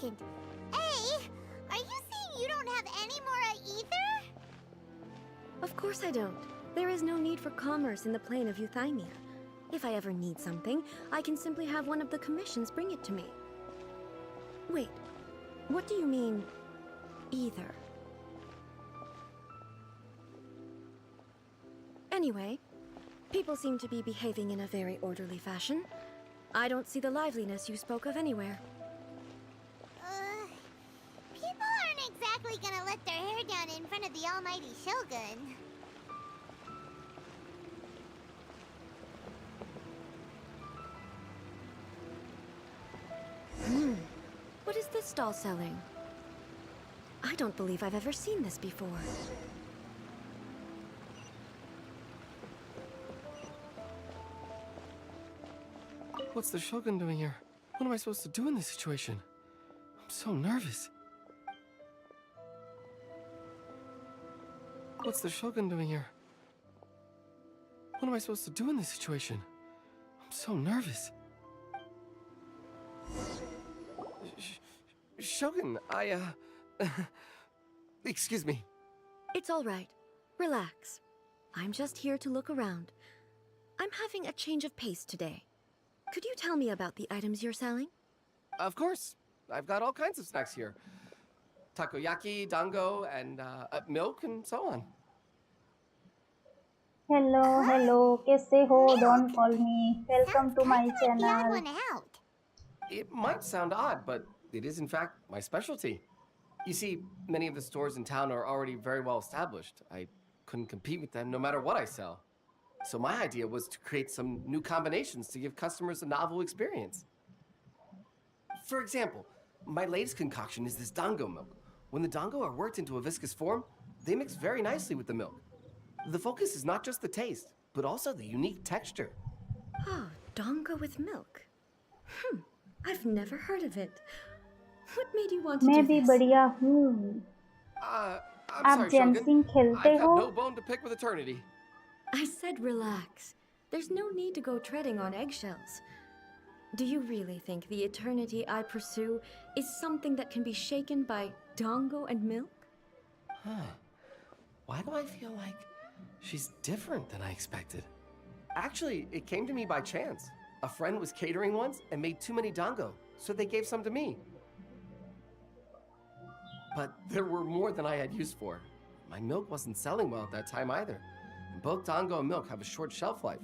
second. Hey, are you saying you don't have any more either? Of course I don't. There is no need for commerce in the plane of Euthymia. If I ever need something, I can simply have one of the commissions bring it to me. Wait, what do you mean, either? Anyway, people seem to be behaving in a very orderly fashion. I don't see the liveliness you spoke of anywhere. People aren't exactly gonna let their hair down in front of the almighty Shogun. What is this stall selling? I don't believe I've ever seen this before. What's the Shogun doing here? What am I supposed to do in this situation? I'm so nervous. What's the Shogun doing here? What am I supposed to do in this situation? I'm so nervous. Shogun, excuse me. It's all right. Relax. I'm just here to look around. I'm having a change of pace today. Could you tell me about the items you're selling? Of course. I've got all kinds of snacks here. Takoyaki, dango, and milk, and so on. Hello, कैसे हो? Don't call me. Welcome to my Sounds kind of like the odd channel. one out. It might sound odd, but it is in fact my specialty. You see, many of the stores in town are already very well established. I couldn't compete with them no matter what I sell. So my idea was to create some new combinations to give customers a novel experience. For example, my latest concoction is this dango milk. When the dango are worked into a viscous form, they mix very nicely with the milk. The focus is not just the taste, but also the unique texture. Oh, dango with milk. I've never heard of it. What made you want to मैं do भी this? बढ़िया हूँ. I'm आप sorry, ginseng Shogun. खेलते I've got हो? no bone to pick with eternity. I said relax. There's no need to go treading on eggshells. Do you really think the eternity I pursue is something that can be shaken by dango and milk? Huh. Why do I feel like she's different than I expected? Actually, it came to me by chance. A friend was catering once and made too many dango, so they gave some to me. But there were more than I had use for. My milk wasn't selling well at that time either. And both dango and milk have a short shelf life.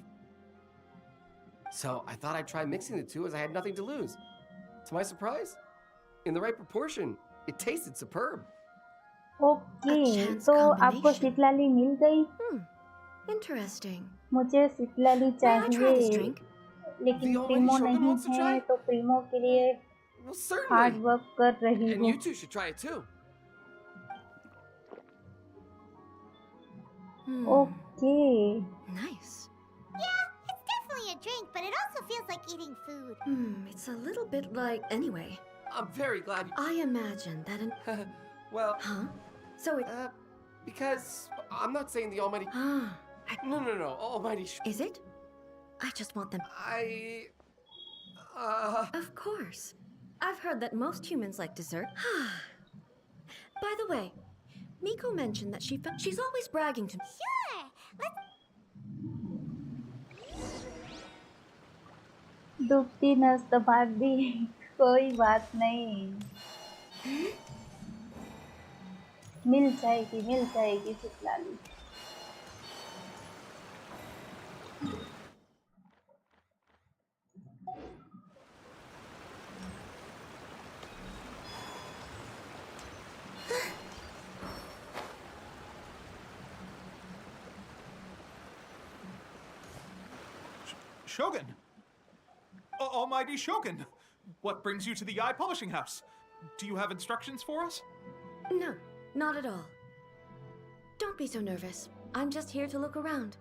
So I thought I'd try mixing the two as I had nothing to lose. To my surprise, in the right proportion, it tasted superb. Okay, chance तो आपको combination. शीतलाली मिल गई? Interesting. मुझे शीतलाली May I try this चाहिए, drink? लेकिन The almighty Primo Shogun नहीं wants to है, try? तो Primo के लिए Well, हार्ड certainly. वर्क कर रही And हूँ. you two should try it too. Okay. Nice. Yeah, it's definitely a drink, but it also feels like eating food. It's a little bit like... Anyway, I'm very glad you... I imagine that an... Well, Huh? So it... because I'm not saying the almighty... No, almighty Is it? I just want them... Of course. I've heard that most humans like dessert. By the way, Miko mentioned that she's always bragging to me. Sure, let's... दुखती नस दबा दी, कोई बात नहीं. मिल जाएगी शीतलाली. Shogun! Almighty Shogun! What brings you to the Eye Publishing House? Do you have instructions for us? No, not at all. Don't be so nervous. I'm just here to look around.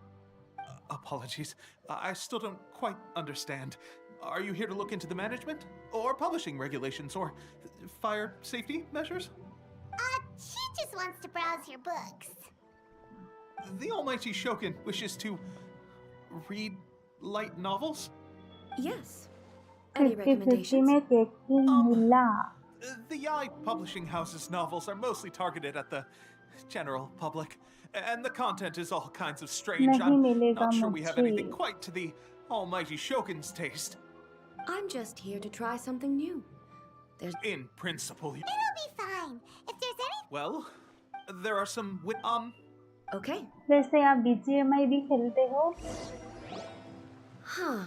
Apologies. I still don't quite understand. Are you here to look into the management? Or publishing regulations? Or fire safety measures? She just wants to browse your books. The Almighty Shogun wishes to read light novels? Yes. Any 50-50 recommendations? में cake मिला. The Yai Publishing House's novels are mostly targeted at the general public, and the content is all kinds of strange. नहीं I'm मिलेगा not sure we have anything मुझे. quite to the almighty Shogun's taste. I'm just here to try something new. There's In principle, It'll be fine. If there's any... well, there are some okay. वैसे आप BGMI भी खेलते हो? Huh.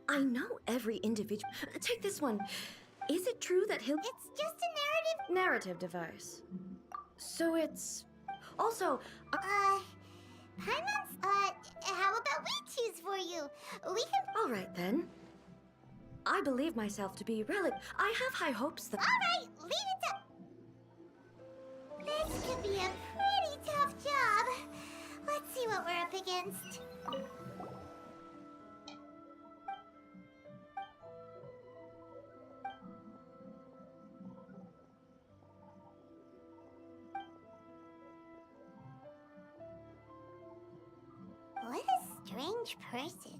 I know every individual. Take this one. Is it true that he'll... It's just a narrative... Narrative device. So it's... Also, Paimon's, how about we choose for you? We can... all right then. I believe myself to be I have high hopes that... Alright, leave it to... This could be a pretty tough job. Let's see what we're up against. What a strange person.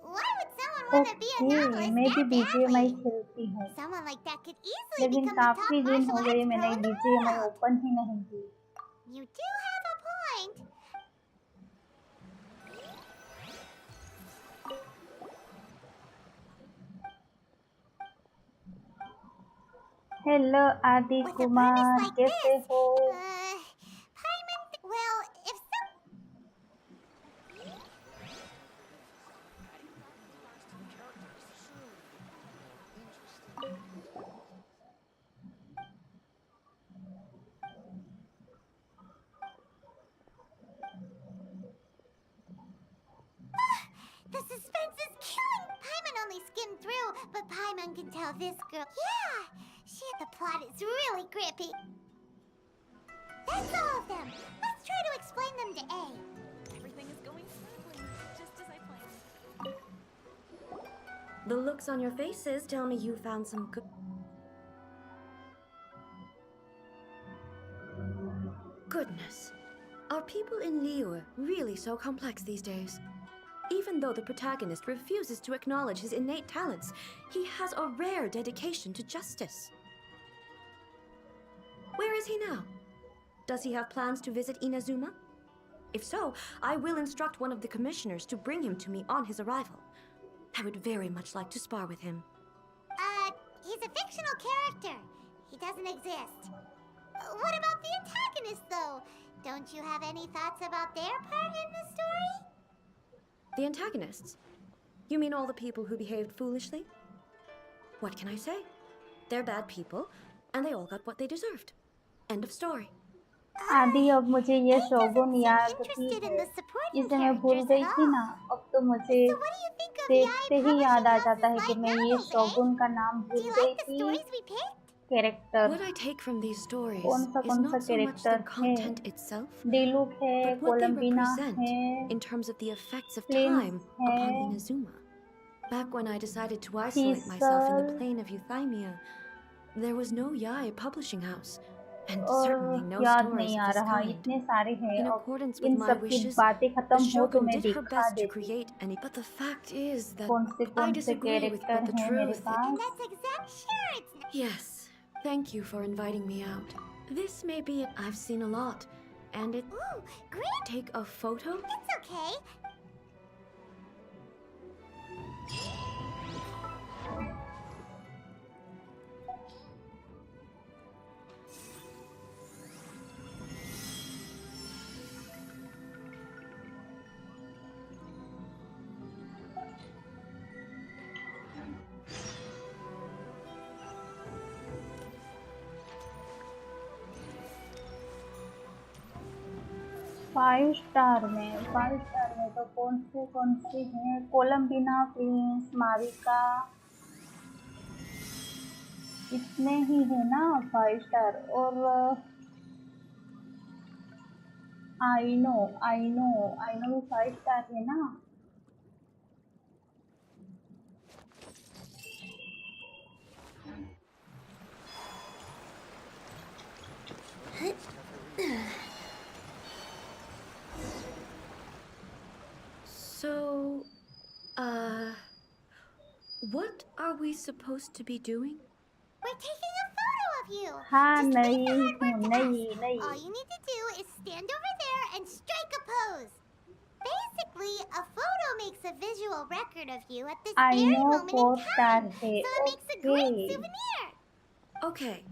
Why would someone want to be a okay novelist मैं भी that BGMI badly? खेलती हूँ, Someone like that could easily लेकिन become the top काफी दिन martial हो गए arts मैंने pro in the BGMI world. Open ही नहीं की. You do have a point. Hello आदि With a premise Kumar, like कैसे this, हो? Paimon, well, if some... The suspense is killing! Paimon only skimmed through, but Paimon can tell this girl... Yeah! Shit, the plot is really grippy. That's all of them. Let's try to explain them to A. Everything is going smoothly, just as I planned. The looks on your faces tell me you found some good... Goodness. Are people in Liyue really so complex these days? Even though the protagonist refuses to acknowledge his innate talents, he has a rare dedication to justice. Where is he now? Does he have plans to visit Inazuma? If so, I will instruct one of the commissioners to bring him to me on his arrival. I would very much like to spar with him. He's a fictional character. He doesn't exist. What about the antagonist, though? Don't you have any thoughts about their part in the story? The antagonists? You mean all the people who behaved foolishly? What can I say? They're bad people, and they all got what they deserved. End of story. आदि अब मुझे ये He shogun doesn't याद seem थी, interested in the supporting इसे मैं भूल characters गई at थी all. ना. अब तो मुझे So what do you think of देखते Yai ही याद आ Publishing जाता है House's कि light मैं ये novels, शोगुन का नाम Do भूल you गई like the थी. stories we picked? Character What I take from these stories कौन सा is not so much the character है? content itself, डेलुक है, but what they कोलंबिना represent है, in terms of the effects of Flynn time upon है, Inazuma. Back when I decided to isolate myself in the Cecil, plane of Euthymia, there was no Yai publishing house, and और certainly no याद stories नहीं आ of this रहा, kind. इतने सारे हैं. In अब accordance with in my सब की wishes, बातें the खत्म हो तो Shogun मैं did her दिखा best to देती. create any, but the fact is that कौन I से disagree with character what the हैं मेरे truth is. Pass. And that's exact. Sure, it's not. Yes, thank you for inviting me out. This may be it. I've seen a lot, and it... Ooh, great. Take a photo? It's okay. Five star में तो कौन से हैं? कोलंबिना, Prince, मारिका, इतने ही है ना 5 star. और I know भी 5 स्टार है ना. So, what are we supposed to be doing? We're taking a photo of you. हाँ Just leave नहीं the hard हूँ work to नहीं us. नहीं All you need to do is stand over there and strike a pose. Basically, a photo makes a visual record of you at this I very know moment in 4 star time. है So it makes a great okay souvenir. Okay.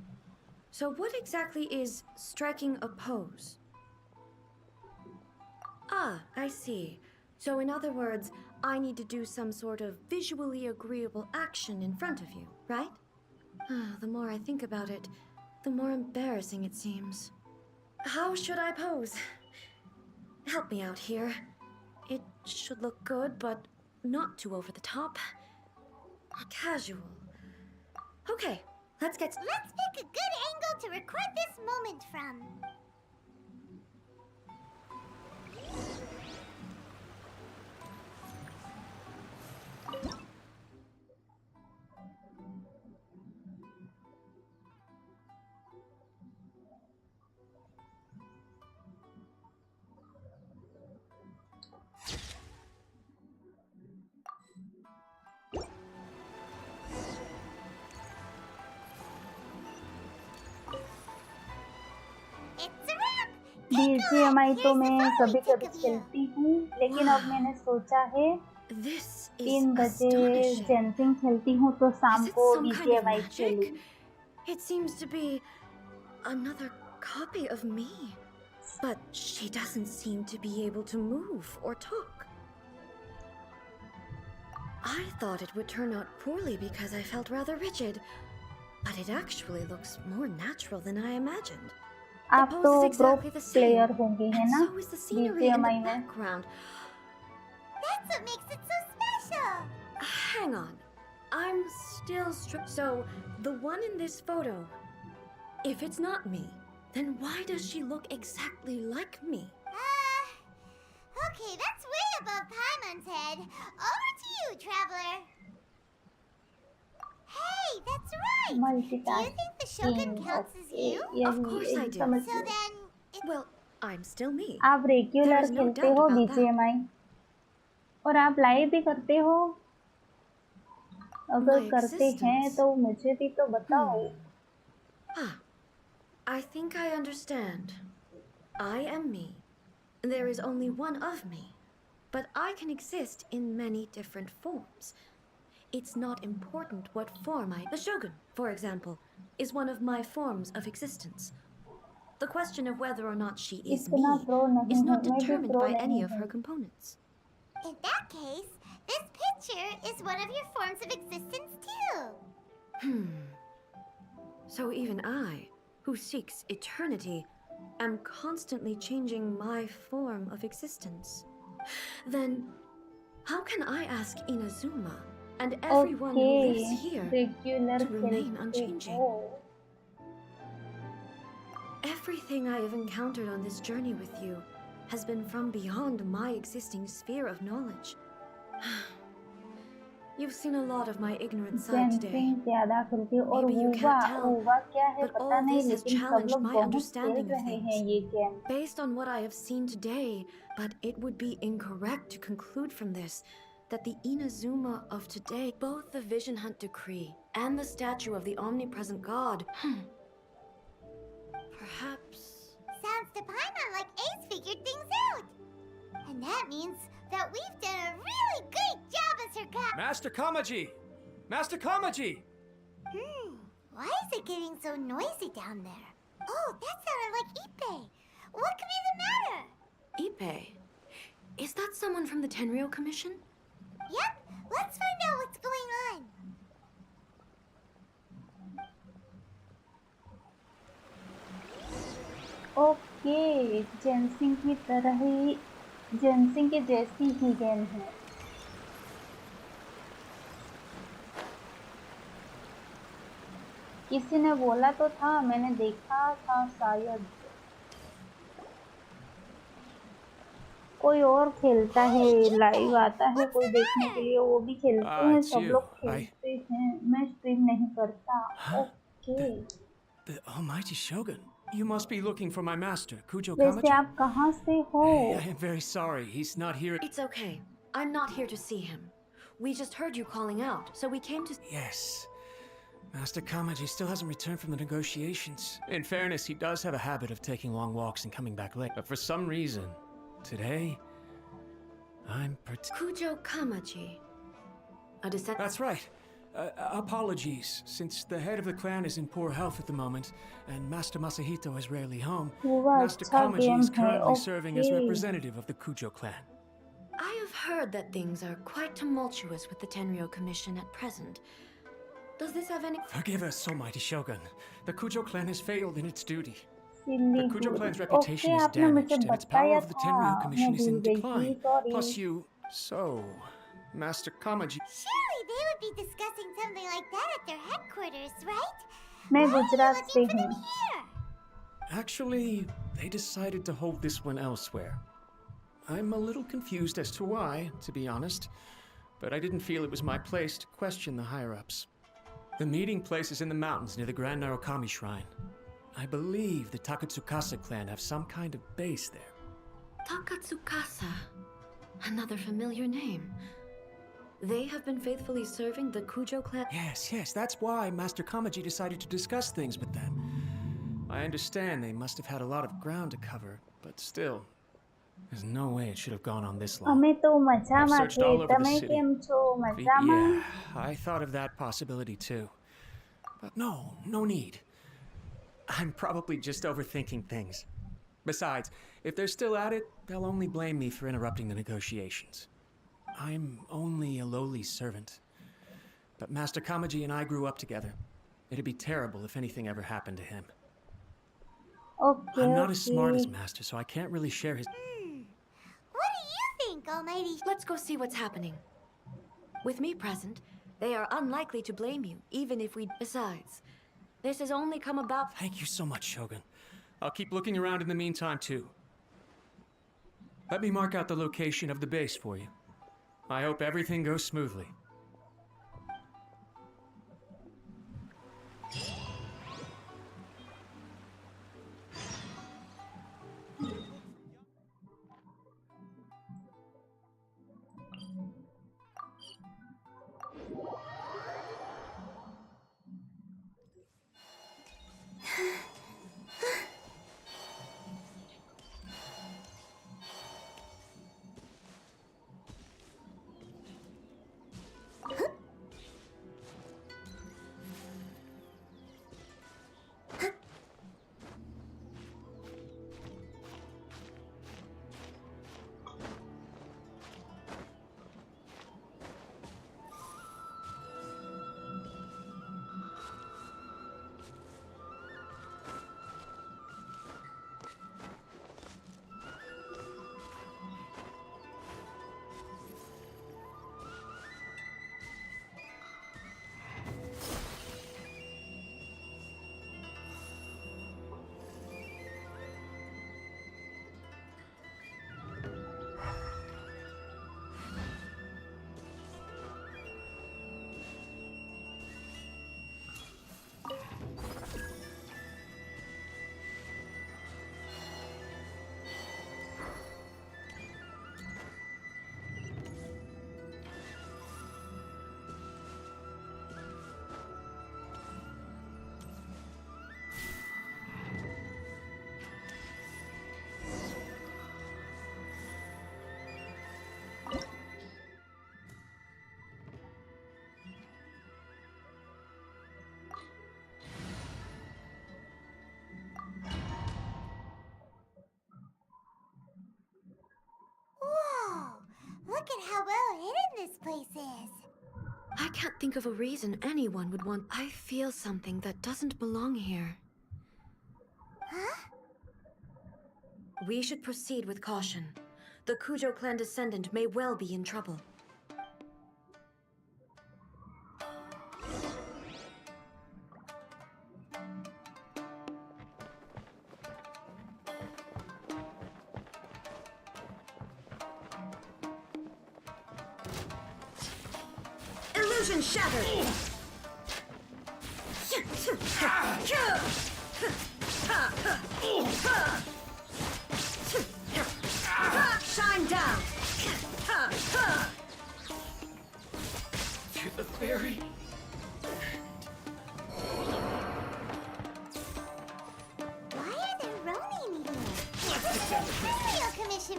So what exactly is striking a pose? Ah, I see. So in other words, I need to do some sort of visually agreeable action in front of you, right? The more I think about it, the more embarrassing it seems. How should I pose? Help me out here. It should look good, but not too over the top. Casual. Okay, let's get... Let's pick a good angle to record this moment from. It's a wrap. BGMI तो Here's the मैं photo we कभी took कभी of you. खेलती हूँ लेकिन अब मैंने सोचा है This is 3 बजे astonishing. जेंसिंग खेलती हूँ तो शाम Is it को some kind of BGMI magic? खेलूँ. It seems to be another copy of me. But she doesn't seem to be able to move or talk. I thought it would turn out poorly because I felt rather rigid. But it actually looks more natural than I imagined. The आप pose तो is pro exactly the same. Player होंगे है And ना so is the scenery in the BGMI में. background. That's what makes it so special. Hang on. I'm still So, the one in this photo, if it's not me, then why does she look exactly like me? Okay, that's way above Paimon's head. Over to you, traveler. Hey, that's right. Do you think the Shogun Multitasking. counts as Okay, you? Of course I यही do. समझ So low. then, it's Well, I'm still me. आप regular There is no खेलते doubt हो about that. BGMI और आप live भी करते हो. अगर My करते हैं existence. तो मुझे भी तो बताओ. I think I understand. I am me. There is only one of me. But I can exist in many different forms. It's not important what form The Shogun, for example, is one of my forms of existence. The question of whether or not she is me इतना pro नहीं is हूँ. not मैं भी determined pro by नहीं any of हूँ. her components. in that case, this picture is one of your forms of existence too. So even I, who seeks eternity, am constantly changing my form of existence. Then, how can I ask Inazuma and everyone who lives Okay, here regular to remain खेलते unchanging? हो. Everything I have encountered on this journey with you has been from beyond my existing sphere of knowledge. You've seen a lot of my ignorant side today. Ginseng ज्यादा खेलती है और Maybe you वूवा can't tell, वूवा क्या है but पता all नहीं this has लेकिन सब challenged लोग my बहुत खेल understanding of रहे हैं things. ये game. Based on what I have seen today, but it would be incorrect to conclude from this that the Inazuma of today, both the Vision Hunt Decree and the statue of the omnipresent God, perhaps... Sounds to Paimon like Ace figured things out. And that means that we've done a really great job as her guide. Master Kamaji! Master Kamaji! Why is it getting so noisy down there? Oh, that sounded like Ippei. What could be the matter? Ippei? Is that someone from the Tenryou Commission? Yep, let's find out what's going on. Okay, ginseng की तरह ही ginseng के जैसी ही game है. किसी ने बोला तो था, मैंने देखा था शायद. कोई और खेलता है, लाइव आता है कोई देखने के लिए, वो भी खेलते हैं, it's सब you. लोग खेलते हैं. मैं स्ट्रीम नहीं करता. Okay. The almighty Shogun. You must be looking for my master, Kujo वैसे Kamaji. आप कहाँ से हो? I am very sorry, he's not here. It's okay. I'm not here to see him. We just heard you calling out, so we came to... Yes. Master Kamaji still hasn't returned from the negotiations. In fairness, he does have a habit of taking long walks and coming back late. But for some reason, today, I'm Kujo Kamaji. A descendant. That's right. Apologies, since the head of the clan is in poor health at the moment, and Master Masahito is rarely home, हुआ Master अच्छा Kamaji game is है currently serving as okay representative of the Kujo clan. I have heard that things are quite tumultuous with the Tenryo Commission at present. Does this have any... Forgive us, Almighty Shogun. The Kujo clan has failed in its duty. The silly Kujo good clan's okay reputation is आपने मुझे damaged, and its power बताया over the था Tenryo मैं Commission is भूल in गई थी decline. Sorry Plus you... So... Master Kamaji... Surely they would be discussing something like that at their headquarters, right? मैं Why are you Gujarat से looking for हूँ them here? Actually, they decided to hold this one elsewhere. I'm a little confused as to why, to be honest, but I didn't feel it was my place to question the higher-ups. The meeting place is in the mountains near the Grand Narukami Shrine. I believe the Takatsukasa clan have some kind of base there. Takatsukasa. Another familiar name. They have been faithfully serving the Kujo clan. Yes, that's why Master Kamaji decided to discuss things with them. I understand they must have had a lot of ground to cover, but still, there's no way it should have gone on this long. અમે તો I've મજામાં searched છે all over the તમે city. કેમ છો મજામાં Yeah, I thought of that possibility too. But no need. I'm probably just overthinking things. Besides, if they're still at it, they'll only blame me for interrupting the negotiations. I'm only a lowly servant. But Master Kamaji and I grew up together. It'd be terrible if anything ever happened to him. Okay I'm not as smart as okay Master, so I can't really share his... What do you think, Almighty? Let's go see what's happening. With me present, they are unlikely to blame you, even if we... Besides, this has only come about... Thank you so much, Shogun. I'll keep looking around in the meantime, too. Let me mark out the location of the base for you. I hope everything goes smoothly. Whoa! Look at how well hidden this place is. I can't think of a reason anyone would want... I feel something that doesn't belong here. Huh? We should proceed with caution. The Kujo clan descendant may well be in trouble. Illusion shattered! Shine down! To the fairy.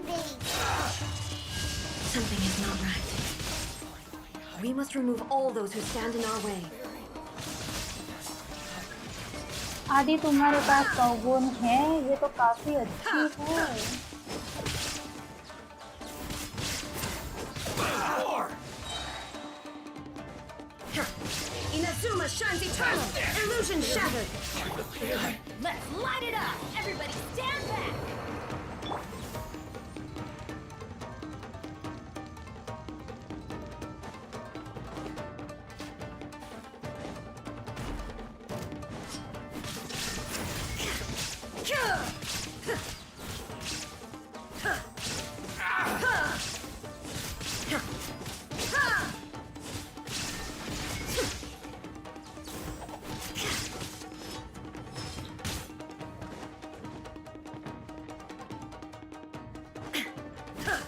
base. Something is not right. We must remove all those who stand in our way. आदि तुम्हारे पास सौगुन है, ये तो काफी अच्छी है। Inazuma shines eternal. Illusion shattered. Let's light it up! Everybody stand back!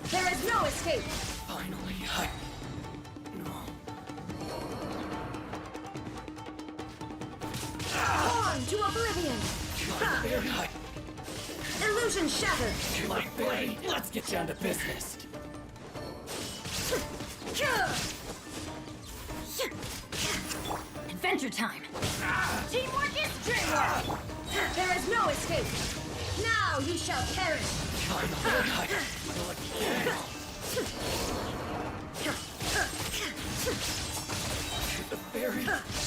There is no escape. Finally, Torn to oblivion. Illusion shattered. My blade. Let's get down to business. Adventure time! Teamwork is dreamwork! There is no escape. Now you shall perish.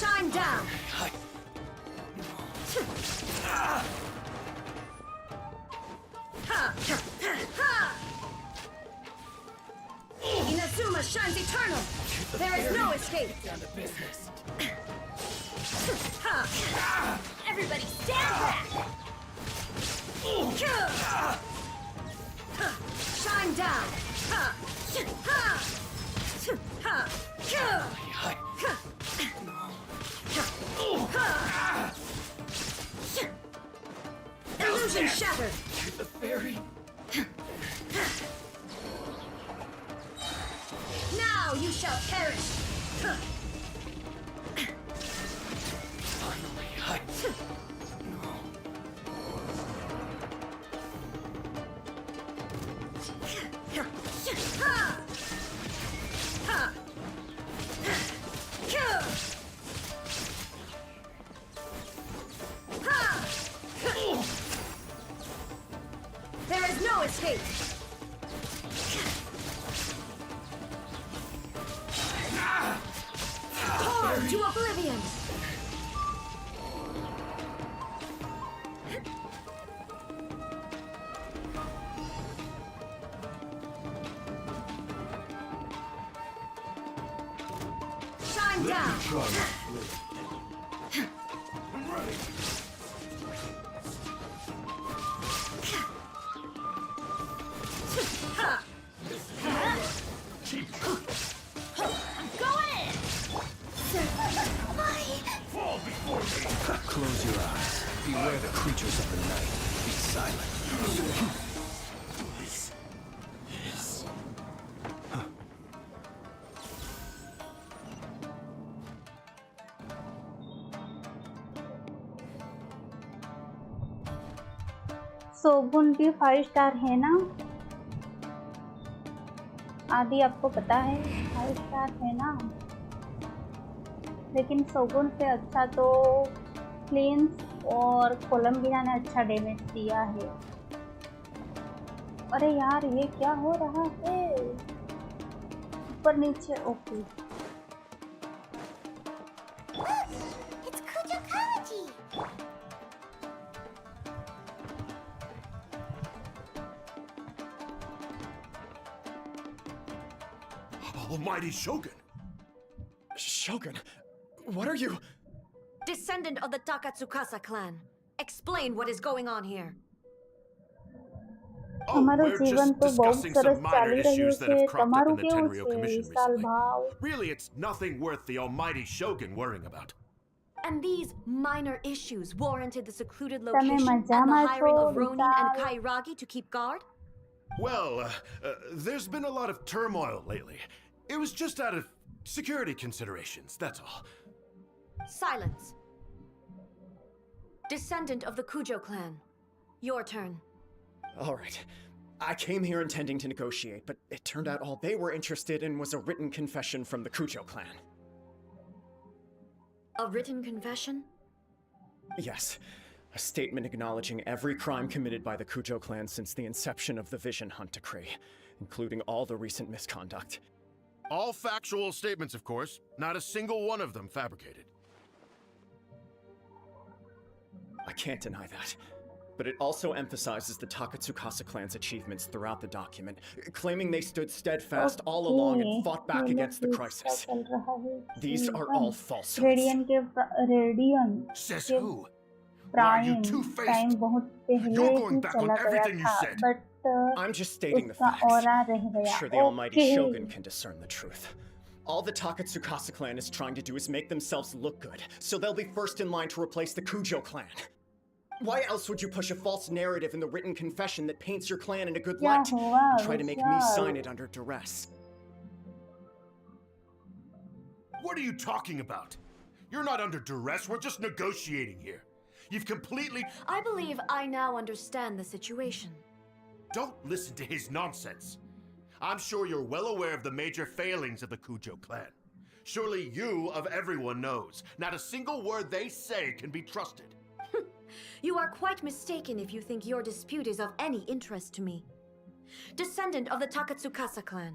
Shine down. Inazuma shines eternal. There is no escape. Everybody stand back! Shine down. Illusion shattered. Now you shall perish. There is no escape. Torn to oblivion. Shine down. Close your eyes. Beware the creatures of the night. Be silent. Shogun भी 5 star है ना? आदि आपको पता है 5 star है ना? लेकिन शोगुन से अच्छा तो क्लींस और कोलंबिया ने अच्छा डैमेज दिया है। अरे यार ये क्या हो रहा है? ऊपर नीचे okay. It's Kujakaji! Almighty Shogun! Shogun, what are you? Descendant of the Takatsukasa clan. Explain what is going on here. Oh, हमारो we're जीवन just तो बहुत discussing सरस some minor चाली रही issues that है। have cropped up तमारू in the केवु Tenryo छे Commission साल recently. भाव। Really, it's nothing worth the almighty Shogun worrying about. And these minor issues warranted the secluded તમે location and the મજામાં hiring છો, of Ronin and Vishal? Kairagi to keep guard? Well, there's been a lot of turmoil lately. It was just out of security considerations, that's all. Silence. Descendant of the Kujo clan. Your turn. All right. I came here intending to negotiate, but it turned out all they were interested in was a written confession from the Kujo clan. A written confession? Yes. A statement acknowledging every crime committed by the Kujo clan since the inception of the Vision Hunt Decree, including all the recent misconduct. All factual statements, of course. Not a single one of them fabricated. I can't deny that. But it also emphasizes the Takatsukasa clan's achievements throughout the document, claiming they stood steadfast all along and fought back against the crisis. These are all falsehoods. Radian के radian Says के who? Why are you prime two-faced? Time बहुत पहले You're he going back on चला गया everything you था, said. but I'm just stating the उसका facts. Aura रह I'm गया. sure the almighty Okay. Shogun can discern the truth. All the Takatsukasa clan is trying to do is make themselves look good, so they'll be first in line to replace the Kujo clan. Why else would you push a false narrative in the written confession that paints your clan in a good क्या light हुआ and try to make me Vishal? sign it under duress? What are you talking about? You're not under duress. We're just negotiating here. You've completely... I believe I now understand the situation. Don't listen to his nonsense. I'm sure you're well aware of the major failings of the Kujo clan. Surely you, of everyone, knows. Not a single word they say can be trusted. You are quite mistaken if you think your dispute is of any interest to me. Descendant of the Takatsukasa clan.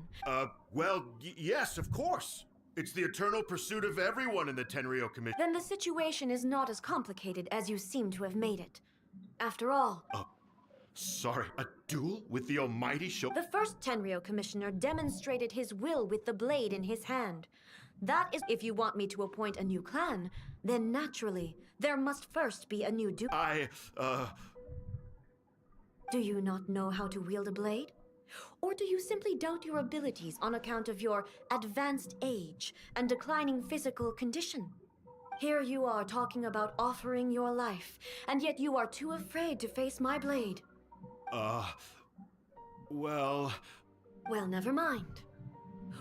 Well, yes, of course. It's the eternal pursuit of everyone in the Tenryou Commission. Then the situation is not as complicated as you seem to have made it. After all, Sorry, a duel with the almighty Shogun? the first Tenryou commissioner demonstrated his will with the blade in his hand. That is, if you want me to appoint a new clan, then naturally, there must first be a new duke. Do you not know how to wield a blade? Or do you simply doubt your abilities on account of your advanced age and declining physical condition? Here you are talking about offering your life, and yet you are too afraid to face my blade. Well... Well, never mind.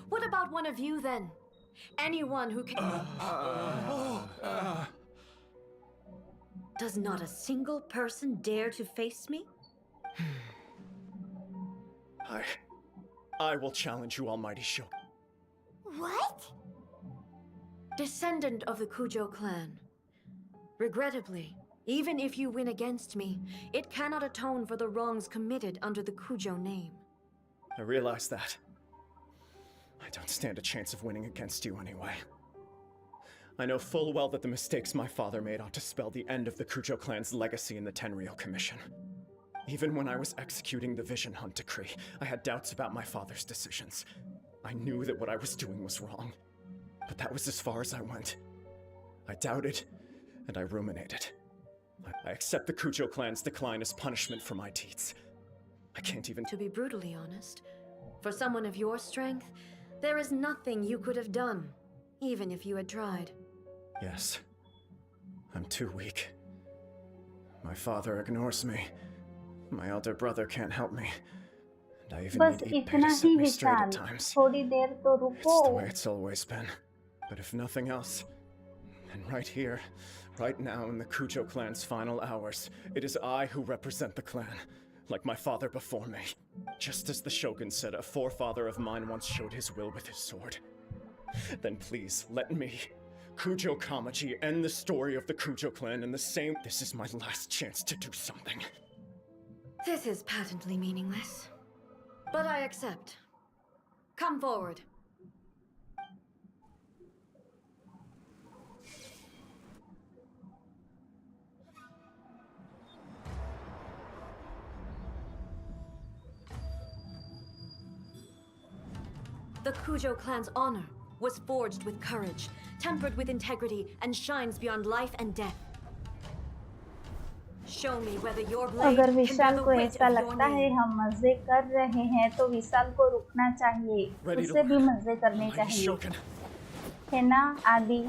What about one of you then? Anyone who can... Does not a single person dare to face me? I will challenge you, almighty Shogun. What? Descendant of the Kujo clan. Regrettably, even if you win against me, it cannot atone for the wrongs committed under the Kujo name. I realize that. I don't stand a chance of winning against you anyway. I know full well that the mistakes my father made ought to spell the end of the Kujo clan's legacy in the Tenryou Commission. Even when I was executing the Vision Hunt Decree, I had doubts about my father's decisions. I knew that what I was doing was wrong, but that was as far as I went. I doubted, and I ruminated. I accept the Kujo clan's decline as punishment for my deeds. I can't even... To be brutally honest, for someone of your strength, there is nothing you could have done, even if you had tried. Yes. I'm too weak. My father ignores me. My elder brother can't help me. And I even बस need Ippei इतना to set he me straight at Vishal. times. थोड़ी देर तो It's the रुको. way it's always been. But if nothing else, then right here, right now in the Kujo clan's final hours, it is I who represent the clan, like my father before me. Just as the Shogun said a forefather of mine once showed his will with his sword. Then please, let me, Kujo Kamaji, end the story of the Kujo clan in the same... This is my last chance to do something. This is patently meaningless. But I accept. Come forward. The Kujo clan's honor was forged with courage, tempered with integrity, and shines beyond life and death. Show me whether your blade अगर can bear Vishal the को weight ऐसा of your लगता है name. हम मजे कर रहे हैं तो विशाल को रुकना चाहिए. Ready to उसे भी work. मजे करने Almighty चाहिए. Shogun. है ना आदि?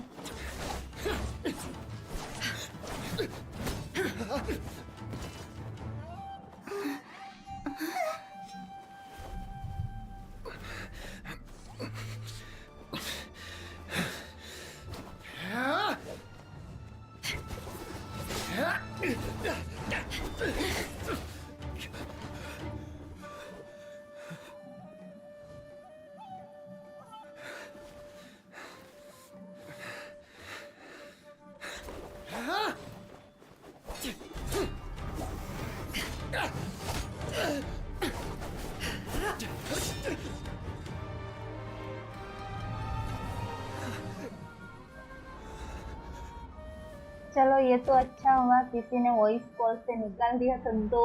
चलो ये तो अच्छा हुआ किसी ने वॉइस कॉल से निकाल दिया, तो 2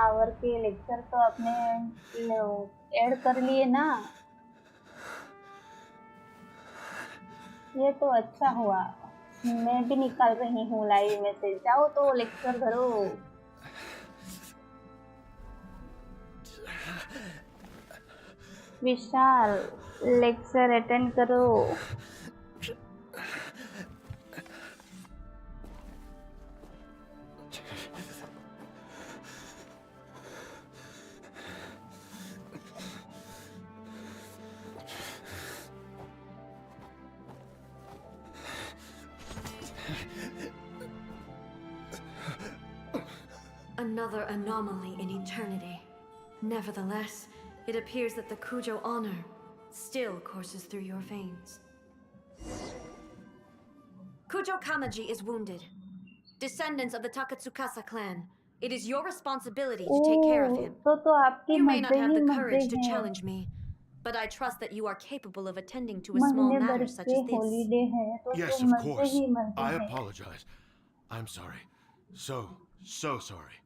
आवर के लेक्चर तो आपने ऐड कर लिए ना। ये तो अच्छा हुआ। मैं भी निकाल रही हूँ लाइव में से, जाओ तो लेक्चर करो। विशाल लेक्चर अटेंड करो। Another anomaly in eternity. Nevertheless, it appears that the Kujo honor still courses through your veins. Kujo Kamaji is wounded. Descendants of the Takatsukasa clan, it is your responsibility to take care of him. तो आपके You may not मजे have he the मजे courage to हैं। challenge me, but I trust that you are capable of attending to a small महीने भर matter such के as this. Holiday हैं तो Yes, of मजे course. ही मजे I हैं। apologize. I'm sorry. So sorry.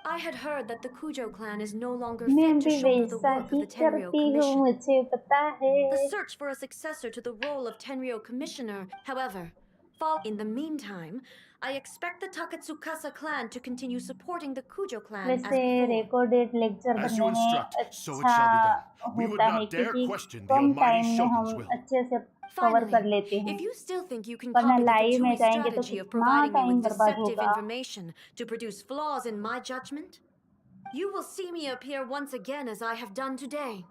I had heard that the Kujo clan is no longer मैं fit to भी shoulder the वैसा work of he the Tenryo करती हूँ, Commission. मुझे पता है। The search for a successor to the role of Tenryo Commissioner, however, fall. In the meantime, I expect the Takatsukasa clan to continue supporting the Kujo clan as वैसे before. Recorded lecture As you बनने में instruct, so it अच्छा shall be done. We would होता है not dare क्योंकि question the come almighty time में Shogun's हम will. अच्छे से कवर Finally, कर लेते हैं, if you still think you can वरना copy the लाइव में Fatui जाएंगे तो strategy of कितना providing me टाइम with बर्बाद deceptive होगा। information to produce flaws in my judgment, you will see me appear once again as I have done today.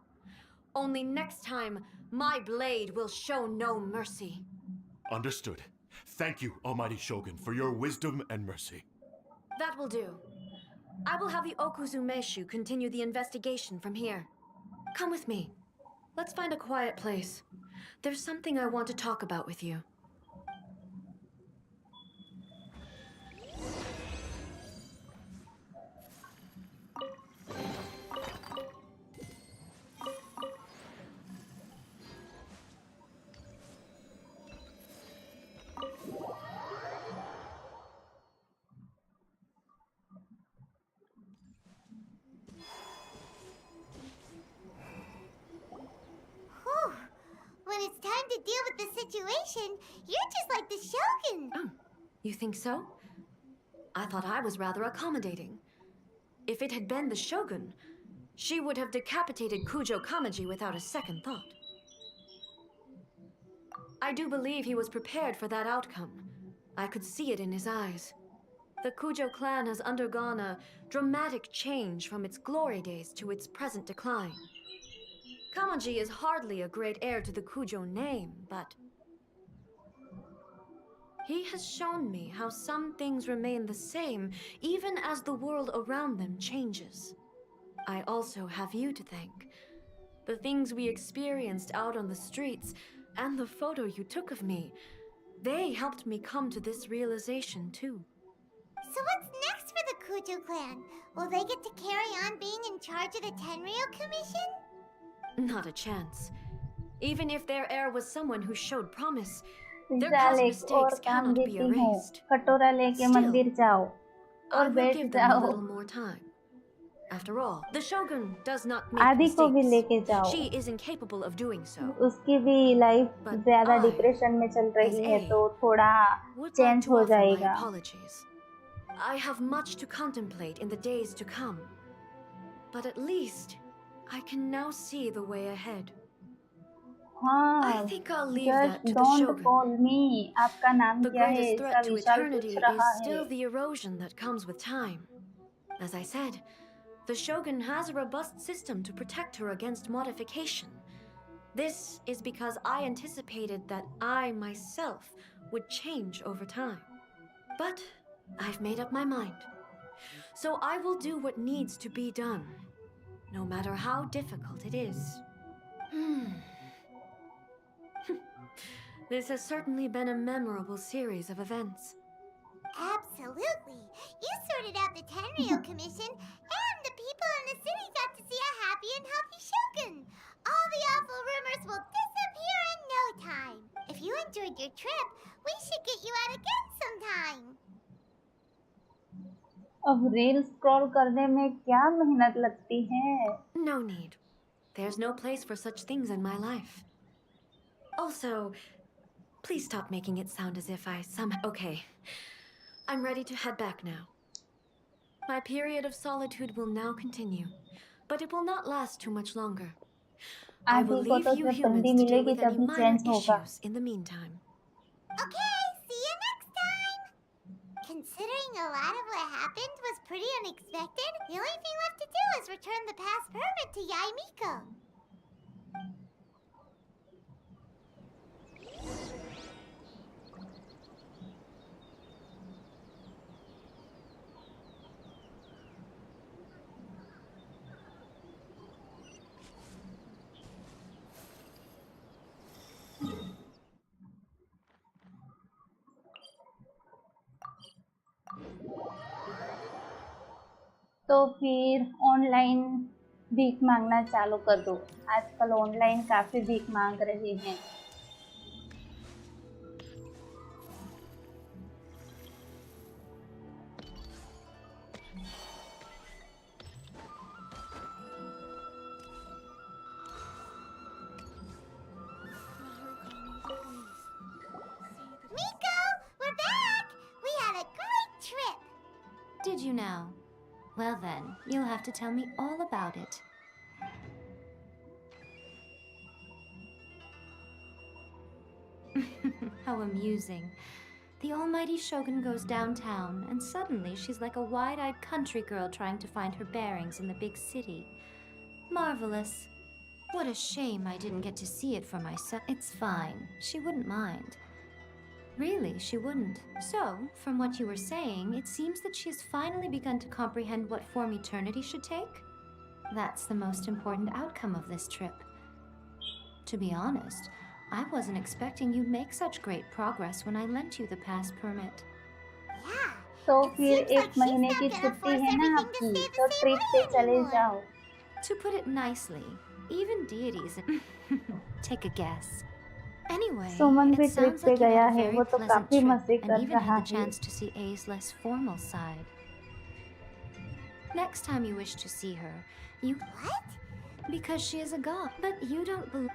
Only next time, my blade will show no mercy. Understood. Thank you, almighty Shogun, for your wisdom and mercy. That will do. I will have the Okuzumeshu continue the investigation from here. Come with me. Let's find a quiet place. There's something I want to talk about with you. Whew. When it's time to deal with the situation, you're just like the Shogun. Oh, you think so? I thought I was rather accommodating. If it had been the Shogun, she would have decapitated Kujo Kamaji without a second thought. I do believe he was prepared for that outcome. I could see it in his eyes. The Kujo clan has undergone a dramatic change from its glory days to its present decline. Kamaji is hardly a great heir to the Kujo name, but he has shown me how some things remain the same even as the world around them changes. I also have you to thank. The things we experienced out on the streets and the photo you took of me, they helped me come to this realization too. So what's next for the Kujo clan? Will they get to carry on being in charge of the Tenryo Commission? Not a chance. Even if their heir was someone who showed promise, their जाल past एक और mistakes काम cannot be देती हूँ, erased. कटोरा लेके Still, मंदिर जाओ I और will बैठ give them a जाओ। little more time. After all, the Shogun does not make आदि को भी mistakes. लेके जाओ, She is incapable of doing so. उसकी भी लाइफ But ज्यादा I, डिप्रेशन में चल as रही है A, तो थोड़ा would like चेंज to हो offer my जाएगा। apologies. I have much to contemplate in the days to come. But at least, I can now see the way ahead. हाँ, I think I'll leave that just to the don't Shogun. Call मी। आपका नाम The क्या है? greatest इसका threat to Vishal eternity पूछ रहा is still है। the erosion that comes with time. As I said, the Shogun has a robust system to protect her against modification. This is because I anticipated that I myself would change over time. But I've made up my mind. So I will do what needs to be done, no matter how difficult it is. This has certainly been a memorable series of events. Absolutely. You sorted out the Tenryo Commission, and the people in the city got to see a happy and healthy Shogun. All the awful rumors will disappear in no time. If you enjoyed enjoyed your trip. We should get you out again sometime. अब reel scroll करने में क्या मेहनत लगती है? No need. There's no place for such things in my life. Also, please stop making it sound as if I somehow... Okay. I'm ready to head back now. My period of solitude will now continue, but it will not last too much longer. I will aunty को leave तो you जब humans बंदी to deal मिलेगी with any तभी minor change होगा. issues in the meantime. Okay, see you next time. Considering a lot of what happened was pretty unexpected, the only thing left to do is return the past permit to Yaimiko. तो फिर online भीख मांगना चालू कर दो. आजकल online काफी भीख मांग रहे हैं. Miko, we're back! We had a great trip! Did you now? Well then, you'll have to tell me all about it. How amusing. The almighty Shogun goes downtown, and suddenly she's like a wide-eyed country girl trying to find her bearings in the big city. Marvelous. What a shame I didn't get to see it for myself. It's fine. She wouldn't mind. Really, she wouldn't. So, from what you were saying, it seems that she has finally begun to comprehend what form eternity should take? That's the most important outcome of this trip. To be honest, I wasn't expecting you'd make such great progress when I lent you the pass permit. Yeah. तो It फिर seems एक like she's महीने not की gonna छुट्टी force है ना everything to आपकी, stay the तो same ट्रिप पे way चले anymore. जाओ. To put it nicely, even deities... Take a guess. Anyway, सुमन भी it ट्रिप sounds पे like you गया had a है. very वो तो pleasant काफी trip मजे and कर even रहा had the है. chance to see A's less formal side. Next time you wish to see her, you... What? Because she is a god, but you don't believe...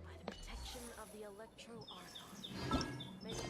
By the protection of the Electro Archon, may the...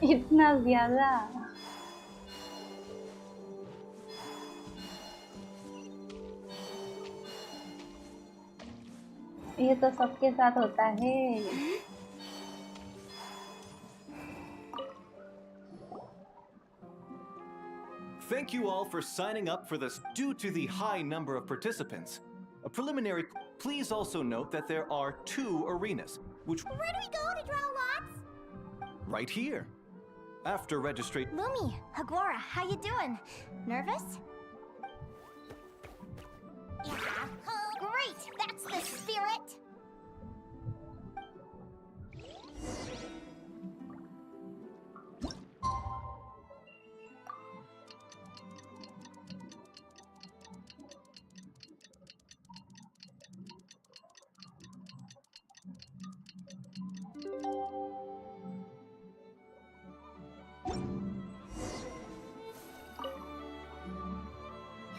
इतना ज्यादा. ये तो सबके साथ होता है. Thank you all for signing up for this. Due to the high number of participants, a preliminary... Please also note that there are 2 arenas, which... Where do we go to draw lots? right here. After registration... Lumi, Hagora, how you doing? Nervous? Yeah. Great, that's the spirit.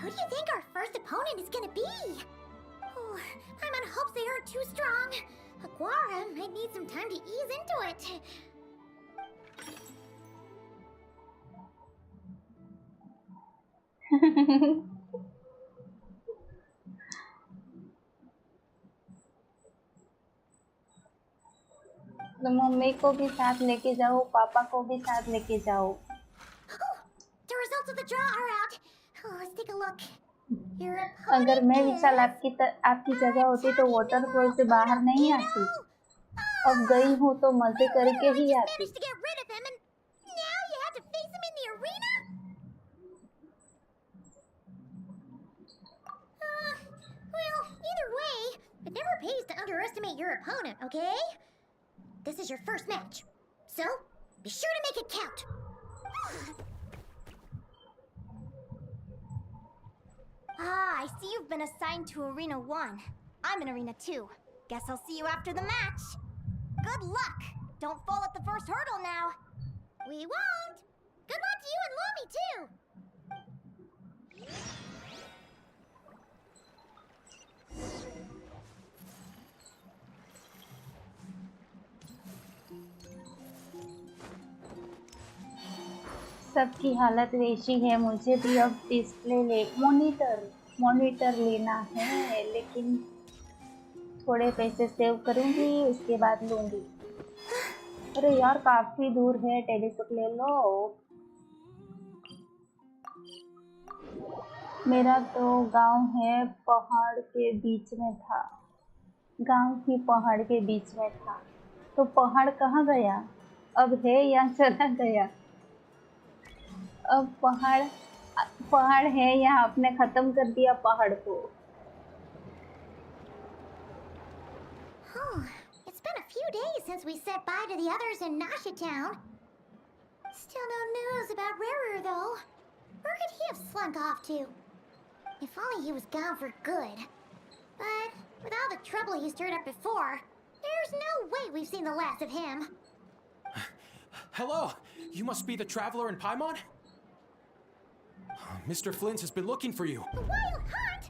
Who do you think our first opponent is gonna be? Oh, Paimon hopes they aren't too strong. Aguara might need some time to ease into it. तो mummy को भी साथ लेके जाओ, पापा को भी साथ लेके जाओ। The results of the draw are out. Oh, let's take a look. Your अगर मैं opponent विशाल is... आपकी जगह होती तो वाटरफॉल से बाहर नहीं आती। अब गई हूँ तो मजे करके ही आती। managed to get rid of him, and now you have to face him in the arena? Well, either way, it never pays to underestimate your opponent, okay? This is your first match, so be sure to make it count. Ah, I see you've been assigned to Arena 1. I'm in Arena 2. Guess I'll see you after the match. Good luck! Don't fall at the first hurdle now. We won't! Good luck to you and Lumi, too! सबकी हालत वैसी है। मुझे भी अब monitor लेना है, लेकिन थोड़े पैसे सेव करूंगी, उसके बाद लूंगी। अरे यार काफी दूर है, टेलीपोर्ट ले लो। मेरा तो गांव है पहाड़ के बीच में था। गांव ही पहाड़ के बीच में था। तो पहाड़ कहाँ गया? अब है या चला गया? अब पहाड़ है या आपने खत्म कर दिया पहाड़ को? It's been a few days since we said bye to the others in Nasha Town. Still no news about Rarer, though. Where could he have slunk off to? If only he was gone for good. But with all the trouble he stirred up before, there's no way we've seen the last of him. Hello! You must be the traveler in Paimon? Mr. Flint has been looking for you. The Wild Hunt?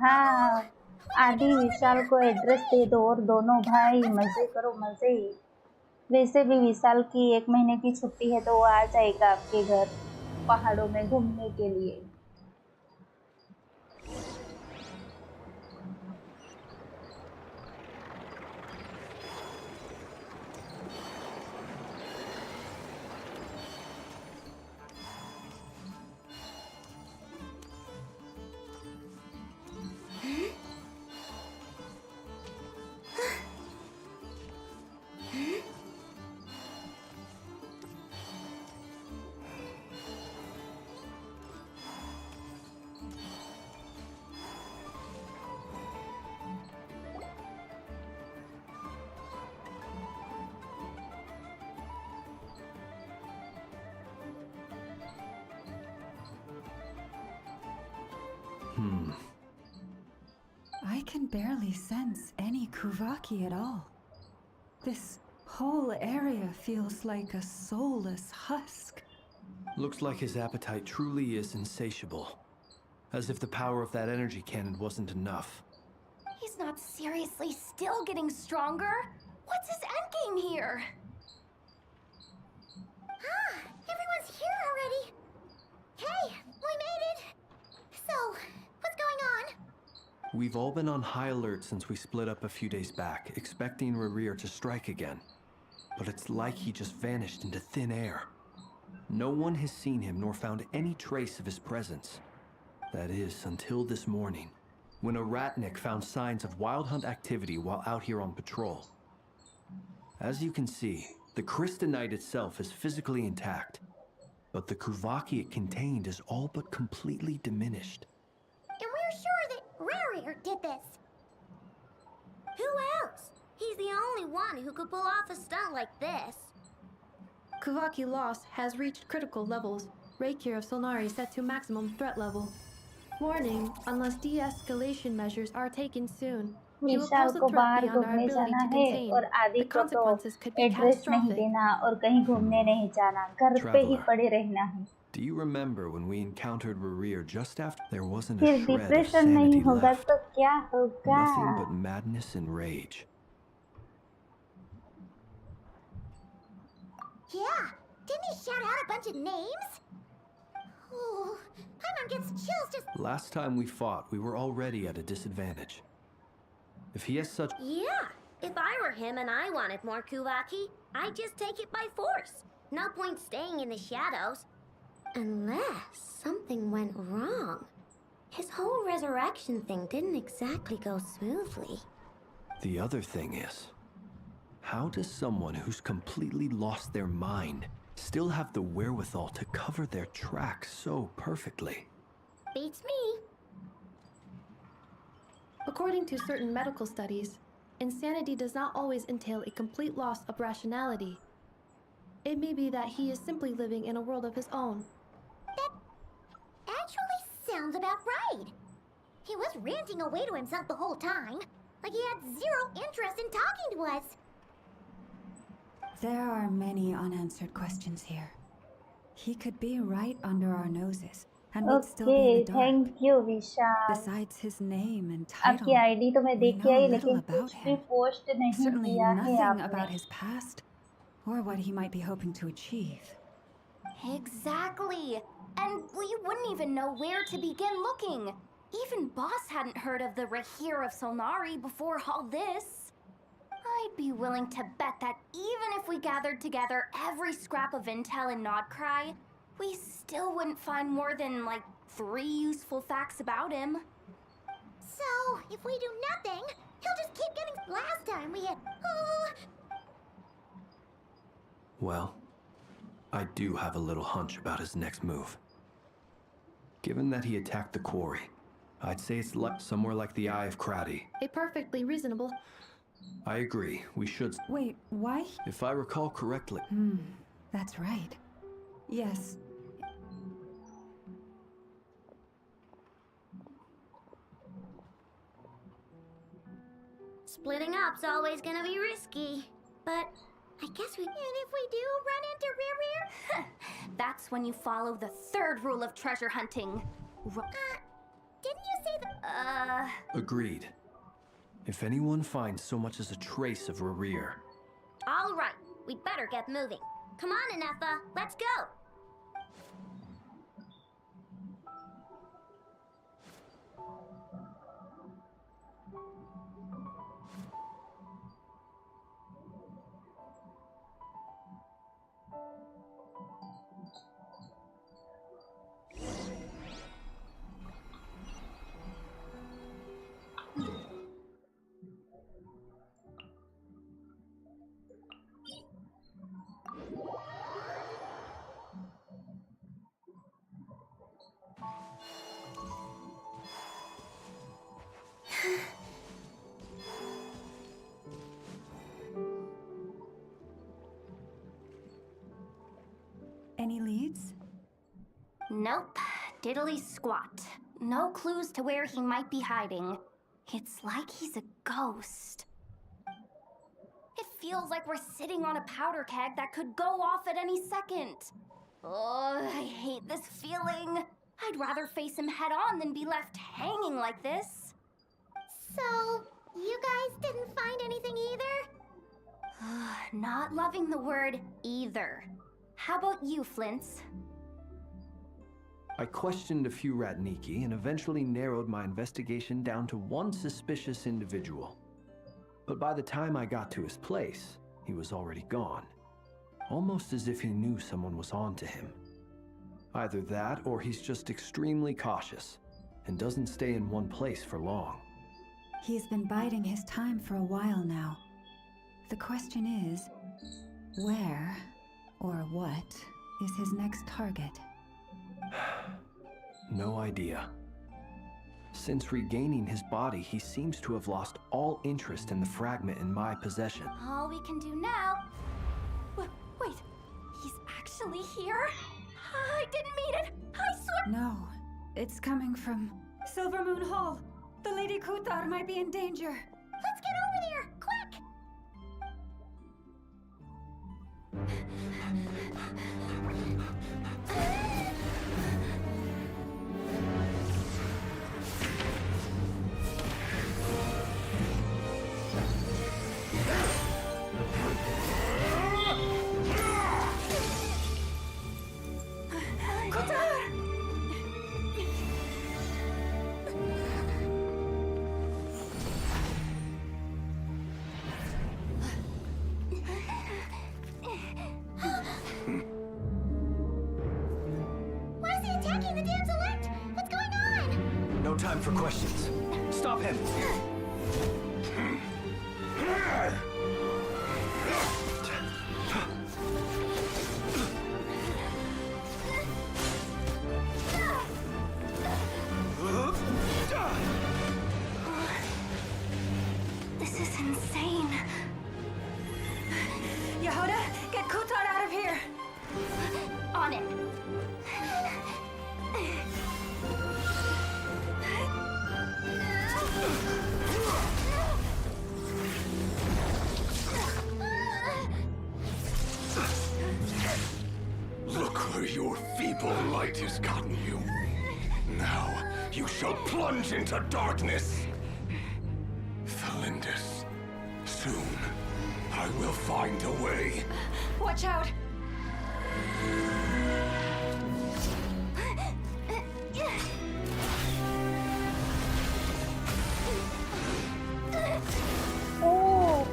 हाँ, आदि विशाल को address दे दो और दोनों भाई मजे करो मजे। वैसे भी विशाल की 1 महीने की छुट्टी है तो वो आ जाएगा आपके घर पहाड़ों में घूमने के लिए। I can barely sense any Kuvaki at all. This whole area feels like a soulless husk. Looks like his appetite truly is insatiable. As if the power of that energy cannon wasn't enough. He's not seriously still getting stronger? What's his endgame here? Ah, everyone's here already. Hey, we made it. So, what's going on? We've all been on high alert since we split up a few days back, expecting Rarir to strike again. But it's like he just vanished into thin air. No one has seen him nor found any trace of his presence. That is, until this morning, when a ratnik found signs of wild hunt activity while out here on patrol. As you can see, the Crystonite itself is physically intact, but the Kuvaki it contained is all but completely diminished. And we're sure that Rarir did this. Who else? He's the only one who could pull off a stunt like this. Kuvaki loss has reached critical levels. Reiki of Solnari set to maximum threat level. Warning, unless de-escalation measures are taken soon, he will Vishal pose a को threat बाहर beyond our घूमने ability जाना to है contain. और आदि The को तो consequences could be address नहीं catastrophic. देना और कहीं घूमने नहीं जाना, घर पे ही Traveler. पड़े रहना है। Do you remember when we encountered Rerir just after? There wasn't a फिर shred of डिप्रेशन नहीं sanity होगा left. तो क्या होगा? Nothing but madness and rage. Yeah, didn't he shout out a bunch of names? Ooh, Paimon gets chills just... Last time we fought, we were already at a disadvantage. If he has such... Yeah, if I were him and I wanted more Kuvaki, I'd just take it by force. No point staying in the shadows. Unless something went wrong. His whole resurrection thing didn't exactly go smoothly. The other thing is, how does someone who's completely lost their mind still have the wherewithal to cover their tracks so perfectly? Beats me. According to certain medical studies, insanity does not always entail a complete loss of rationality. It may be that he is simply living in a world of his own. That actually sounds about right. He was ranting away to himself the whole time, like he had zero interest in talking to us. There are many unanswered questions here. He could be right under our noses, and we'd still be in Okay, the dark. thank you Vishal. Besides his name and title, आपकी ID तो मैं we देख know आई, little लेकिन about कुछ भी him. Post नहीं Certainly किया है nothing about आपने. his past, or what he might be hoping to achieve. Exactly. And we wouldn't even know where to begin looking. Even Boss hadn't heard of the Rahir of Solnari before all this. I'd be willing to bet that even if we gathered together every scrap of intel in Nodcry, we still wouldn't find more than, like, 3 useful facts about him. So, if we do nothing, he'll just keep getting... Last time we had... Well, I do have a little hunch about his next move. Given that he attacked the quarry, I'd say it's somewhere like the Eye of Crowdy. A perfectly reasonable. I agree, we should... Wait, why? If I recall correctly... That's right. Yes. Splitting up's always gonna be risky, but I guess we... And if we do run into Rerir? That's when you follow the 3rd rule of treasure hunting. Didn't you say that... Agreed. If anyone finds so much as a trace of Rerir... All right, we'd better get moving. Come on, Ineffa, let's go! Any leads? Nope. Diddly squat. No clues to where he might be hiding. It's like he's a ghost. It feels like we're sitting on a powder keg that could go off at any second. Oh, I hate this feeling. I'd rather face him head on than be left hanging like this. So, you guys didn't find anything either? Not loving the word either. How about you, Flints? I questioned a few Ratniki and eventually narrowed my investigation down to one suspicious individual. But by the time I got to his place, he was already gone. Almost as if he knew someone was on to him. Either that, or he's just extremely cautious and doesn't stay in one place for long. He's been biding his time for a while now. The question is, where or what is his next target? No idea. Since regaining his body, he seems to have lost all interest in the fragment in my possession. All we can do now... Wait, he's actually here? I didn't mean it! I swear... No, it's coming from Silver Moon Hall. The Lady Kutar might be in danger. Let's get over there, quick! time for questions. Stop him! This is insane. Yehuda, get Kutar out of here! On it. Look where your feeble light has gotten you. Now you shall plunge into darkness. Felindus, soon I will find a way. Watch out! Oh,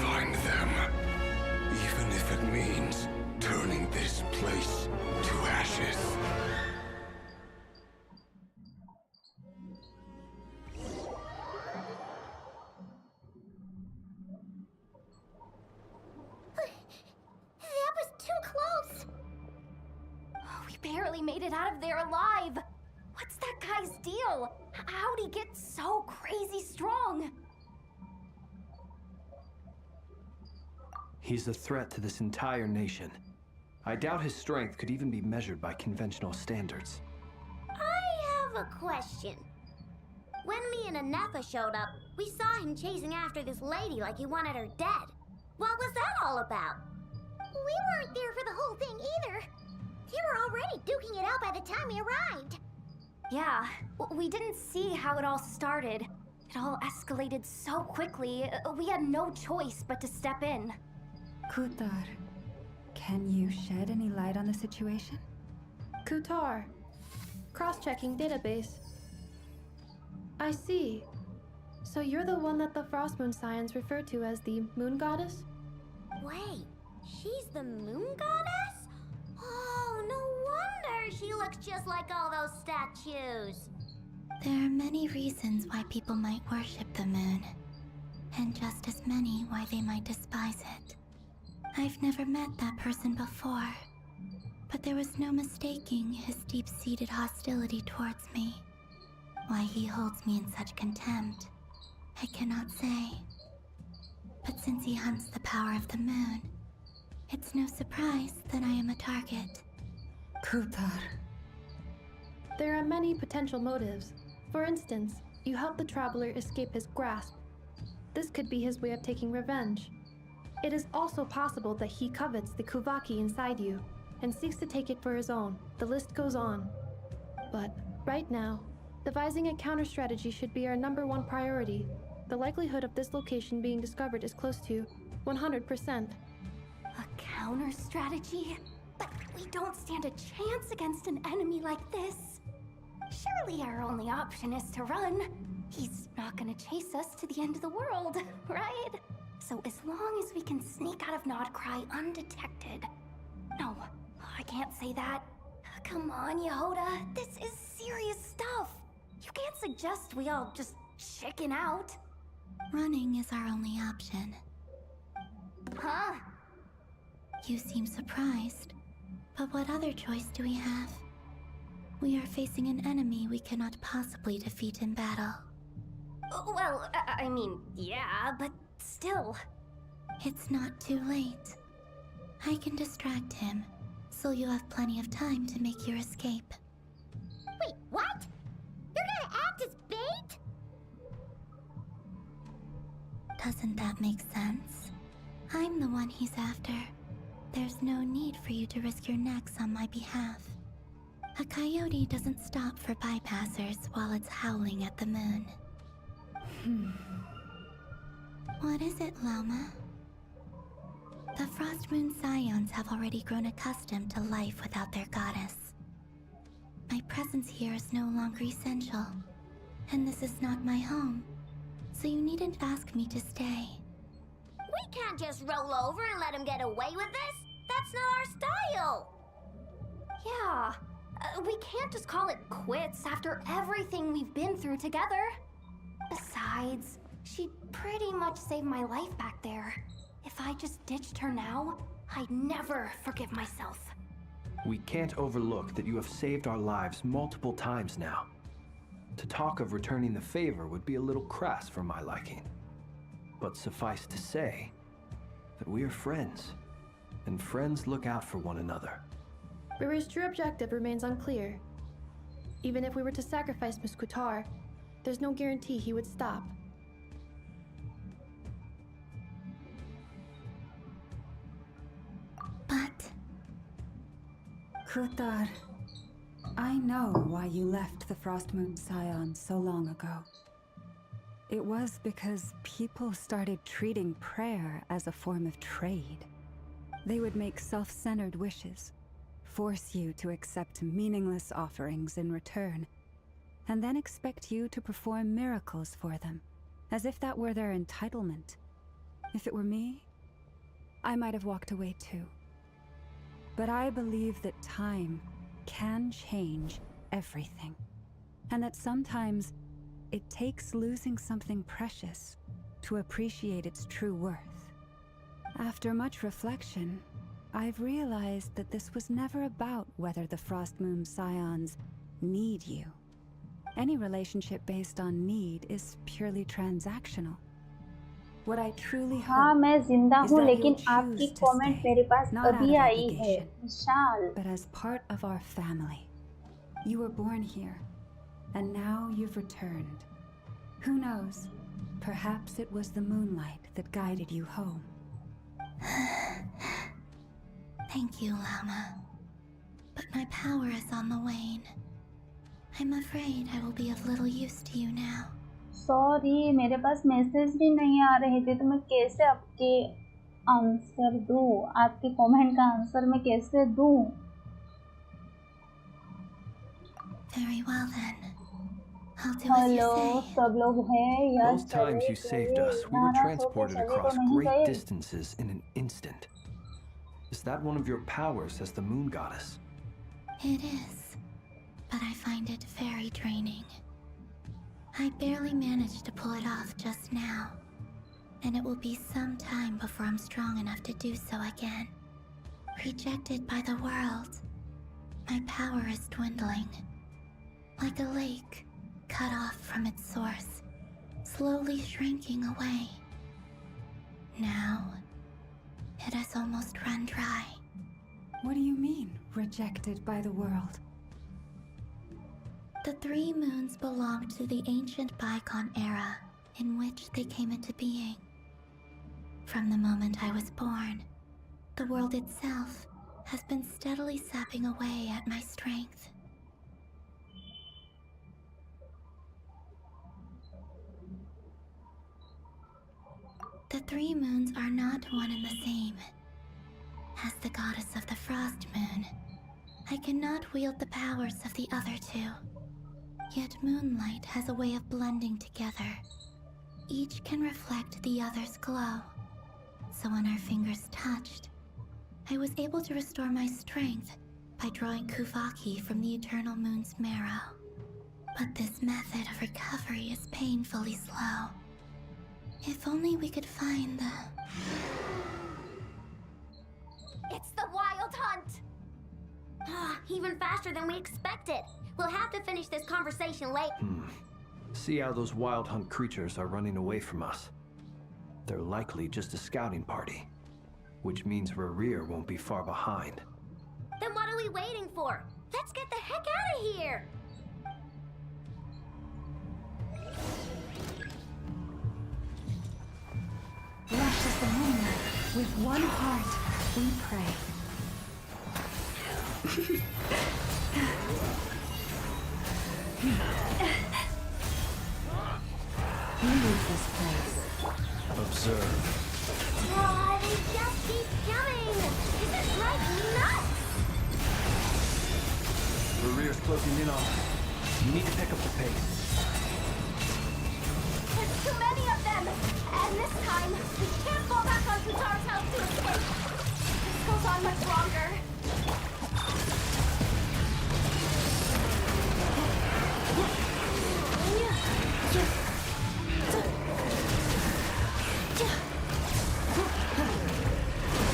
Find them. Even if it means turning this place to ashes. That was too close. We barely made it out of there alive. What's that guy's deal? How'd he get so crazy strong? He's a threat to this entire nation. I doubt his strength could even be measured by conventional standards. I have a question. When me and Anefa showed up, we saw him chasing after this lady like he wanted her dead. What was that all about? We weren't there for the whole thing either. They were already duking it out by the time we arrived. Yeah, we didn't see how it all started. It all escalated so quickly, we had no choice but to step in. Kutar, can you shed any light on the situation? Kutar. Cross-checking database. I see. So you're the one that the Frost Moon Scions refer to as the Moon Goddess? Wait, she's the moon goddess? Oh, no wonder she looks just like all those statues. There are many reasons why people might worship the moon, and just as many why they might despise it. I've never met that person before, but there was no mistaking his deep-seated hostility towards me. Why he holds me in such contempt, I cannot say. But since he hunts the power of the moon, it's no surprise that I am a target. Kutar. There are many potential motives. For instance, you helped the traveler escape his grasp. This could be his way of taking revenge. It is also possible that he covets the Kuvaki inside you and seeks to take it for his own. The list goes on. But right now, devising a counter strategy should be our #1 priority. The likelihood of this location being discovered is close to 100%. A counter strategy? But we don't stand a chance against an enemy like this. Surely our only option is to run. He's not gonna chase us to the end of the world, right? So as long as we can sneak out of Nodcry undetected. No, I can't say that. Come on, Yehuda. This is serious stuff. You can't suggest we all just chicken out. Running is our only option. Huh? You seem surprised, but what other choice do we have? We are facing an enemy we cannot possibly defeat in battle. Well, I mean, yeah, but still. It's not too late. I can distract him, so you have plenty of time to make your escape. Wait, what? You're gonna act as bait? Doesn't that make sense? I'm the one he's after. There's no need for you to risk your necks on my behalf. A coyote doesn't stop for bypassers while it's howling at the moon. What is it, Lama? The Frost Moon Scions have already grown accustomed to life without their goddess. My presence here is no longer essential, and this is not my home, so you needn't ask me to stay. We can't just roll over and let him get away with this. That's not our style. Yeah, we can't just call it quits after everything we've been through together. Besides, she pretty much saved my life back there. If I just ditched her now, I'd never forgive myself. We can't overlook that you have saved our lives multiple times now. To talk of returning the favor would be a little crass for my liking. But suffice to say that we are friends, and friends look out for one another. Riri's true objective remains unclear. Even if we were to sacrifice Miss Kutar, there's no guarantee he would stop. But... Kutar, I know why you left the Frost Moon Scion so long ago. It was because people started treating prayer as a form of trade. They would make self-centered wishes, force you to accept meaningless offerings in return, and then expect you to perform miracles for them, as if that were their entitlement. If it were me, I might have walked away too. But I believe that time can change everything, and that sometimes it takes losing something precious to appreciate its true worth. After much reflection, I've realized that this was never about whether the Frost Moon Scions need you. Any relationship based on need is purely transactional. What I truly हाँ hope मैं जिंदा is हूँ that लेकिन you'll आपकी choose to comment stay, मेरे पास not out अभी of आई है obligation, Vishal but as part of our family. You were born here, and now you've returned. Who knows? Perhaps it was the moonlight that guided you home. Thank you, Lama. But my power is on the wane. I'm afraid I will be of little use to you now. Sorry मेरे पास message भी नहीं आ रहे थे तो मैं कैसे आपके answer दूँ आपके कमेंट का आंसर मैं कैसे दूँ Very well then. I'll do as you hello say. सब लोग हैं या Both times you saved us, we were transported across great distances in an instant. Is that one of your powers as the moon goddess? It is, but I find it very draining. I barely managed to pull it off just now, and it will be some time before I'm strong enough to do so again. Rejected by the world, my power is dwindling. Like a lake, cut off from its source, slowly shrinking away. Now, it has almost run dry. What do you mean, rejected by the world? The three moons belonged to the ancient bygone era in which they came into being. From the moment I was born, the world itself has been steadily sapping away at my strength. The three moons are not one and the same. As the goddess of the Frost Moon, I cannot wield the powers of the other two. Yet moonlight has a way of blending together. Each can reflect the other's glow. So when our fingers touched, I was able to restore my strength by drawing Kuvaki from the eternal moon's marrow. But this method of recovery is painfully slow. If only we could find the... It's the Wild Hunt! Even faster than we expected. We'll have to finish this conversation later. See how those wild hunt creatures are running away from us. They're likely just a scouting party, which means Rerir won't be far behind. Then what are we waiting for? Let's get the heck out of here! Rush is the moonlight. With one heart, we pray. Leave this place. Observe. Oh, they just keep coming! This is like nuts! Rerir's closing in on us. You need to pick up the pace. There's too many of them! And this time, we can't fall back on Kutar's house to escape! This goes on much longer.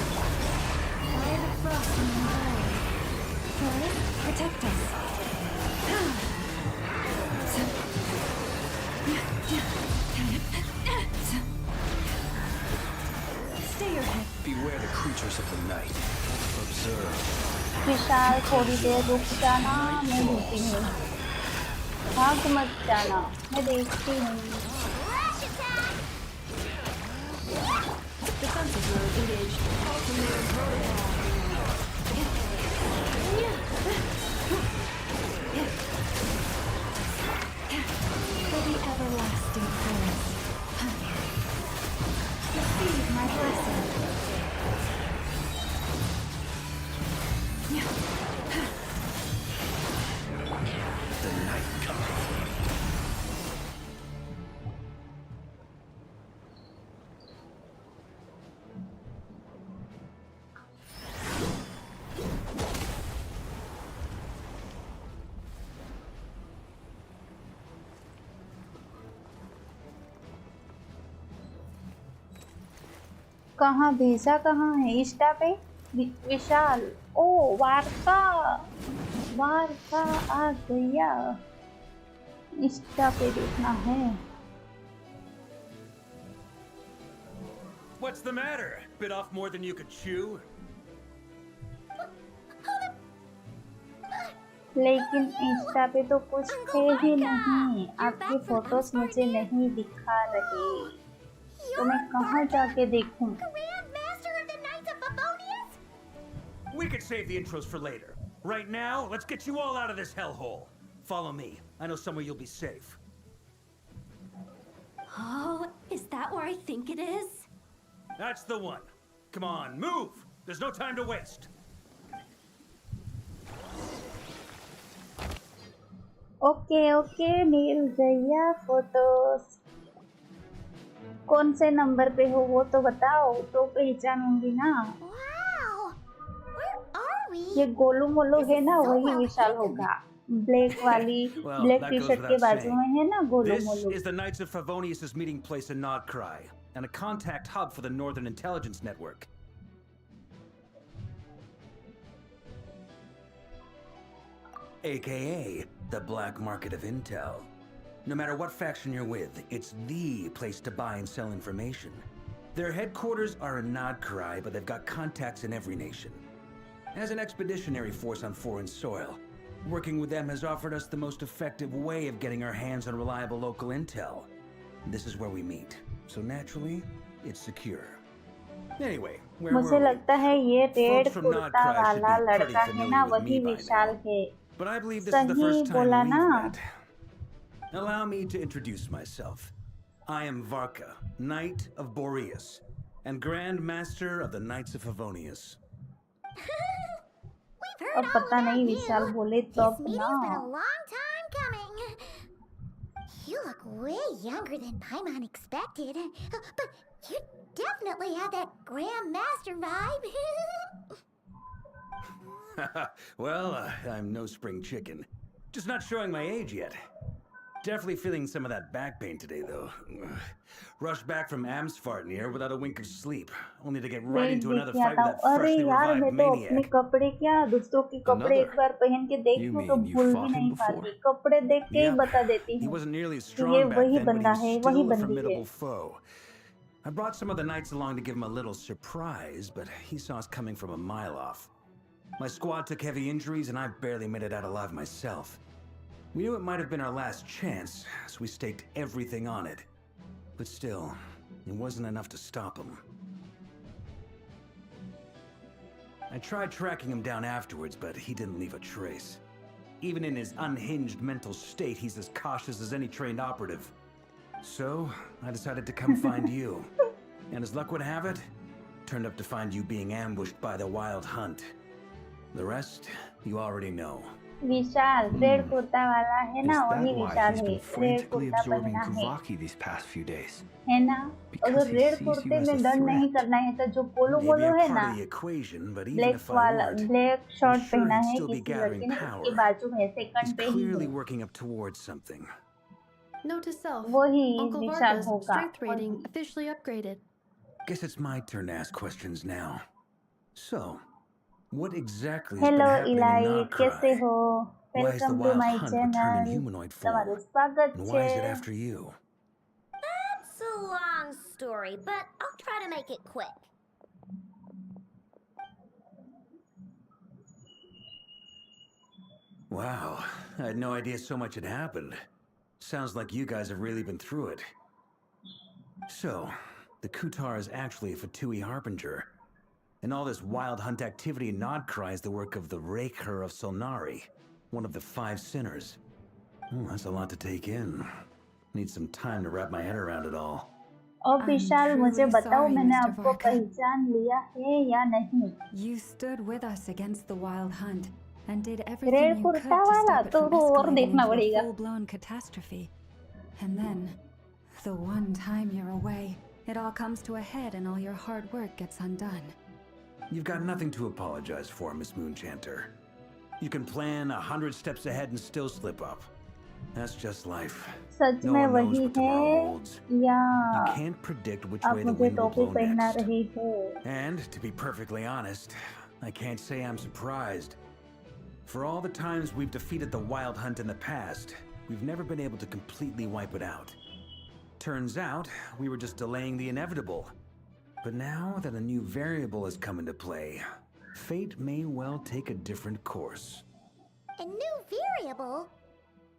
Fire the frost in the eye. Forest, protect us. Stay your head. Beware the creatures of the night. Observe. विशाल थोड़ी देर रुक जाना, मैं रुकती हूँ। भाग मत जाना, मैं देखती हूँ। Defensive mode engaged. Ultimate For the everlasting forest. Receive my blessing. The night coming. कहाँ भेजा कहाँ है इंस्टा पे विशाल ओ वार्ता वार्ता आ गया इंस्टा पे देखना है What's the matter? Bit off more than you could chew? लेकिन इंस्टा पे तो कुछ है ही नहीं आपकी फोटोज मुझे नहीं दिखा रहे तो मैं कहाँ जाके देखूं We could save the intros for later. Right now, let's get you all out of this hellhole. Follow me. I know somewhere you'll be safe. Oh, is that where I think it is? That's the one. Come on, move! There's no time to waste. Okay okay मिल गया photos कौन से number पे हो वो तो बताओ तो पहचानूंगी ना ये गोलू मोलू है ना वही विशाल होगा ब्लैक वाली ब्लैक टी शर्ट के बाजू में है ना Golu Molu This is the Knights of Favonius' meeting place in Nodcry, and a contact hub for the Northern Intelligence Network. AKA the black market of intel. No matter what faction you're with, it's the place to buy and sell information. Their headquarters are in Nodcry, but they've got contacts in every nation. As an expeditionary force on foreign soil, working with them has offered us the most effective way of getting our hands on reliable local intel. This is where we meet, so naturally, it's secure. Anyway, where were we? मुझे लगता है ये red Folks from kurta Nodcry should वाला be pretty लड़का है ना familiar with वही me by Vishal now. है But I believe this is the सही first time बोला we've ना met. Allow me to introduce myself. I am Varka, Knight of Boreas, and Grand Master of the Knights of Favonius. अब पता नहीं विशाल बोले तो This meeting's been a long time coming. You look way younger than Paimon expected. But you definitely have that Grand Master vibe. Well, I'm no spring chicken. Just not showing my age yet. Definitely feeling some of that back pain today, though. Rushed back from Amsfartnir without a wink of sleep, only to get right weight into देख another के fight आता with हूँ। that अरे freshly यार मैं revived तो अपने maniac. कपड़े क्या दूसरों के कपड़े एक Another? बार पहन के देख You लूँ तो mean you भूल भी fought him नहीं before? पाती। कपड़े देख के ही Yep. बता देती He हूँ wasn't nearly as कि ये strong back वही then, but बंदा he है, was वही still a बंदी है। formidable foe. I brought some of the knights along to give him a little surprise, but he saw us coming from a mile off. My squad took heavy injuries, and I barely made it out alive myself. We knew it might have been our last chance, so we staked everything on it. But still, it wasn't enough to stop him. I tried tracking him down afterwards, but he didn't leave a trace. Even in his unhinged mental state, he's as cautious as any trained operative. So, I decided to come find you. And as luck would have it, turned up to find you being ambushed by the Wild Hunt. The rest, you already know. Vishal red kurta वाला है Is ना, that वही why Vishal he's है। been red frantically kurta absorbing पहना है, Kuvaki these past few days? है ना? Because अगर he रेड sees कुर्ते you as में a डर नहीं threat. करना है तो जो पोलो Maybe पोलो a है part ना, of the equation, but even black if I वाला weren't, black I'm shirt sure पहना he'd है still be किसी gathering लड़के ने, उसके power. बाजू में He's सेकंड पे ही clearly है। working up towards something. Note to self. वही Uncle विशाल Varga's होगा, strength rating वही। officially upgraded. Guess it's my turn to ask questions now. So, what exactly has hello been happening in elite, कैसे Nodcry? हो? Why has the welcome to Wild my Hunt returned in channel. humanoid તમારું form? स्वागत And છે। why is it after you? That's a long story, but I'll try to make it quick. Wow, I had no idea so much had happened. Sounds like you guys have really been through it. So, the Kutar is actually a Fatui Harbinger. And all this Wild Hunt activity in Nodcry is the work of the Raker of Solnari, one of the 5 sinners. That's a lot to take in. Need some time to wrap my head around it all. अब विशाल मुझे truly बताओ, sorry, मैंने Mr. आपको Varga. पहचान लिया है या नहीं? You stood with us against the Wild Hunt and did everything red you could kurta to वाला stop it तो from वो और escalating देखना into a पड़ेगा। full-blown catastrophe. And then, the one time you're away, it all comes to a head and all your hard work gets undone. You've got nothing to apologize for, Miss Moonchanter. You can plan 100 steps ahead and still slip up. That's just life. Such No में one knows वही what tomorrow है holds. या You can't predict which आप way the मुझे wind will टोपी blow पहना next. रही हो? And to be perfectly honest, I can't say I'm surprised. For all the times we've defeated the Wild Hunt in the past, we've never been able to completely wipe it out. Turns out, we were just delaying the inevitable. But now that a new variable has come into play, fate may well take a different course. A new variable?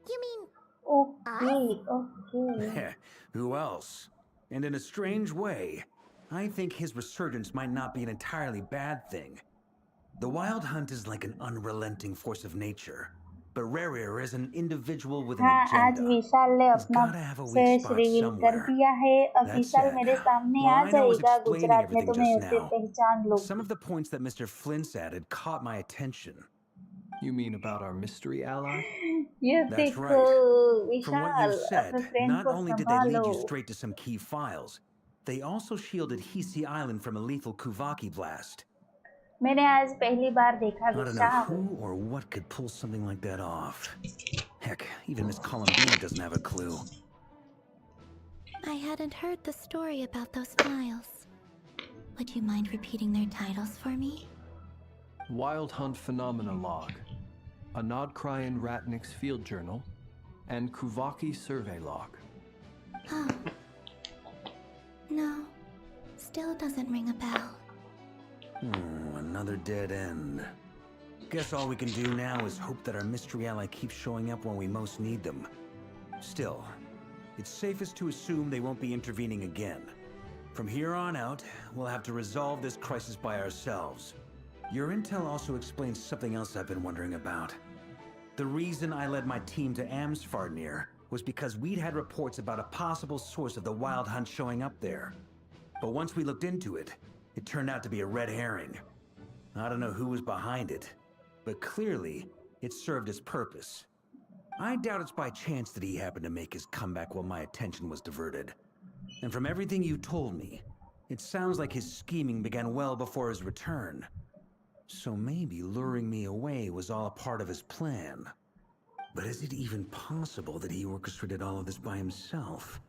You mean Okay, okay. Who else? And in a strange way, I think his resurgence might not be an entirely bad thing. The Wild Hunt is like an unrelenting force of nature, but Rarir is an individual with an हाँ, आज agenda. विशाल ने He's अपना gotta have a weak face spot reveal कर somewhere. दिया है। अब That Vishal said, मेरे सामने while uh I know I was जाएगा explaining गुजरात में, everything तो मैं just उसे now, पहचान लूंगी। some of the points that Mr. Flint's added caught my attention. You mean about our mystery ally? ये That's देखो right. From what Vishal, you've said, अपने फ्रेंड not को only did they lead संभालो। you straight to some key files, they also shielded Hisi Island from a lethal Kuvaki blast. मैंने आज पहली बार देखा I don't know Vishal. who or what could pull something like that off. Heck, even Miss Columbina doesn't have a clue. I hadn't heard the story about those files. Would you mind repeating their titles for me? Wild Hunt Phenomena Log, a Nodcryan Ratnik's Field Journal, and Kuvaki Survey Log. Oh. No. Still doesn't ring a bell. Another dead end. Guess all we can do now is hope that our mystery ally keeps showing up when we most need them. Still, it's safest to assume they won't be intervening again. From here on out, we'll have to resolve this crisis by ourselves. Your intel also explains something else I've been wondering about. The reason I led my team to Amsfartnir was because we'd had reports about a possible source of the Wild Hunt showing up there. But once we looked into it, it turned out to be a red herring. I don't know who was behind it, but clearly, it served its purpose. I doubt it's by chance that he happened to make his comeback while my attention was diverted. And from everything you told me, it sounds like his scheming began well before his return. So maybe luring me away was all a part of his plan. But is it even possible that he orchestrated all of this by himself?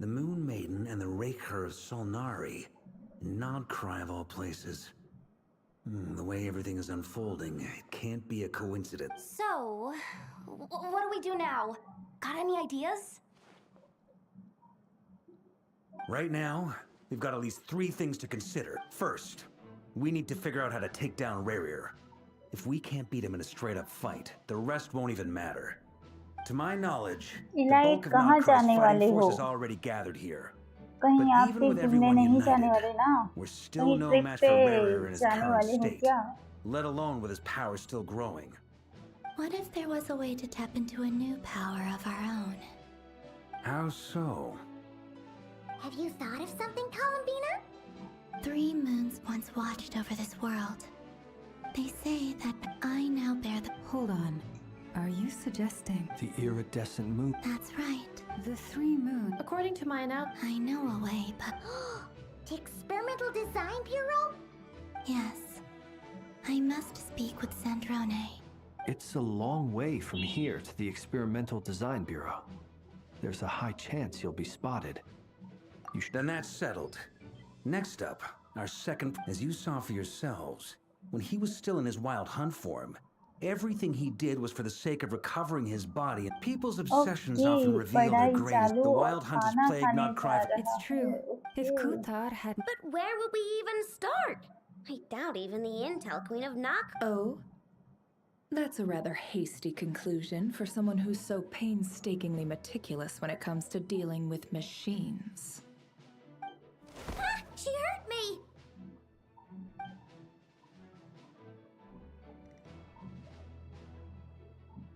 The Moon Maiden and the Raker of Solnari. Nodcry of all places. The way everything is unfolding, it can't be a coincidence. So, what do we do now? Got any ideas? Right now, we've got at least 3 things to consider. First, we need to figure out how to take down Rerir. If we can't beat him in a straight-up fight, the rest won't even matter. To my knowledge, the Ilahi bulk of कहाँ Nodcry's जाने वाले fighting हो? force is already gathered here. कहीं But आप even भी with घूमने everyone नहीं जाने united, वाले ना? we're still कहीं no ट्रिप match पे for Rerir in his जाने current वाले हो state, क्या? let alone with his power still growing. What if there was a way to tap into a new power of our own? How so? Have you thought of something, Columbina? 3 moons once watched over this world. They say that I now bear the... Hold on. Are you suggesting... The iridescent moon. That's right. The 3 moon... According to my I know a way, but... The Experimental Design Bureau? Yes. I must speak with Sandrone. It's a long way from here to the Experimental Design Bureau. There's a high chance you'll be spotted. Then that's settled. Next up, our second... As you saw for yourselves, when he was still in his wild hunt form, everything he did was for the sake of recovering his body, and people's obsessions often reveal their greatest. The wild hunter's plague not cry for... It's true. If Kuthar had... But where would we even start? I doubt even the Intel Queen of Nock... Oh? That's a rather hasty conclusion for someone who's so painstakingly meticulous when it comes to dealing with machines. Ah, she hurt me!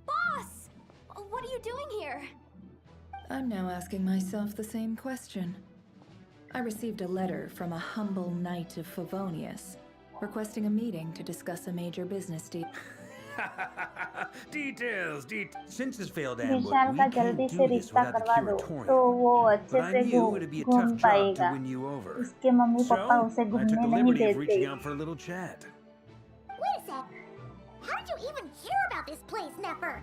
Boss! What are you doing here? I'm now asking myself the same question. I received a letter from a humble knight of Favonius, requesting a meeting to discuss a major business deal. Details. Since his failed ambush, Vishal we का can't जल्दी do से this रिश्ता without the करवा दो curatorium. तो वो अच्छे But I से knew it'd be a घूम tough job to पाएगा. win you over. उसके मम्मी पापा So, उसे I took घूमने the नहीं liberty of देते. reaching out for a little chat. Wait a sec. How did you even hear about this place, Nefer?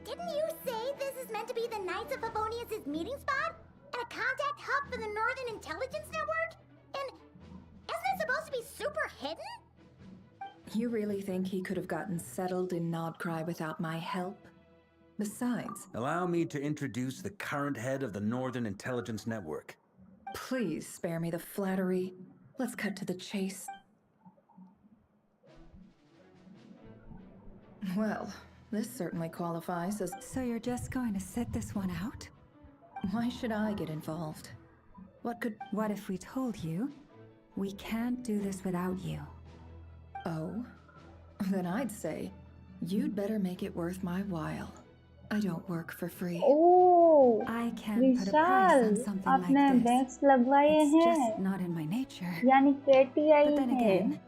Didn't you say this is meant to be the Knights of Favonius' meeting spot? And a contact hub for the Northern Intelligence Network? And isn't it supposed to be super hidden? You really think he could have gotten settled in Nodcry without my help? Besides... Allow me to introduce the current head of the Northern Intelligence Network. Please spare me the flattery. Let's cut to the chase. Well, this certainly qualifies as... So you're just going to sit this one out? Why should I get involved? What could... What if we told you we can't do this without you? Oh? Then I'd say, you'd better make it worth my while. I don't work for free. Oh, I can't put a price on Vishal, something आपने like this. Banks लगवाए It's हैं. just not in my nature. यानी KTI But then है. again,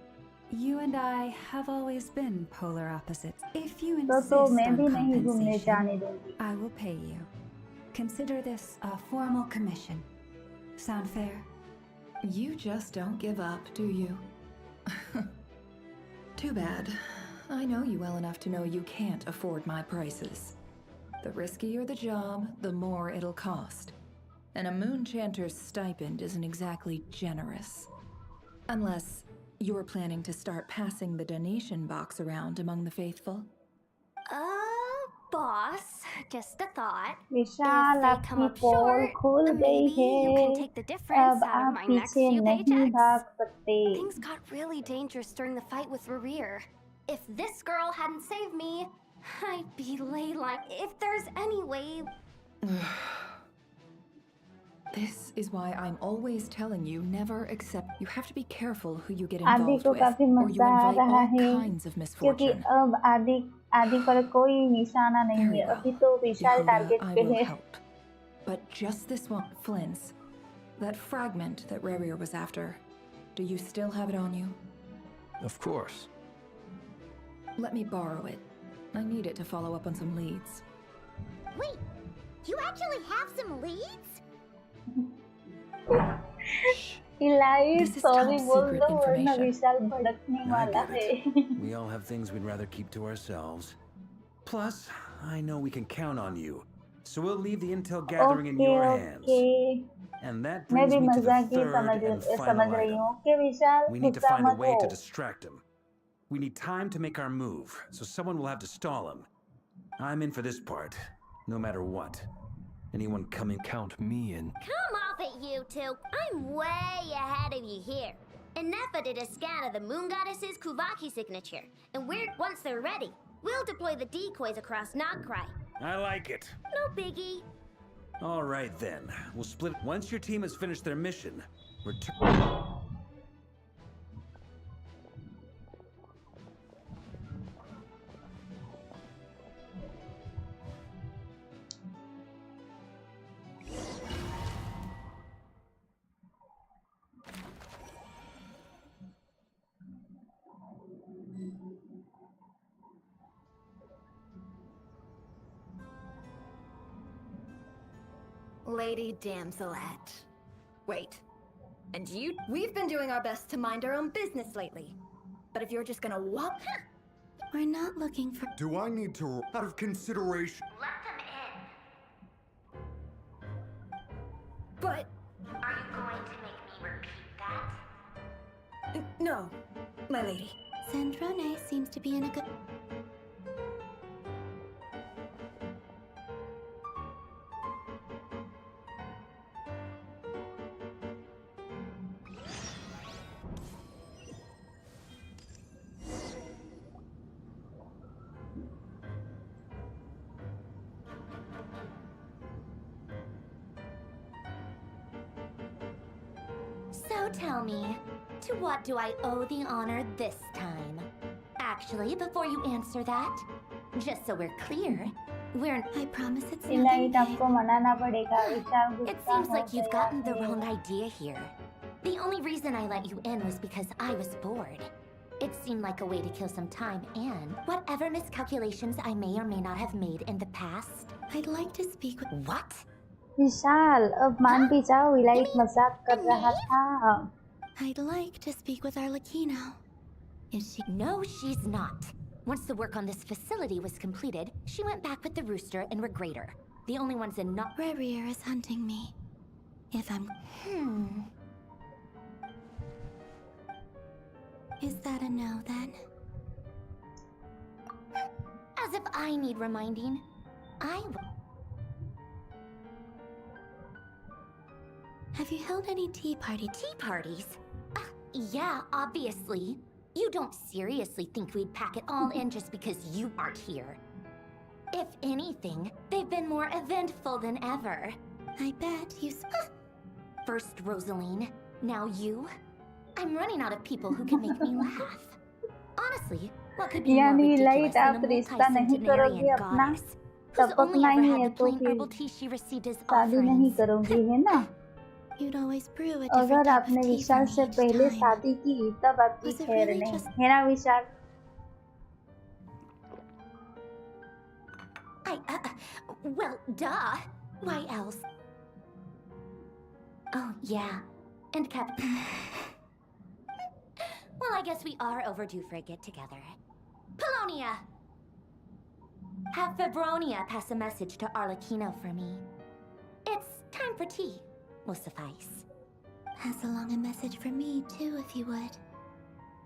you and I have always been polar opposites. If you तो insist मैं भी on नहीं घूमने जाने compensation, दूंगी. I will pay you. Consider this a formal commission. Sound fair? You just don't give up, do you? Too bad. I know you well enough to know you can't afford my prices. The riskier the job, the more it'll cost. And a moon chanter's stipend isn't exactly generous. Unless you're planning to start passing the donation box around among the faithful. Boss, just a thought. Vishal If they come आपकी up पोल short, खुल गई maybe you है. can take the difference अब out of आप my next पीछे few नहीं paychecks. भाग सकते. Things got really dangerous during the fight with Rerir. If this girl hadn't saved me, I'd be lay like. If there's any way. This is why I'm always telling you never accept. You have to be careful who you get आदि involved को with, काफी or you मजा आ invite रहा all है kinds of क्योंकि misfortune. अब आदि पर कोई निशाना नहीं Very है. well. अभी तो विशाल Yehuda, टारगेट I पे will है. help. But just this one, Flynn's. That fragment that Rerir was after. Do you still have it on you? Of course. Let me borrow it. I need it to follow up on some leads. Wait, you actually have some leads? इलाई This is sorry top बोल secret दो वरना information. Vishal भड़कने I वाला get है. it. We all have things we'd rather keep to ourselves. Plus, I know we can count on you. So we'll leave the intel gathering in your hands. Okay And that मैं brings भी me to the मजाक ही third and समझ final रही item. हूँ okay Vishal We need to गुस्सा find a मत way हो to distract him. We need time to make our move, so someone will have to stall him. I'm in for this part, no matter what. Anyone coming? Count me in. Come off it, you two. I'm way ahead of you here. Nefa did a scan of the moon goddess's Kuvaki signature, and once they're ready, we'll deploy the decoys across Nagkrai. I like it. No biggie. All right then. We'll split. Once your team has finished their mission, return. Lady Damselette. Wait. And you? We've been doing our best to mind our own business lately. But if you're just gonna walk... We're not looking for... Do I need to, out of consideration? Let them in. But... Are you going to make me repeat that? No, my lady. Sandrone seems to be in a good... So tell me, to what do I owe the honor this time? Actually, before you answer that, just so we're clear, I promise it's elite nothing आपको मनाना पड़ेगा विशाल It गुस्सा seems हो like you've गया gotten the है। wrong idea here. The only reason I let you in was because I was bored. It seemed like a way to kill some time and whatever miscalculations I may or may not have made in the past. I'd like to speak with... What? विशाल अब मान भी जाओ elite मजाक कर रहा था I'd like to speak with Arlecchino. Is she... No, she's not. Once the work on this facility was completed, she went back with the rooster and Regrator. The only ones in not... Rerir is hunting me. If I'm... Is that a no, then? As if I need reminding. Have you held any tea party? Tea parties? Yeah, obviously. You don't seriously think we'd pack it all in just because you aren't here. If anything, they've been more eventful than ever. I bet you... First Rosaline, now you. I'm running out of people who can make me laugh. Honestly, what could be more यानी ridiculous elite than आप a रिश्ता नहीं करोगे multi-centenarian अपना goddess who's तब only अपना ever he had है the तो plain फिर herbal tea she received as शादी नहीं offerings? करोगी है ना You'd always brew a अगर different type आपने of tea विशाल for से me each पहले time. शादी की तब आपकी Was it खैर really नहीं just... है ना विशाल Well, duh. Why else? Oh, yeah. And Well, I guess we are overdue for a get-together. Polonia! Have Febronia pass a message to Arlecchino for me. It's time for tea. Will suffice. Pass along a message for me, too, if you would.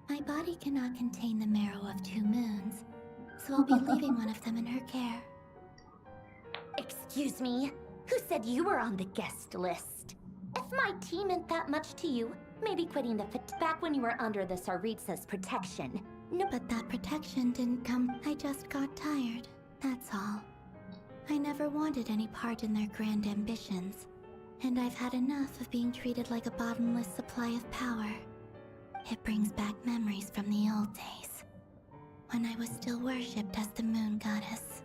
My body cannot contain the marrow of 2 moons, so I'll be leaving one of them in her care. Excuse me? Who said you were on the guest list? If my tea meant that much to you, maybe quitting the back when you were under the Tsaritsa's protection. No, but that protection didn't come. I just got tired. That's all. I never wanted any part in their grand ambitions, and I've had enough of being treated like a bottomless supply of power. It brings back memories from the old days, when I was still worshipped as the moon goddess.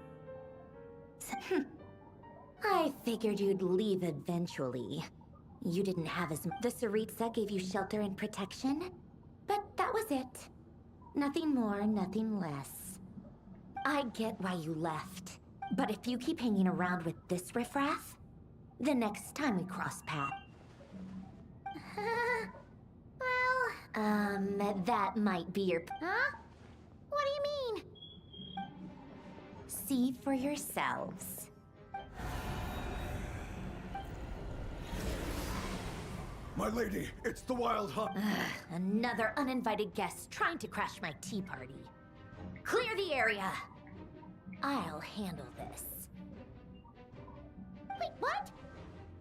I figured you'd leave eventually. You didn't have as... The Tsaritsa gave you shelter and protection, but that was it. Nothing more, nothing less. I get why you left, but if you keep hanging around with this riffraff, the next time we cross paths... that might be your... Huh? What do you mean? See for yourselves. My lady, it's the Wild Hunt. Another uninvited guest trying to crash my tea party. Clear the area. I'll handle this. Wait, what?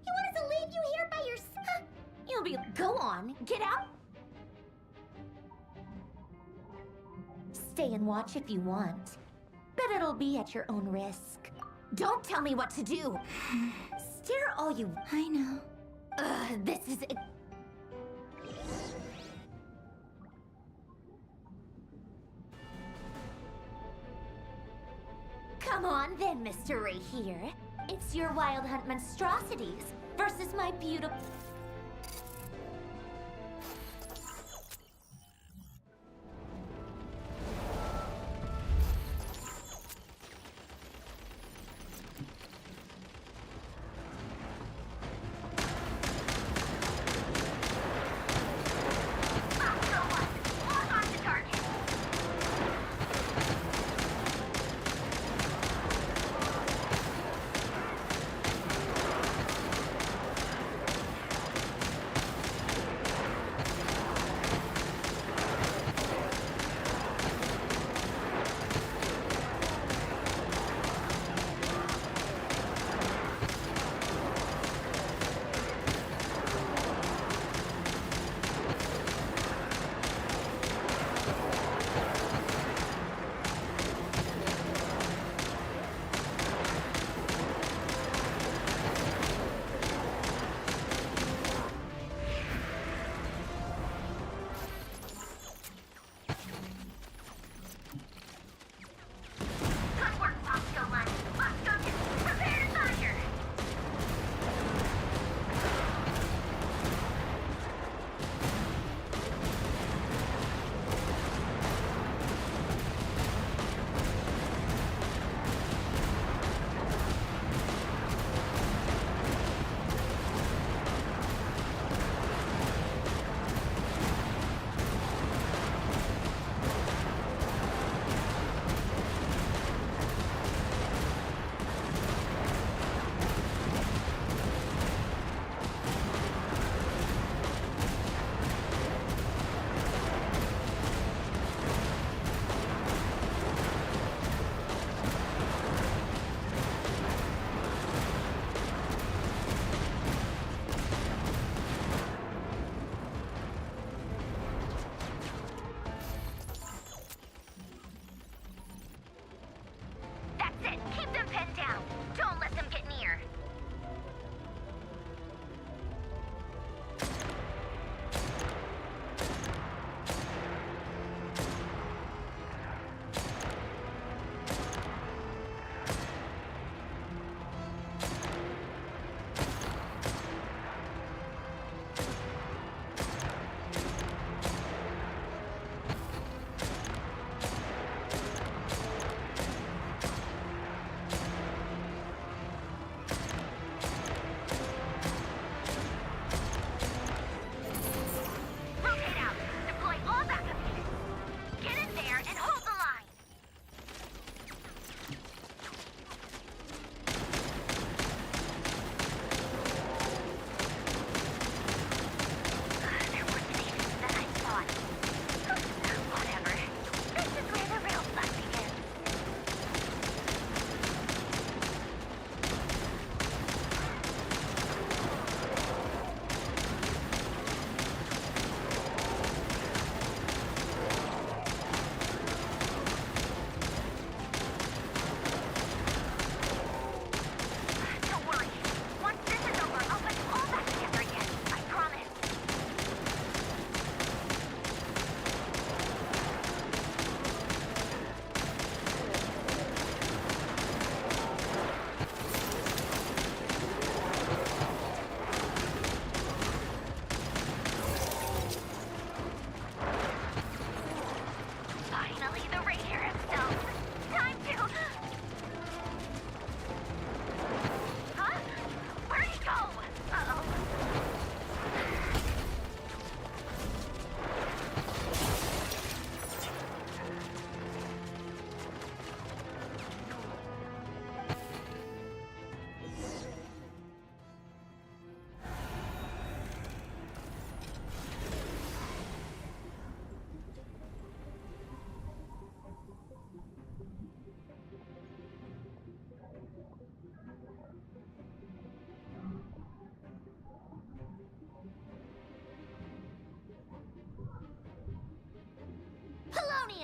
You want us to leave you here by yourself? You'll be. Go on, get out. Stay and watch if you want, but it'll be at your own risk. Don't tell me what to do. Stare all you. I know. This is. Come on then, Mr. Right here. It's your Wild Hunt monstrosities versus my beautiful.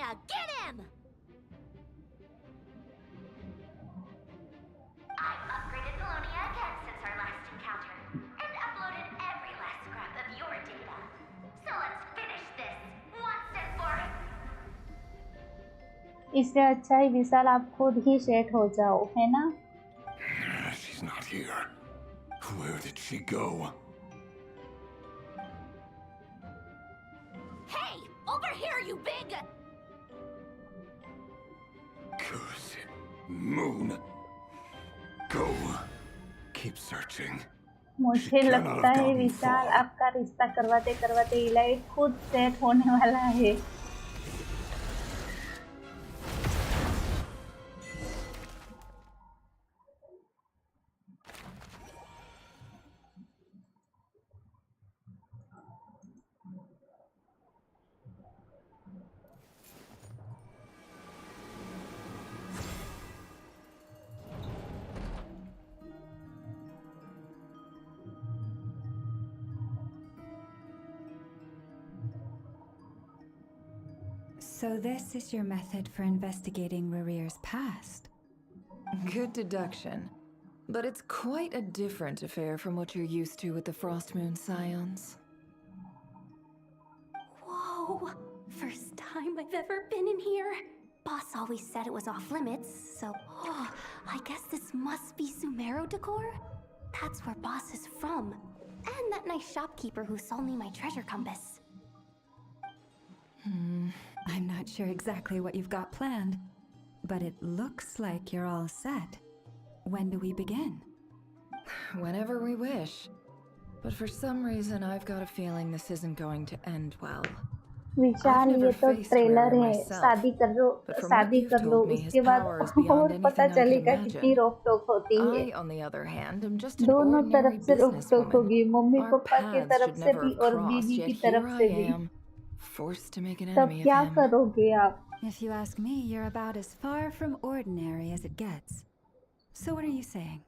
Sonia, get him! I've upgraded Polonia again since our last encounter, and uploaded every last scrap of your data. So let's finish this once and for all. इससे अच्छा ही विशाल आप खुद ही set हो जाओ, है ना? She's not here. Where did she go? Hey! Over here, you big... Curse it. Moon. Go. Keep searching. मुझे लगता है विशाल आपका रिश्ता करवाते करवाते इलाइट खुद सेट होने वाला है. So this is your method for investigating Rarir's past? Good deduction. But it's quite a different affair from what you're used to with the Frost Moon Scions. Whoa! First time I've ever been in here. Boss always said it was off limits, so... Oh, I guess this must be Sumero decor? That's where Boss is from. And that nice shopkeeper who sold me my treasure compass. I'm not sure exactly what you've got planned, but it looks like you're all set. When do we begin? Whenever we wish. But for some reason, I've got a feeling this isn't going to end well. विशाल ये तो trailer है. शादी कर लो उसके बाद और पता चलेगा कितनी रोक टोक होती है. दोनों तरफ से रोक टोक होगी, मम्मी पापा की तरफ से भी और दीदी की तरफ से भी. तब क्या करोगे आप? If you ask me, you're about as far from ordinary as it gets. So what are you saying?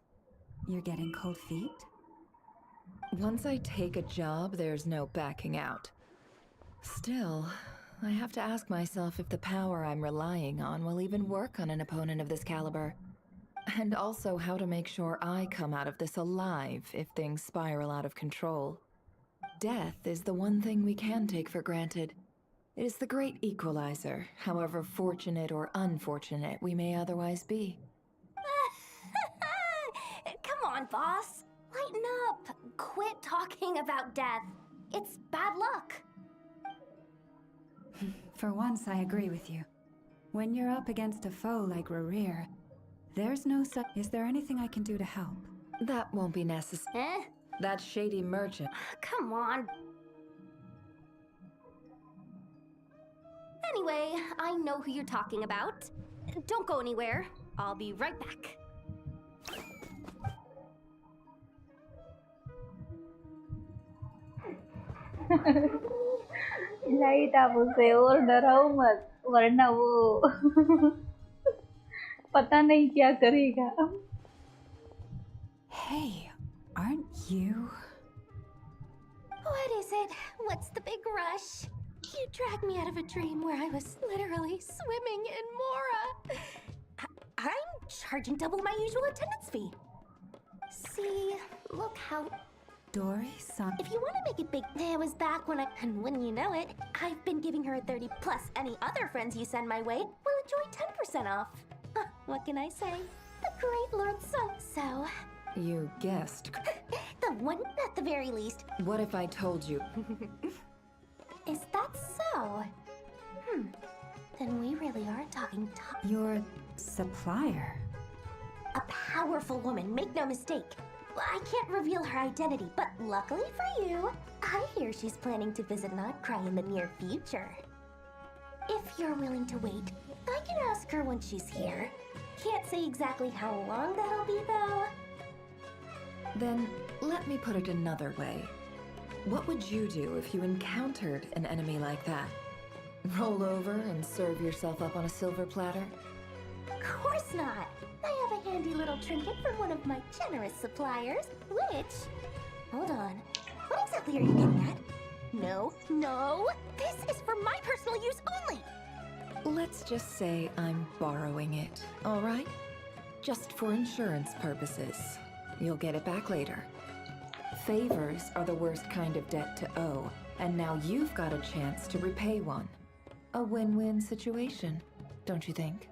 You're getting cold feet? Once I take a job, there's no backing out. Still, I have to ask myself if the power I'm relying on will even work on an opponent of this caliber. And also how to make sure I come out of this alive if things spiral out of control. Death is the one thing we can take for granted. It is the great equalizer, however fortunate or unfortunate we may otherwise be. Come on, boss. Lighten up. Quit talking about death. It's bad luck. For once, I agree with you. When you're up against a foe like Rarir, there's no such... Is there anything I can do to help? That won't be necessary. That shady merchant. Come on. Anyway, I know who you're talking about. Don't go anywhere. I'll be right back. Light आप उसे और डराओ मत, वरना वो पता नहीं क्या करेगा. Hey, aren't you? What is it? What's the big rush? You dragged me out of a dream where I was literally swimming in Mora. I'm charging double my usual attendance fee. See, look how... Dory-san... If you want to make it big, it was back when and when you know it, I've been giving her 30 plus any other friends you send my way will enjoy 10% off. What can I say? The great Lord So. You guessed. The one at the very least. What if I told you? Is that so? Then we really are talking top. Your supplier? A powerful woman, make no mistake. I can't reveal her identity, but luckily for you, I hear she's planning to visit Notcry in the near future. If you're willing to wait, I can ask her when she's here. Can't say exactly how long that'll be, though. Then, let me put it another way. What would you do if you encountered an enemy like that? Roll over and serve yourself up on a silver platter? Of course not! I have a handy little trinket from one of my generous suppliers, which... Hold on. What exactly are you getting at? No, this is for my personal use only! Let's just say I'm borrowing it, all right? Just for insurance purposes. You'll get it back later. Favors are the worst kind of debt to owe, and now you've got a chance to repay one. A win-win situation, don't you think?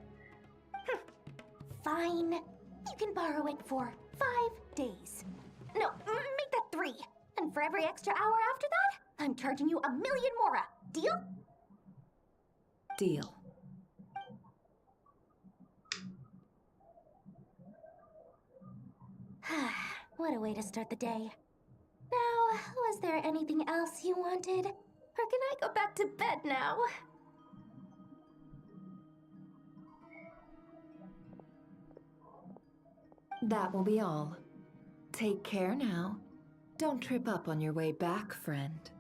Fine. You can borrow it for 5 days. No, make that 3. And for every extra hour after that, I'm charging you 1,000,000 mora. Deal? Deal. What a way to start the day. Now, was there anything else you wanted? Or can I go back to bed now? That will be all. Take care now. Don't trip up on your way back, friend.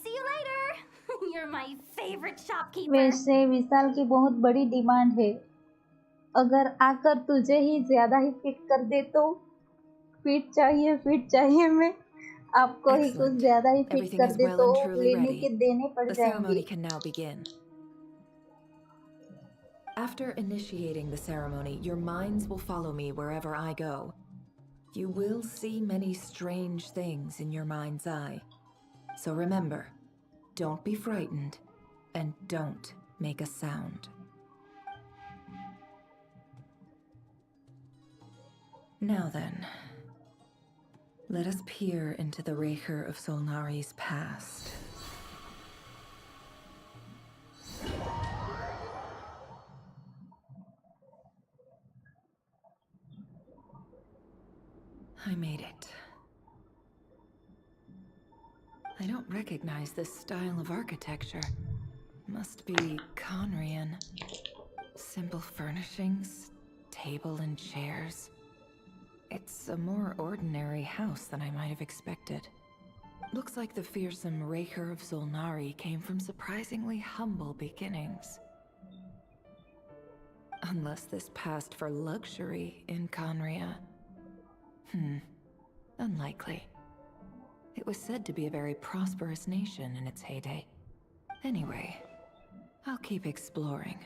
See you later! You're my favorite shopkeeper. वैसे विशाल की बहुत बड़ी demand है। अगर आकर तुझे ही ज्यादा ही fit कर दे तो फिट चाहिए मैं। आपको ही कुछ ज्यादा ही फिट Everything कर is दे well तो and truly लेने ready. के देने पड़ The जाएंगे। ceremony can now begin. After initiating the ceremony, your minds will follow me wherever I go. You will see many strange things in your mind's eye. So remember, don't be frightened, and don't make a sound. Now then, let us peer into the Raker of Solnari's past. I made it. I don't recognize this style of architecture. Must be Conrian. Simple furnishings, table and chairs. It's a more ordinary house than I might have expected. Looks like the fearsome Raker of Solnari came from surprisingly humble beginnings. Unless this passed for luxury in Conria. Unlikely. It was said to be a very prosperous nation in its heyday. Anyway, I'll keep exploring.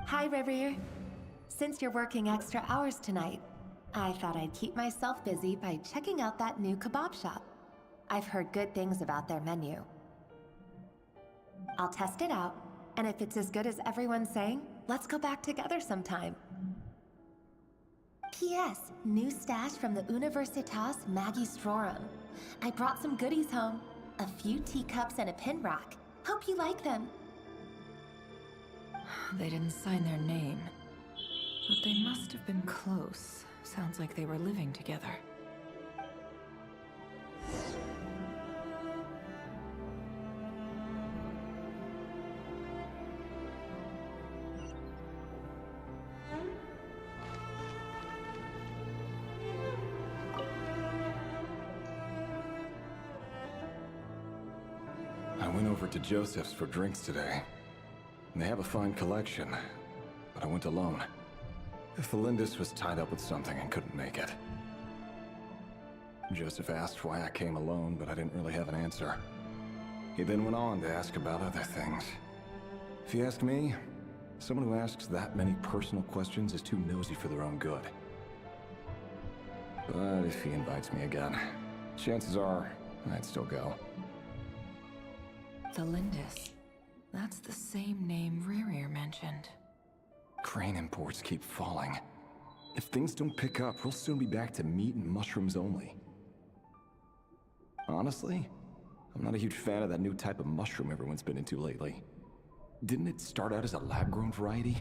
Hi, Rivier. Since you're working extra hours tonight, I thought I'd keep myself busy by checking out that new kebab shop. I've heard good things about their menu. I'll test it out, and if it's as good as everyone's saying, let's go back together sometime. P.S. New stash from the Universitas Magistrorum. I brought some goodies home. A few teacups and a pin rack. Hope you like them. They didn't sign their name, but they must have been close. Sounds like they were living together. I went over to Joseph's for drinks today. They have a fine collection, but I went alone. Felindus was tied up with something and couldn't make it. Joseph asked why I came alone, but I didn't really have an answer. He then went on to ask about other things. If you ask me, someone who asks that many personal questions is too nosy for their own good. But if he invites me again, chances are I'd still go. Felindus. That's the same name Rerir mentioned. Crane imports keep falling. If things don't pick up, we'll soon be back to meat and mushrooms only. Honestly, I'm not a huge fan of that new type of mushroom everyone's been into lately. Didn't it start out as a lab-grown variety?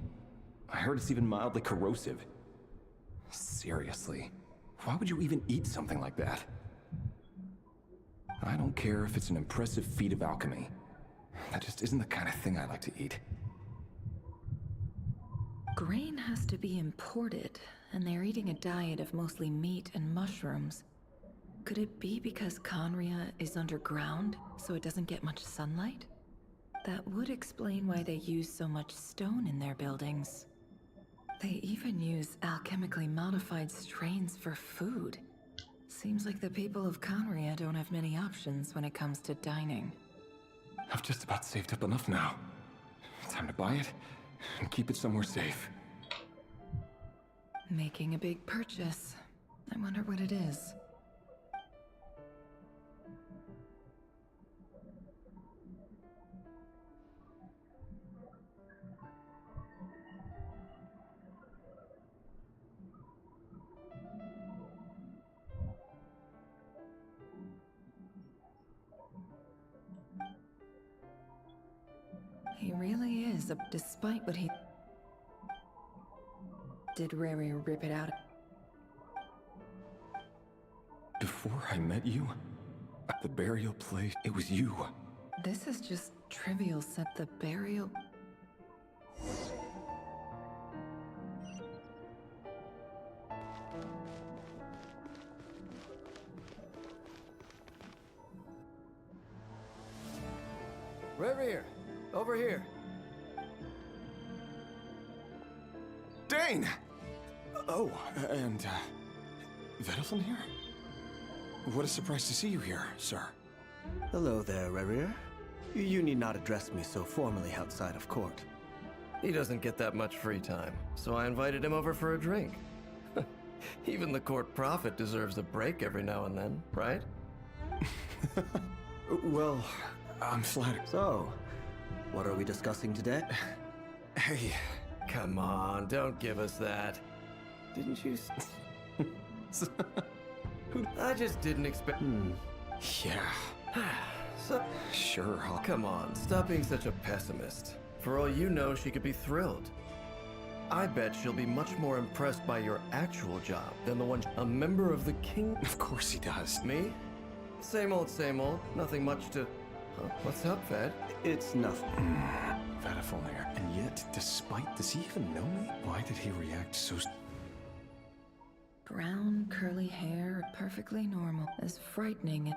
I heard it's even mildly corrosive. Seriously, why would you even eat something like that? I don't care if it's an impressive feat of alchemy. That just isn't the kind of thing I like to eat. Grain has to be imported, and they're eating a diet of mostly meat and mushrooms. Could it be because Conria is underground, so it doesn't get much sunlight? That would explain why they use so much stone in their buildings. They even use alchemically modified strains for food. Seems like the people of Conria don't have many options when it comes to dining. I've just about saved up enough now. Time to buy it and keep it somewhere safe. Making a big purchase. I wonder what it is. He really is, despite what he... Did Rary rip it out? Before I met you, at the burial place, it was you. This is just trivial, set the burial... Revere, over here. Dane! Oh, and, Vediflin here? What a surprise to see you here, sir. Hello there, Revere. You need not address me so formally outside of court. He doesn't get that much free time, so I invited him over for a drink. Even the court prophet deserves a break every now and then, right? Well, I'm flattered. So, what are we discussing today? Hey. Come on, don't give us that. Didn't you... I just didn't expect... Yeah. So... Sure, I'll... Come on, stop being such a pessimist. For all you know, she could be thrilled. I bet she'll be much more impressed by your actual job than the one... A member of the king... Of course he does. Me? Same old, nothing much to... Huh? What's up, Ved? It's nothing. Vediflin, and yet, despite... Does he even know me? Why did he react so... Brown, curly hair, perfectly normal. As frightening.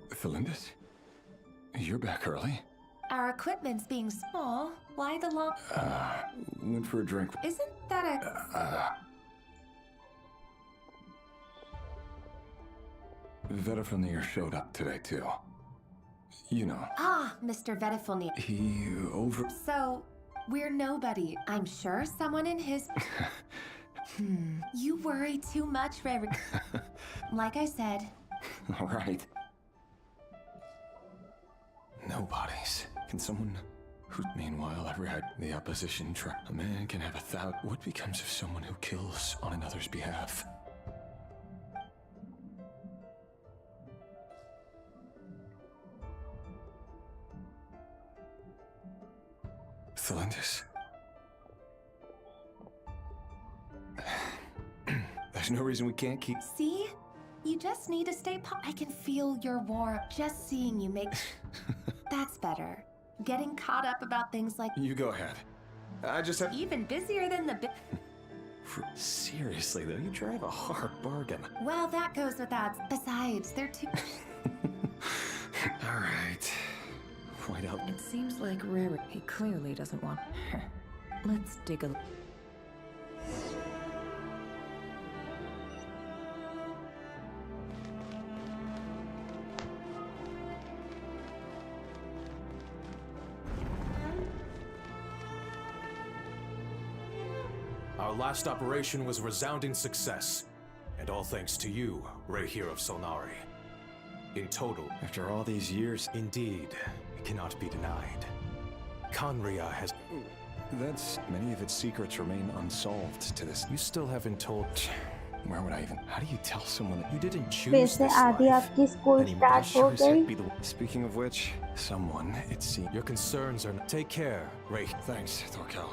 Felindis? You're back early? Our equipment's being small. Why the long... Went for a drink. Isn't that a... Vediflin showed up today, too. You know. Ah, Mr. Vediflin. He over... So, we're nobody. I'm sure someone in his... You worry too much, Rary. Like I said. All right. Nobodies. Can someone who, meanwhile, ever had the opposition try? A man can have 1,000. What becomes of someone who kills on another's behalf? Felindis. There's no reason we can't keep... See? You just need to stay I can feel your war. Just seeing you make... That's better. Getting caught up about things like... You go ahead. I just have... Even busier than the... Seriously, though, you drive a hard bargain. Well, that goes without... Besides, they're too... All right. Why don't... It seems like Rary... He clearly doesn't want her. Let's dig a... Our last operation was a resounding success, and all thanks to you, Rehir of Solnari. In total, after all these years, indeed, it cannot be denied. Conria has... That's... Many of its secrets remain unsolved to this. You still haven't told... Where would I even... How do you tell someone that you didn't choose वैसे this आधी life? आपकी school start हो गई. Speaking of which, someone, it seems... Your concerns are... Take care, Ray. Thanks, Thorkel.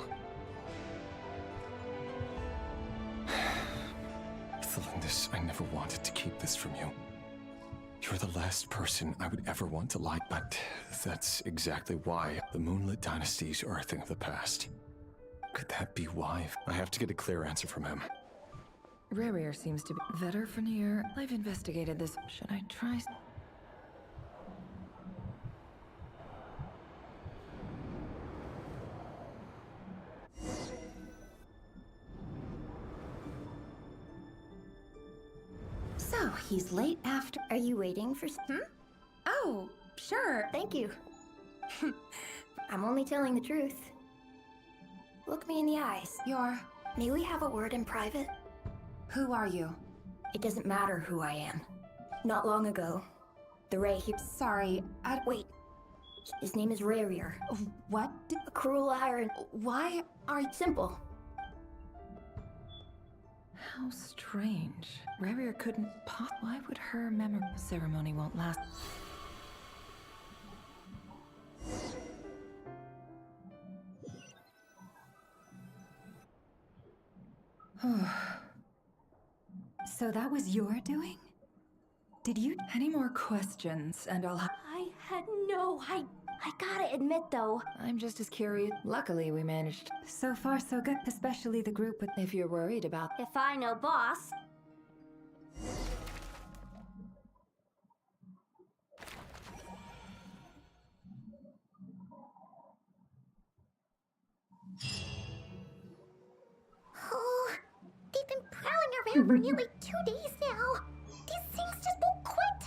I never wanted to keep this from you. You're the last person I would ever want to lie, but that's exactly why the Moonlit Dynasty's are a thing of the past. Could that be why? I have to get a clear answer from him. Rarier seems to be better for near. I've investigated this. Should I try? So, he's late after. Are you waiting for... Oh, sure. Thank you. I'm only telling the truth. Look me in the eyes. May we have a word in private? Who are you? It doesn't matter who I am. Not long ago, the Ray he... Sorry, Wait. His name is Rarier. What? A cruel iron. Why are you... Simple. How strange. Rarier couldn't pop. Why would her memory ceremony won't last? So that was your doing? Did you? Any more questions, and I'll... I had no... I gotta admit, though... I'm just as curious. Luckily, we managed. So far, so good, especially the group with... If you're worried about... If I know boss... Oh, they've been prowling around for nearly 2 days now. These things just won't quit.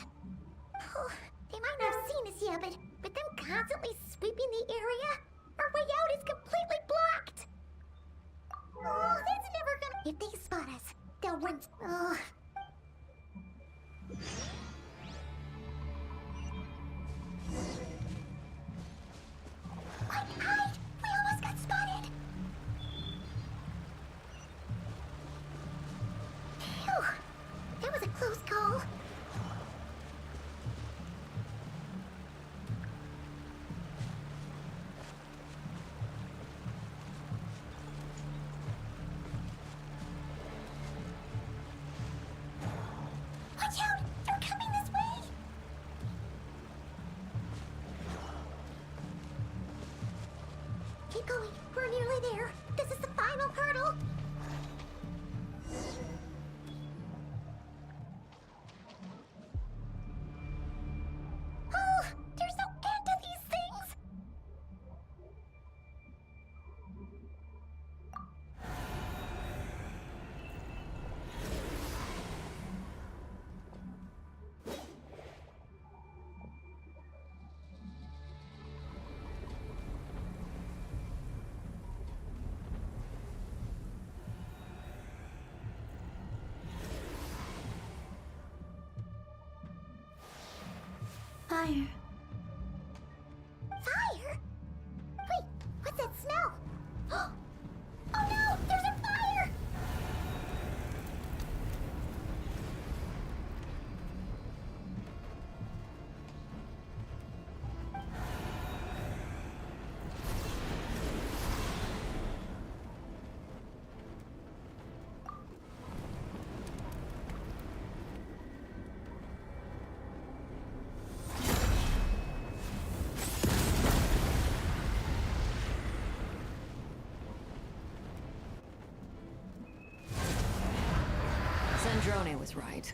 Oh, they might not have seen us yet, but them constantly sweeping the area, our way out is completely blocked. Oh, that's never gonna... If they spot us, they'll run... Oh. Quick, hide! We almost got spotted! Phew! That was a close call. Watch out! They're coming this way! Keep going. We're nearly there. This is the final hurdle. Oh, there's no end to these things. Fire. Fire? Wait, what's that smell? Oh no, there's a fire! Sandrone was right.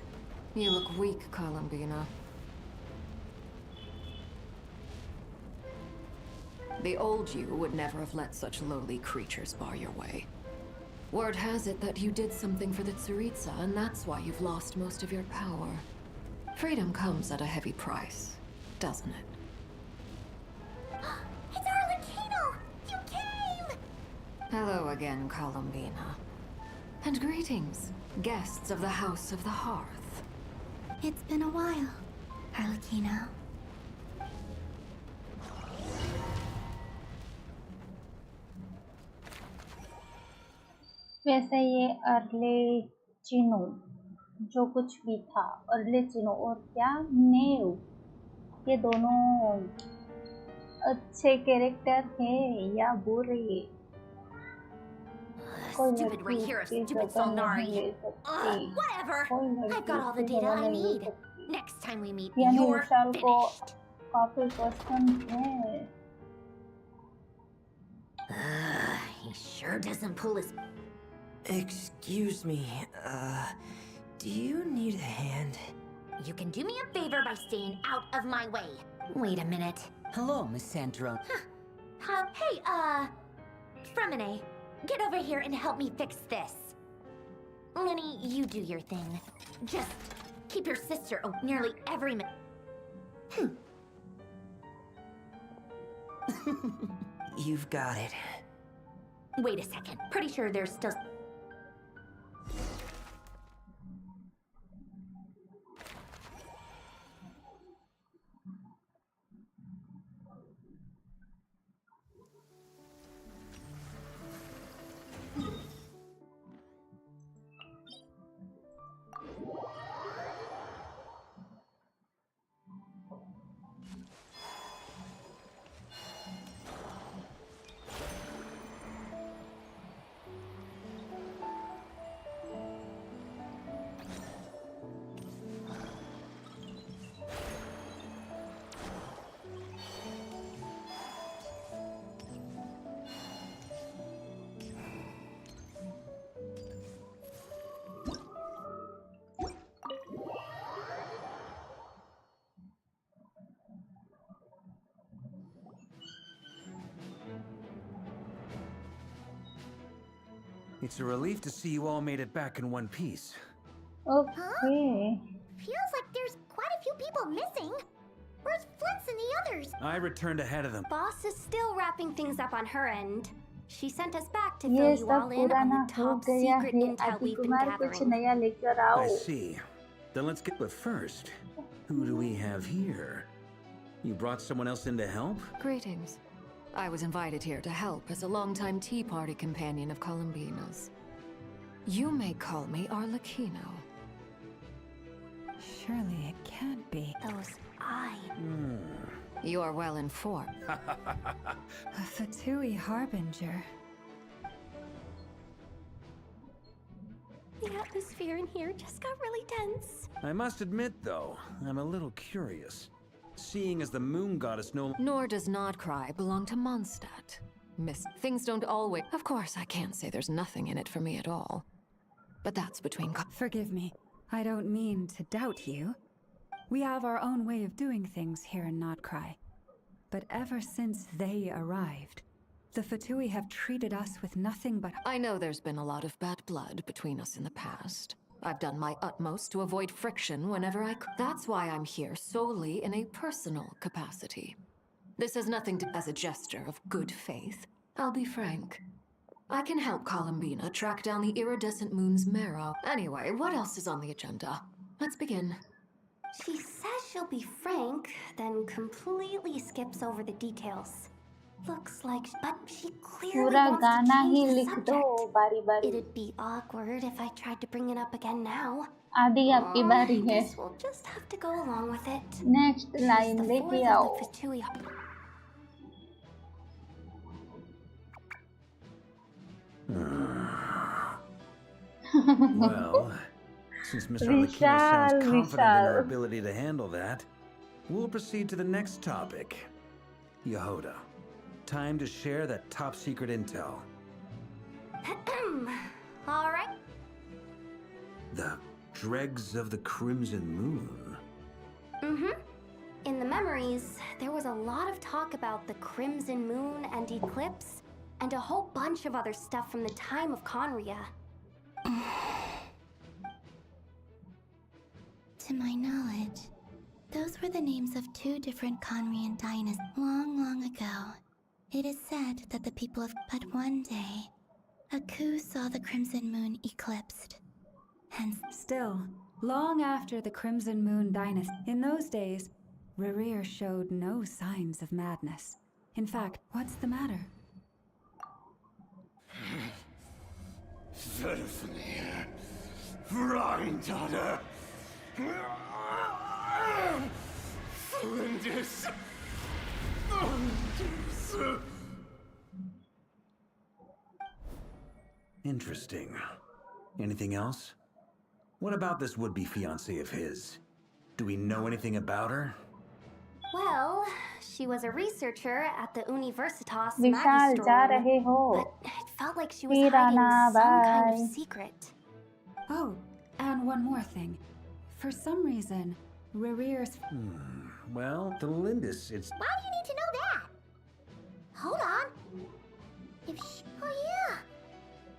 You look weak, Columbina. The old you would never have let such lowly creatures bar your way. Word has it that you did something for the Tsaritsa, and that's why you've lost most of your power. Freedom comes at a heavy price, doesn't it? It's Arlecchino! You came! Hello again, Columbina. And greetings, guests of the House of the Hearth. It's been a while, Arlecchino. वैसे ये अर्लेचिनो जो कुछ भी था, अर्लेचिनो और क्या नेव, ये दोनों अच्छे कैरेक्टर हैं या बुरे? कोई stupid लड़की right here of उसकी stupid जगह नहीं Solnari. ले सकती Whatever. कोई I've लड़की got all the उसकी data जगह I नहीं ले need. सकती Next time we meet, यानी you're विशाल को finished. काफी पसंद है He sure doesn't pull his... Excuse me, do you need a hand? You can do me a favor by staying out of my way. Wait a minute. Hello, Miss Sandra. Hey, Fremine, get over here and help me fix this. Lenny, you do your thing. Just keep your sister nearly every minute. You've got it. Wait a second. Pretty sure there's still... It's a relief to see you all made it back in one piece. Okay. Feels like there's quite a few people missing. Where's Flint's and the others? I returned ahead of them. Boss is still wrapping things up on her end. She sent us back to ये fill you सब all in पुराना on the हो top गया secret है intel आदि we've been Kumar कुछ gathering. नया लेकर आओ I see. Then let's get with first. Who do we have here? You brought someone else in to help? Greetings. I was invited here to help as a longtime Tea Party companion of Columbina's. You may call me Arlecchino. Surely it can't be. Those eyes. You are well informed. A Fatui harbinger. The atmosphere in here just got really tense. I must admit, though, I'm a little curious. Seeing as the moon goddess Nor does Nodcry belong to Mondstadt. Miss, things don't always... Of course, I can't say there's nothing in it for me at all. But that's between... Forgive me. I don't mean to doubt you. We have our own way of doing things here in Nodcry. But ever since they arrived, the Fatui have treated us with nothing but... I know there's been a lot of bad blood between us in the past. I've done my utmost to avoid friction whenever I could. That's why I'm here solely in a personal capacity. This has nothing to... As a gesture of good faith, I'll be frank. I can help Columbina track down the iridescent moon's marrow. Anyway, what else is on the agenda? Let's begin. She says she'll be frank, then completely skips over the details. Looks like, but she clearly पूरा wants to गाना ही change the लिख दो subject. बारी बारी It'd be awkward if I tried to bring it up again now. आदि आपकी बारी है Guess we'll just have to go along with it. Next line लेके आओ Well, since Miss Arlecchino sounds confident in her ability to handle that, we'll proceed to the next topic. Yehoda, time to share that top secret intel. All right. The dregs of the Crimson Moon. In the memories, there was a lot of talk about the Crimson Moon and Eclipse, and a whole bunch of other stuff from the time of Conria. To my knowledge, those were the names of two different Conrian dynasties long, long ago. It is said that the people of... But one day, a coup saw the Crimson Moon eclipsed. Hence... Still, long after the Crimson Moon dynasty, in those days, Rerir showed no signs of madness. In fact, what's the matter? Verfnir, Rheindotter, Flinders, Interesting. Anything else? What about this would-be fiancée of his? Do we know anything about her? Well, she was a researcher at the Universitas विशाल जा Magistrorum, रहे हो but it felt like she was Kirana, hiding some kind bye. of secret. Oh, and one more thing. For some reason, Rerere's Well, to Lindis, it's... Why do you need to know that? Hold on. If she... Oh, yeah.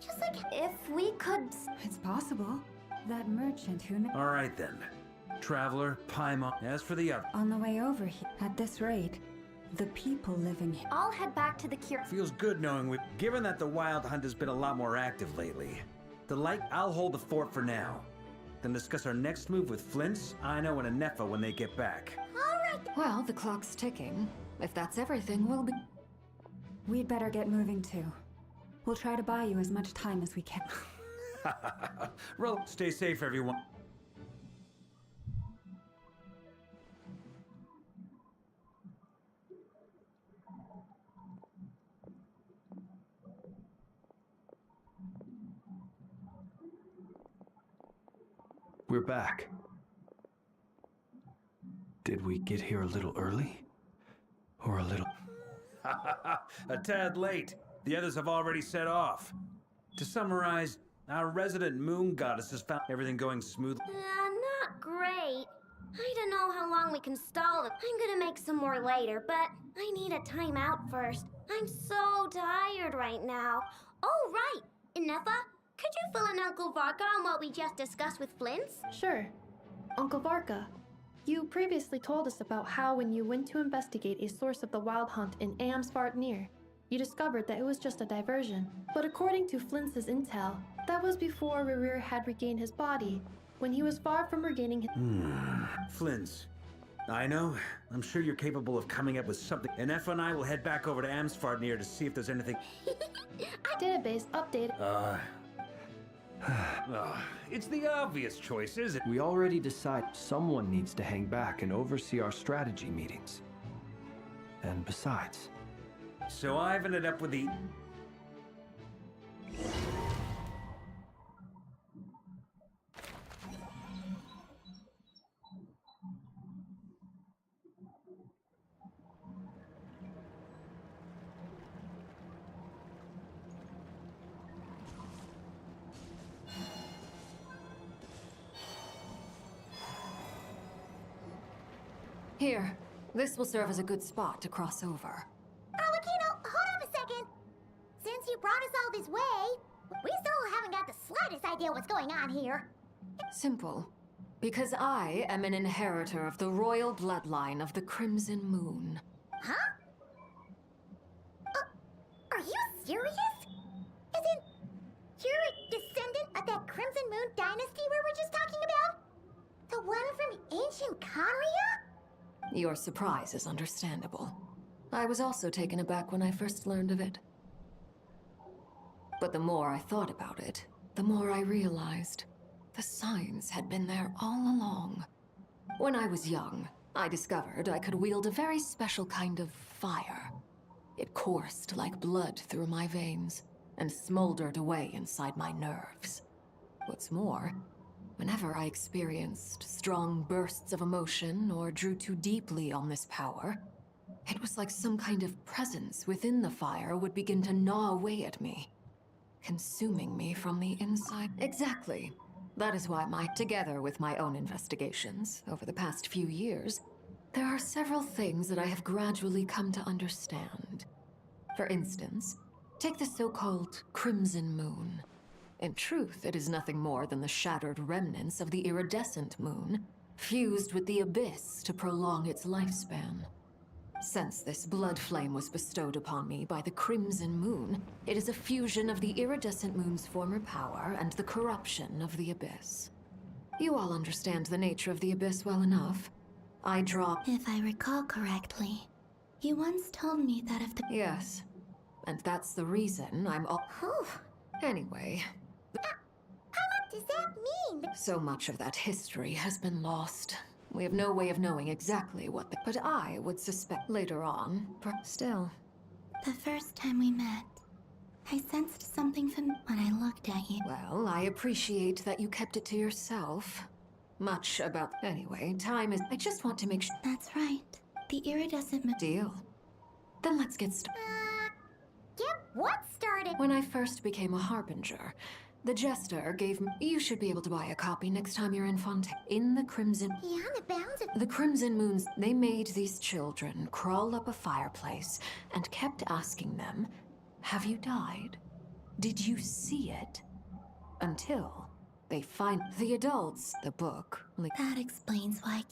Just like... If we could... It's possible. That merchant who... All right, then. Traveler, Paimon. As for the other... On the way over here, at this rate, the people living here... I'll head back to the cure... Feels good knowing we... Given that the Wild Hunt has been a lot more active lately. I'll hold the fort for now. Then discuss our next move with Flints, Aino, and Anefa when they get back. Well, the clock's ticking. If that's everything, we'll be... We'd better get moving too. We'll try to buy you as much time as we can. Stay safe, everyone. We're back. Did we get here a little early? Or a little... A tad late. The others have already set off. To summarize, our resident moon goddess has found everything going smoothly. Not great. I don't know how long we can stall it. I'm gonna make some more later, but I need a timeout first. I'm so tired right now. Oh, right. Inefa, could you fill in Uncle Varka on what we just discussed with Flints? Sure. Uncle Varka, you previously told us about how when you went to investigate a source of the Wild Hunt in Amsvartnir, you discovered that it was just a diversion. But according to Flints' intel, that was before Rerir had regained his body, when he was far from regaining his... Flints. I know. I'm sure you're capable of coming up with something. And Effa and I will head back over to Amsvartnir to see if there's anything... Database updated. It's the obvious choice, isn't it? We already decided someone needs to hang back and oversee our strategy meetings. And besides... So I've ended up with the... Here, this will serve as a good spot to cross over. Arlecchino, hold on a second. Since you brought us all this way, we still haven't got the slightest idea what's going on here. Simple. Because I am an inheritor of the royal bloodline of the Crimson Moon. Huh? Are you serious? Isn't you're a descendant of that Crimson Moon dynasty we were just talking about? The one from ancient Conria? Your surprise is understandable. I was also taken aback when I first learned of it. But the more I thought about it, the more I realized the signs had been there all along. When I was young, I discovered I could wield a very special kind of fire. It coursed like blood through my veins and smoldered away inside my nerves. What's more, whenever I experienced strong bursts of emotion or drew too deeply on this power, it was like some kind of presence within the fire would begin to gnaw away at me, consuming me from the inside. Exactly. That is why together with my own investigations over the past few years, there are several things that I have gradually come to understand. For instance, take the so-called Crimson Moon. In truth, it is nothing more than the shattered remnants of the iridescent moon, fused with the abyss to prolong its lifespan. Since this blood flame was bestowed upon me by the Crimson Moon, it is a fusion of the iridescent moon's former power and the corruption of the abyss. You all understand the nature of the abyss well enough. I draw... If I recall correctly, you once told me that if the... Yes. And that's the reason I'm all... Anyway... What does that mean? So much of that history has been lost. We have no way of knowing exactly what the... But I would suspect later on... Still... The first time we met, I sensed something from when I looked at you. Well, I appreciate that you kept it to yourself. Much about... Anyway, time is... I just want to make sure... That's right. The iridescent... Deal. Then let's get started. Get what started? When I first became a harbinger, the jester gave me... You should be able to buy a copy next time you're in Fontaine. In the Crimson... Beyond the bounds of... The Crimson Moons, they made these children crawl up a fireplace and kept asking them, have you died? Did you see it? Until they find the adults, the book. That explains why...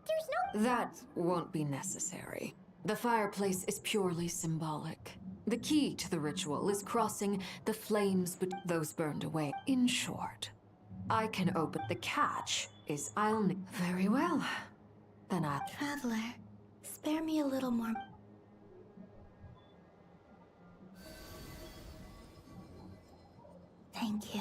There's no... That won't be necessary. The fireplace is purely symbolic. The key to the ritual is crossing the flames, but those burned away. In short, I can open... The catch is I'll... Very well. Then I'll... Traveler, spare me a little more... Thank you.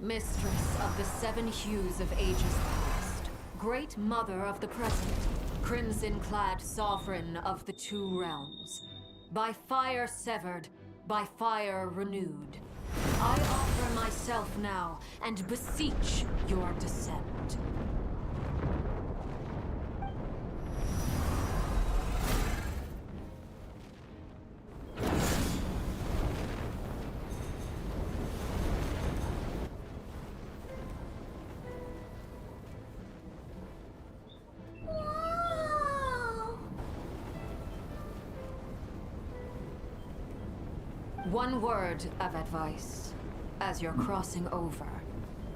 Mistress of the seven hues of ages past, great mother of the present, crimson-clad sovereign of the two realms, by fire severed, by fire renewed, I offer myself now and beseech your descent. One word of advice. As you're crossing over,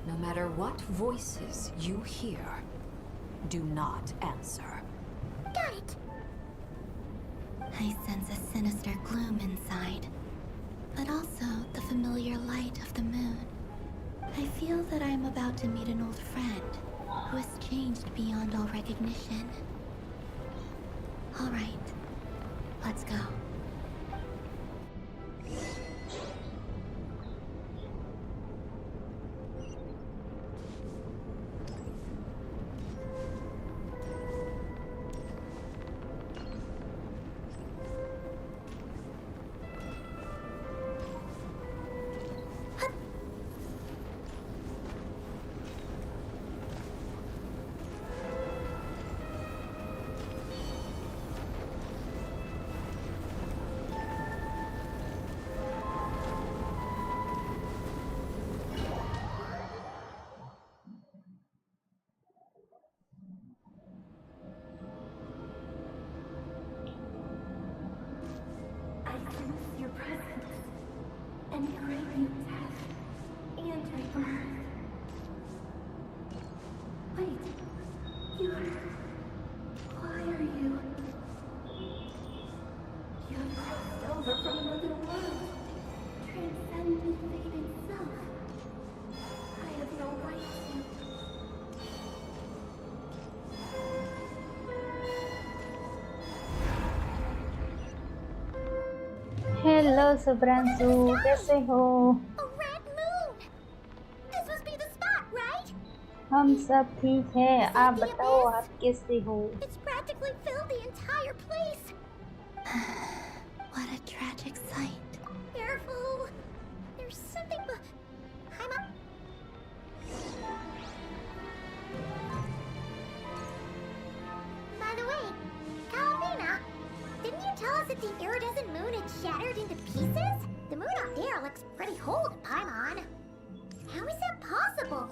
no matter what voices you hear, do not answer. Got it! I sense a sinister gloom inside, but also the familiar light of the moon. I feel that I am about to meet an old friend who has changed beyond all recognition. All right, let's go. Your presence, and crave you death and rebirth. Wait, why are you? You have crossed over from another world, transcended fate itself. I have no right to. Hello Subhranshu, कैसे हो? A red moon! This must be the spot, right? हम सब ठीक है, आप बताओ आप कैसे हो? It's practically filled the entire place. What a tragic sight. Careful. There's something I'm up. By the way, Calvina, didn't you tell us that the iridescent moon had shattered into pieces? The moon out there looks pretty whole to Paimon. How is that possible?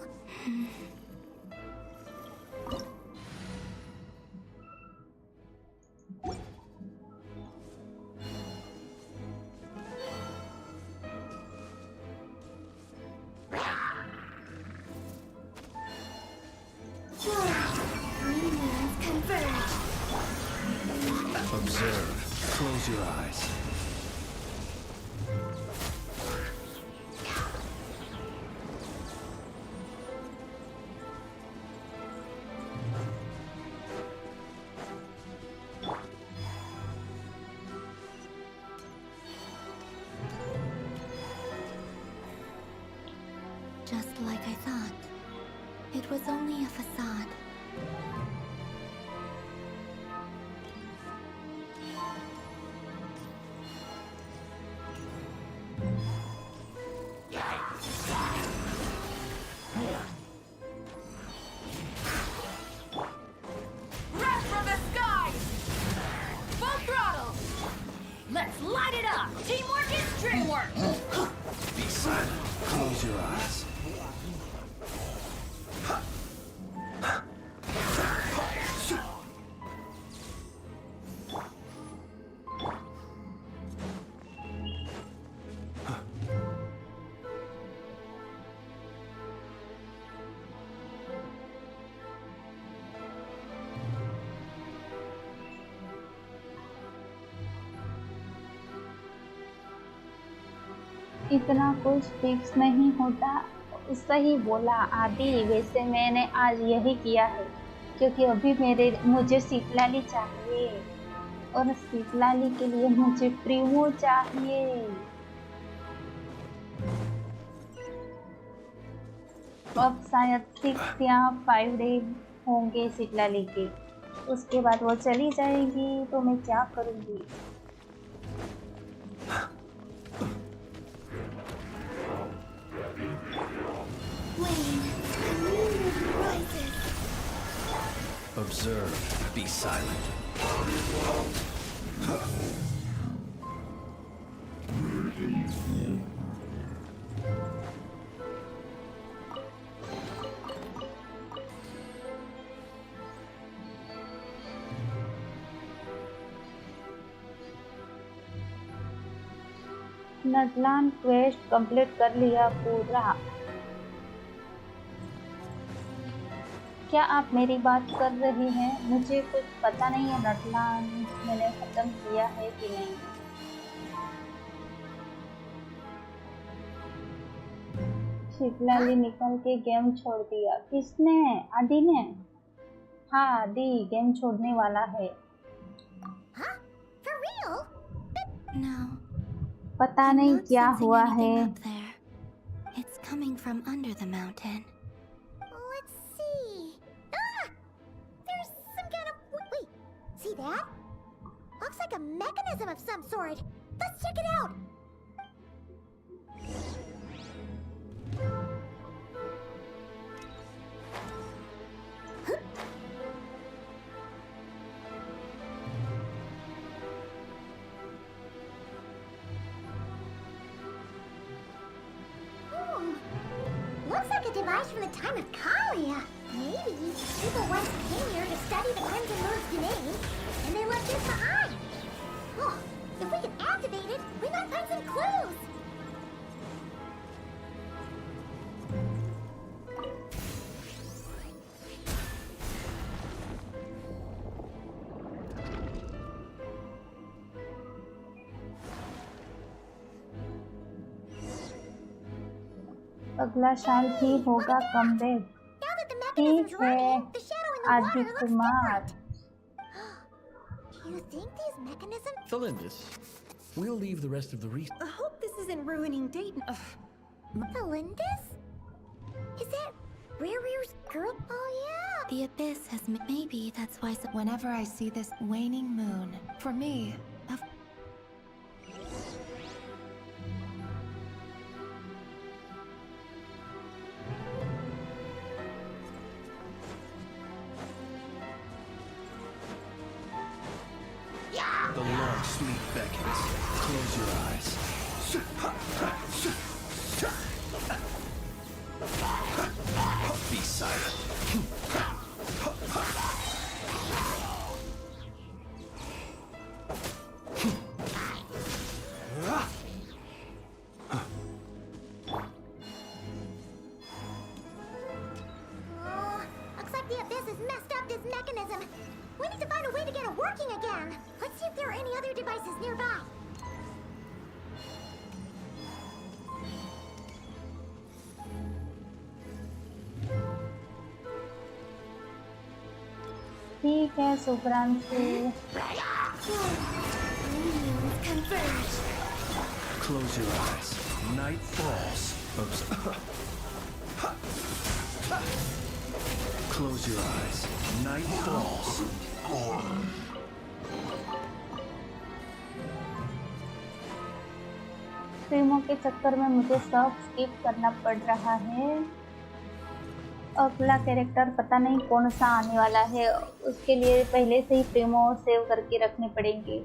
Observe. Close your eyes. Just like I thought. It was only a facade. it up! Teamwork is dreamwork! Be silent. Close your eyes. इतना कुछ fix नहीं होता। सही बोला आदि, वैसे मैंने आज यही किया है क्योंकि अभी मुझे शीतलाली चाहिए और शीतलाली के लिए मुझे प्रीमो चाहिए। अब शायद 6 या 5 डे होंगे शीतलाली के, उसके बाद वो चली जाएगी तो मैं क्या करूँगी। Observe, be silent. Natlan quest complete कर लिया पूरा। क्या आप मेरी बात कर रहे हैं? मुझे कुछ पता नहीं है नटलान मैंने खत्म किया है कि नहीं। शीतलाली निकल के गेम छोड़ दिया। किसने? आदि ने? हाँ आदि गेम छोड़ने वाला है। For real? No. पता नहीं क्या हुआ है। It's coming from under the mountain. Let's see. Ah! There's some kind of... Wait, see that? Looks like a mechanism of some sort. Let's check it out. Looks like a device from the time of Kalia. Maybe people once came here to study the Crimson Moon's domain, and they left this behind. Oh, if we can activate it, we might find some clues. अगला साल ही होगा comeback. ठीक है आदि Kumar. You think these mechanisms... Felindis, we'll leave the rest of the reason. I hope this isn't ruining Dayton. Felindis? Is that Rere's girl? Oh yeah. The abyss has maybe that's why Whenever I see this waning moon, for me, The long, sweet beckons. Close your eyes. Be silent. Looks like the abyss has messed up this mechanism. We need to find a way to get it working again. Let's see if there are any other devices nearby. ठीक है Subhranshu. Close your eyes. Night falls. Close your eyes. Night falls. फिल्मों के चक्कर में मुझे सब skip करना पड़ रहा है। अगला कैरेक्टर पता नहीं कौन सा आने वाला है, उसके लिए पहले से ही प्रेमो सेव करके रखने पड़ेंगे।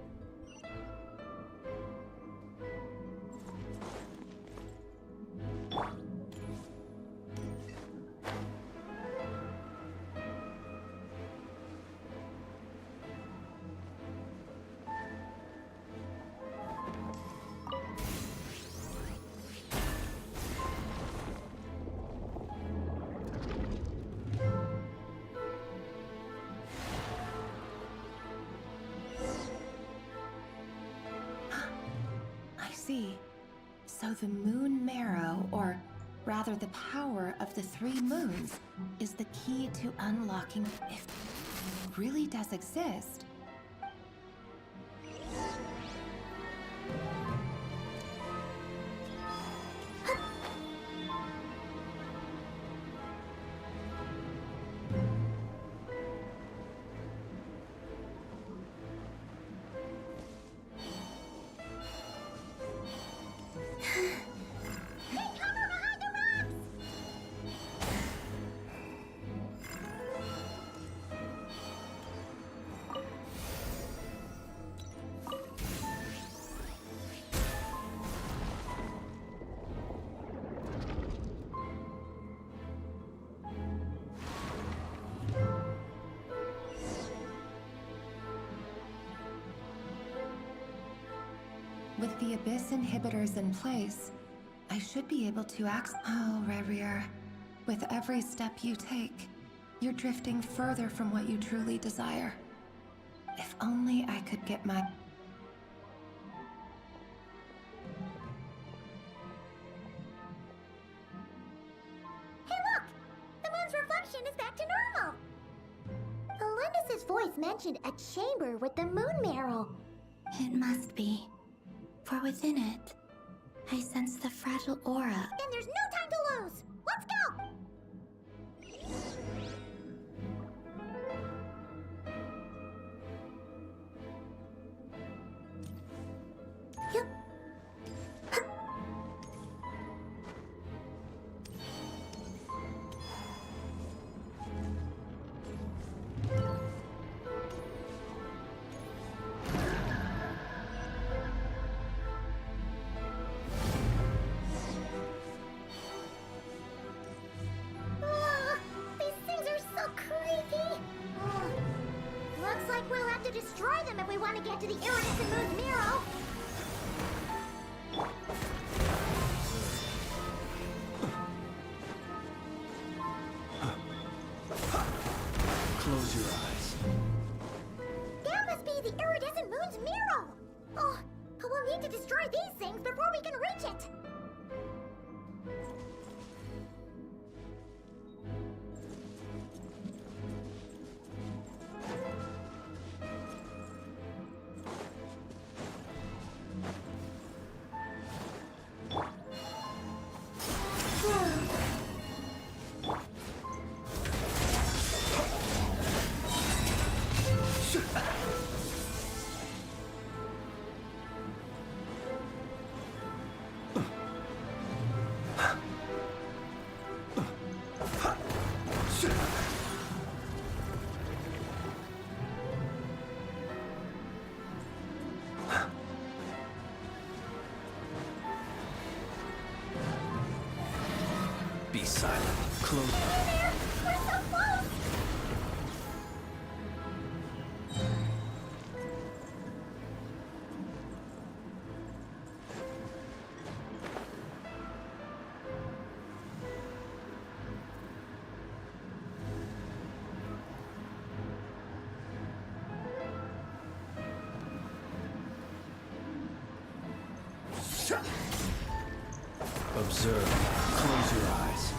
see. So the moon marrow, or rather the power of the 3 moons, is the key to unlocking if it really does exist. With the Abyss inhibitors in place, I should be able to access— Oh, Rerir. With every step you take, you're drifting further from what you truly desire. If only I could get my— Hey look! The moon's reflection is back to normal! Elendis' voice mentioned a chamber with the moon marrow. It must be. For within it, I sense the fragile aura. Then there's no time to lose! Let's go! Yep. These things are so creepy! Looks like we'll have to destroy them if we want to get to the iridescent moon's marrow. Close your eyes. That must be the iridescent moon's marrow! Oh, we'll need to destroy these things before we can reach it! Be silent. Close. We're so close! Observe. Close your eyes.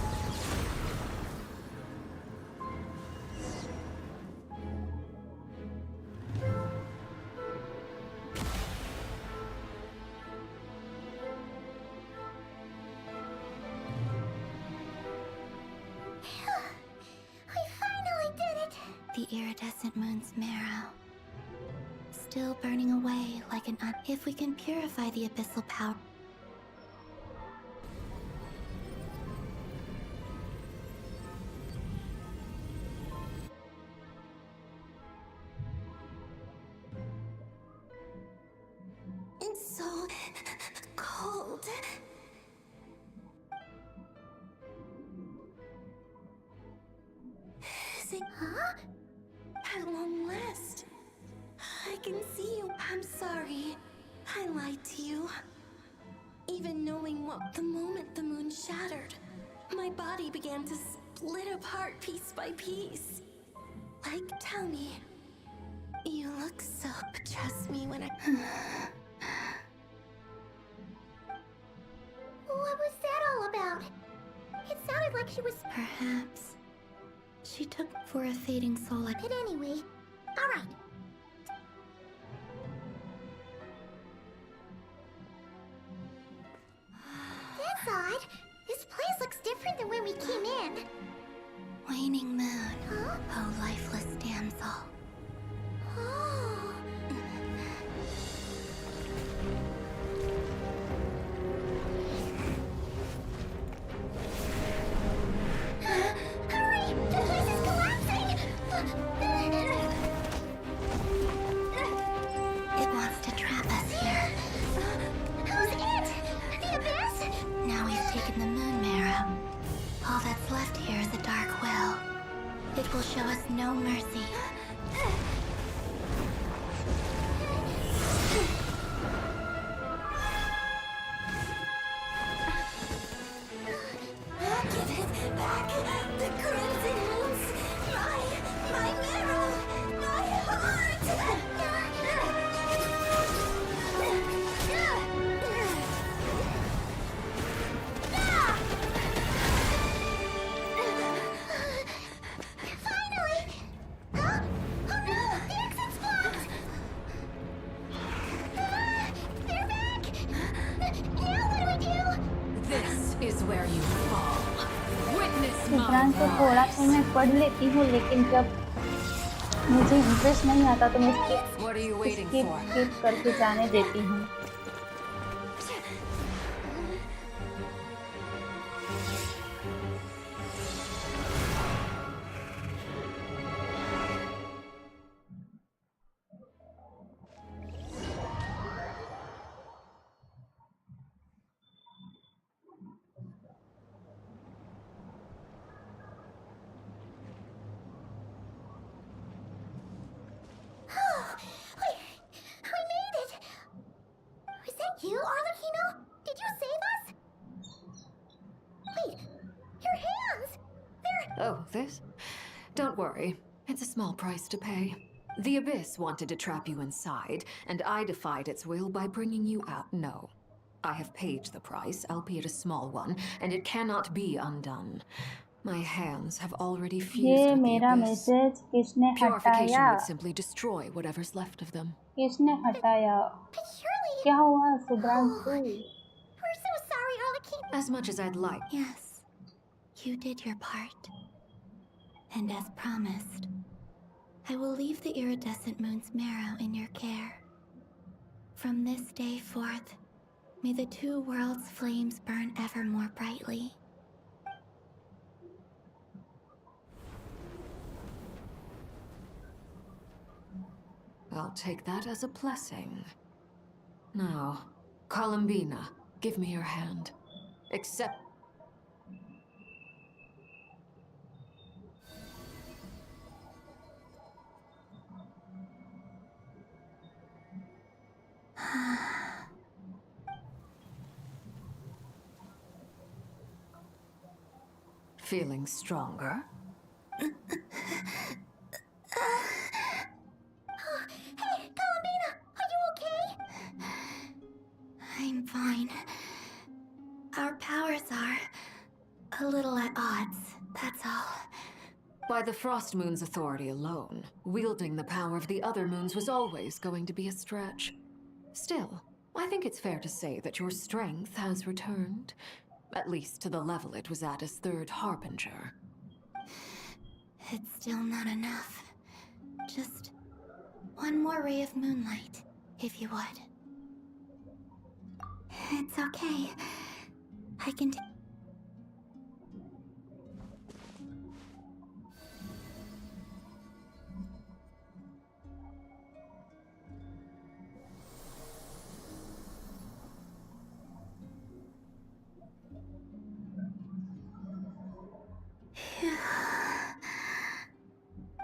We finally did it! The iridescent moon's marrow. Still burning away like an If we can purify the abyssal power. It's so cold. Is it? Huh? At long last. I can see you. I'm sorry. I lied to you. Even knowing what the moment the moon shattered, my body began to split apart piece by piece. Like, tell me. You look so... Trust me when I... sounded like she was... Perhaps she took for a fading soul like... But anyway, alright. That's odd. This place looks different than when we came in. Waning moon. Huh? Oh, lifeless damsel. Oh. Hurry! The place is collapsing! It wants to trap us here. Who's it? The Abyss? Now we've taken the moon marrow. All that's left here is a dark well. It will show us no mercy. Give it back! The crimson moons! My marrow! My heart! Finally! Huh? Oh no! The exit's blocked! They're back! Now what do we do? This is where you fall. Witness Vikrant my को थोड़ा तो मैं पढ़ लेती हूँ, लेकिन जब मुझे इंटरेस्ट नहीं आता तो मैं What are you waiting for? Skip करके जाने देती हूँ. We made it! Was that you, Arlecchino? Did you save us? Wait, your hands! They're... Oh, this? Don't worry. It's a small price to pay. The Abyss wanted to trap you inside, and I defied its will by bringing you out. No. I have paid the price, albeit a small one, and it cannot be undone. My hands have already fused ये with the मेरा Abyss. Message किसने Purification हटाया? would simply destroy whatever's left of them. किसने हटाया? क्या हुआ Subhranshu? We're so sorry, Arlecchino. As much as I'd like. Yes, you did your part. And as promised, I will leave the iridescent moon's marrow in your care. From this day forth, may the two worlds' flames burn ever more brightly. I'll take that as a blessing. Now, Columbina, give me your hand. Accept. Feeling stronger? Hey, Columbina, are you okay? I'm fine. Our powers are a little at odds, that's all. By the Frost Moon's authority alone, wielding the power of the other moons was always going to be a stretch. Still, I think it's fair to say that your strength has returned. At least to the level it was at as Third Harbinger. It's still not enough. Just one more ray of moonlight, if you would. It's okay. I can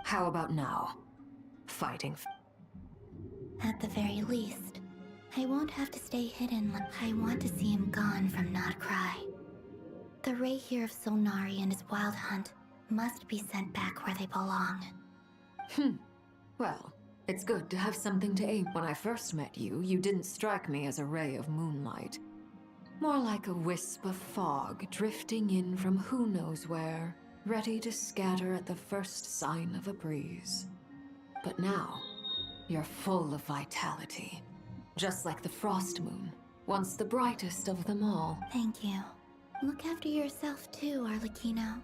How about now? Fighting. At the very least, I won't have to stay hidden. I want to see him gone from Not Cry. The ray here of Solnari and his wild hunt must be sent back where they belong. Well, it's good to have something to aim. When I first met you, you didn't strike me as a ray of moonlight. More like a wisp of fog drifting in from who knows where, ready to scatter at the first sign of a breeze. But now, you're full of vitality. Just like the frost moon, once the brightest of them all. Thank you. Look after yourself too, Arlecchino.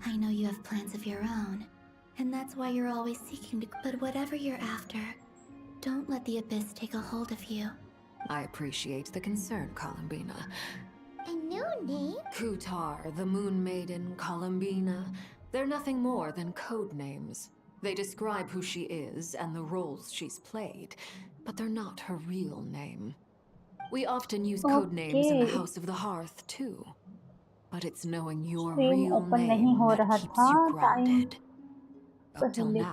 I know you have plans of your own, and that's why you're always seeking to... But whatever you're after, don't let the Abyss take a hold of you. I appreciate the concern, Columbina. A new name? Kutar, the Moon Maiden, Columbina. They're nothing more than code names. They describe who she is and the roles she's played, but they're not her real name. We often use code names in the House of the Hearth, too. But it's knowing your real name that keeps you grounded. Up till now,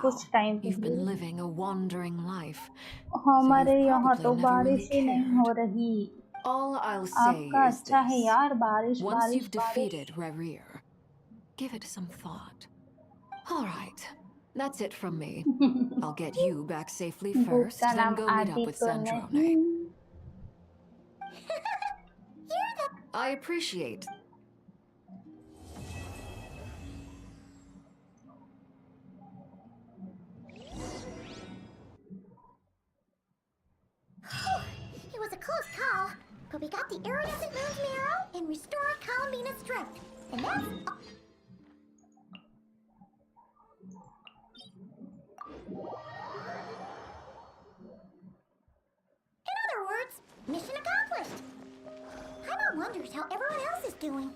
you've been living a wandering life. हमारे यहाँ तो बारिश ही नहीं हो रही. All I'll say is this. Once you've defeated Rerir, give it some thought. All right, that's it from me. I'll get you back safely first, then go meet up with Sandrone. I appreciate. It was a close call, but we got the iridescent moon's marrow and restored Columbina's strength. And that's... In other words, mission accomplished. Paimon wonders how everyone else is doing.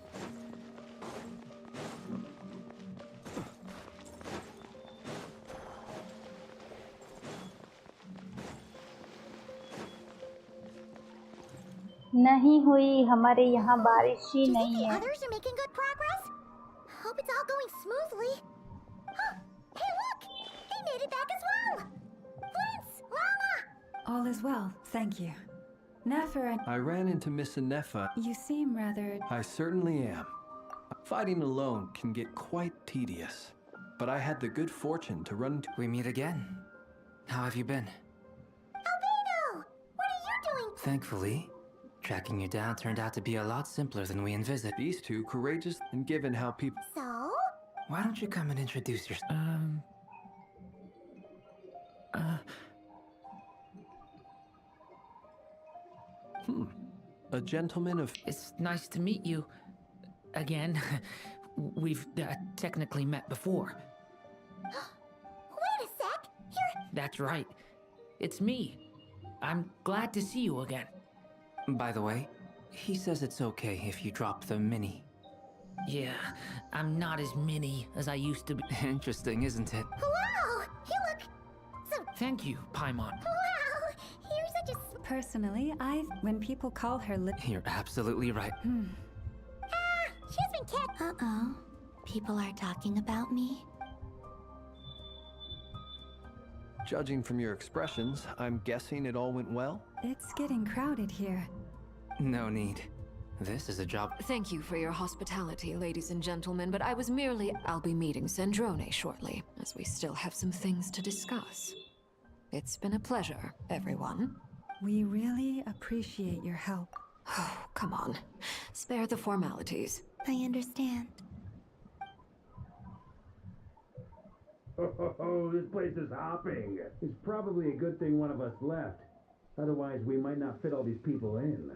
नहीं हुई, हमारे यहाँ बारिश ही Do you नहीं think the है. others are making good progress? Hope it's all going smoothly. Huh, hey look! They made it back as well! Prince! Lana! All is well, thank you. Nefer and... I ran into Miss Nefa. You seem rather... I certainly am. Fighting alone can get quite tedious. But I had the good fortune to run into... We meet again. How have you been? Albino! What are you doing? Thankfully, tracking you down turned out to be a lot simpler than we envisaged. These two courageous and given how people... So? Why don't you come and introduce yourself? A gentleman of... It's nice to meet you. Again. We've technically met before. Wait a sec! You're... That's right. It's me. I'm glad to see you again. By the way, he says it's okay if you drop the mini. Yeah, I'm not as mini as I used to be. Interesting, isn't it? Wow! You look... so... Thank you, Paimon. Wow! You're such a... Personally, when people call her You're absolutely right. She's been kept... Uh-oh. People are talking about me? Judging from your expressions, I'm guessing it all went well? It's getting crowded here. No need. This is a job. Thank you for your hospitality, ladies and gentlemen, but I'll be meeting Sandrone shortly, as we still have some things to discuss. It's been a pleasure, everyone. We really appreciate your help. Oh, come on. Spare the formalities. I understand. Oh, this place is hopping. It's probably a good thing one of us left. Otherwise, we might not fit all these people in.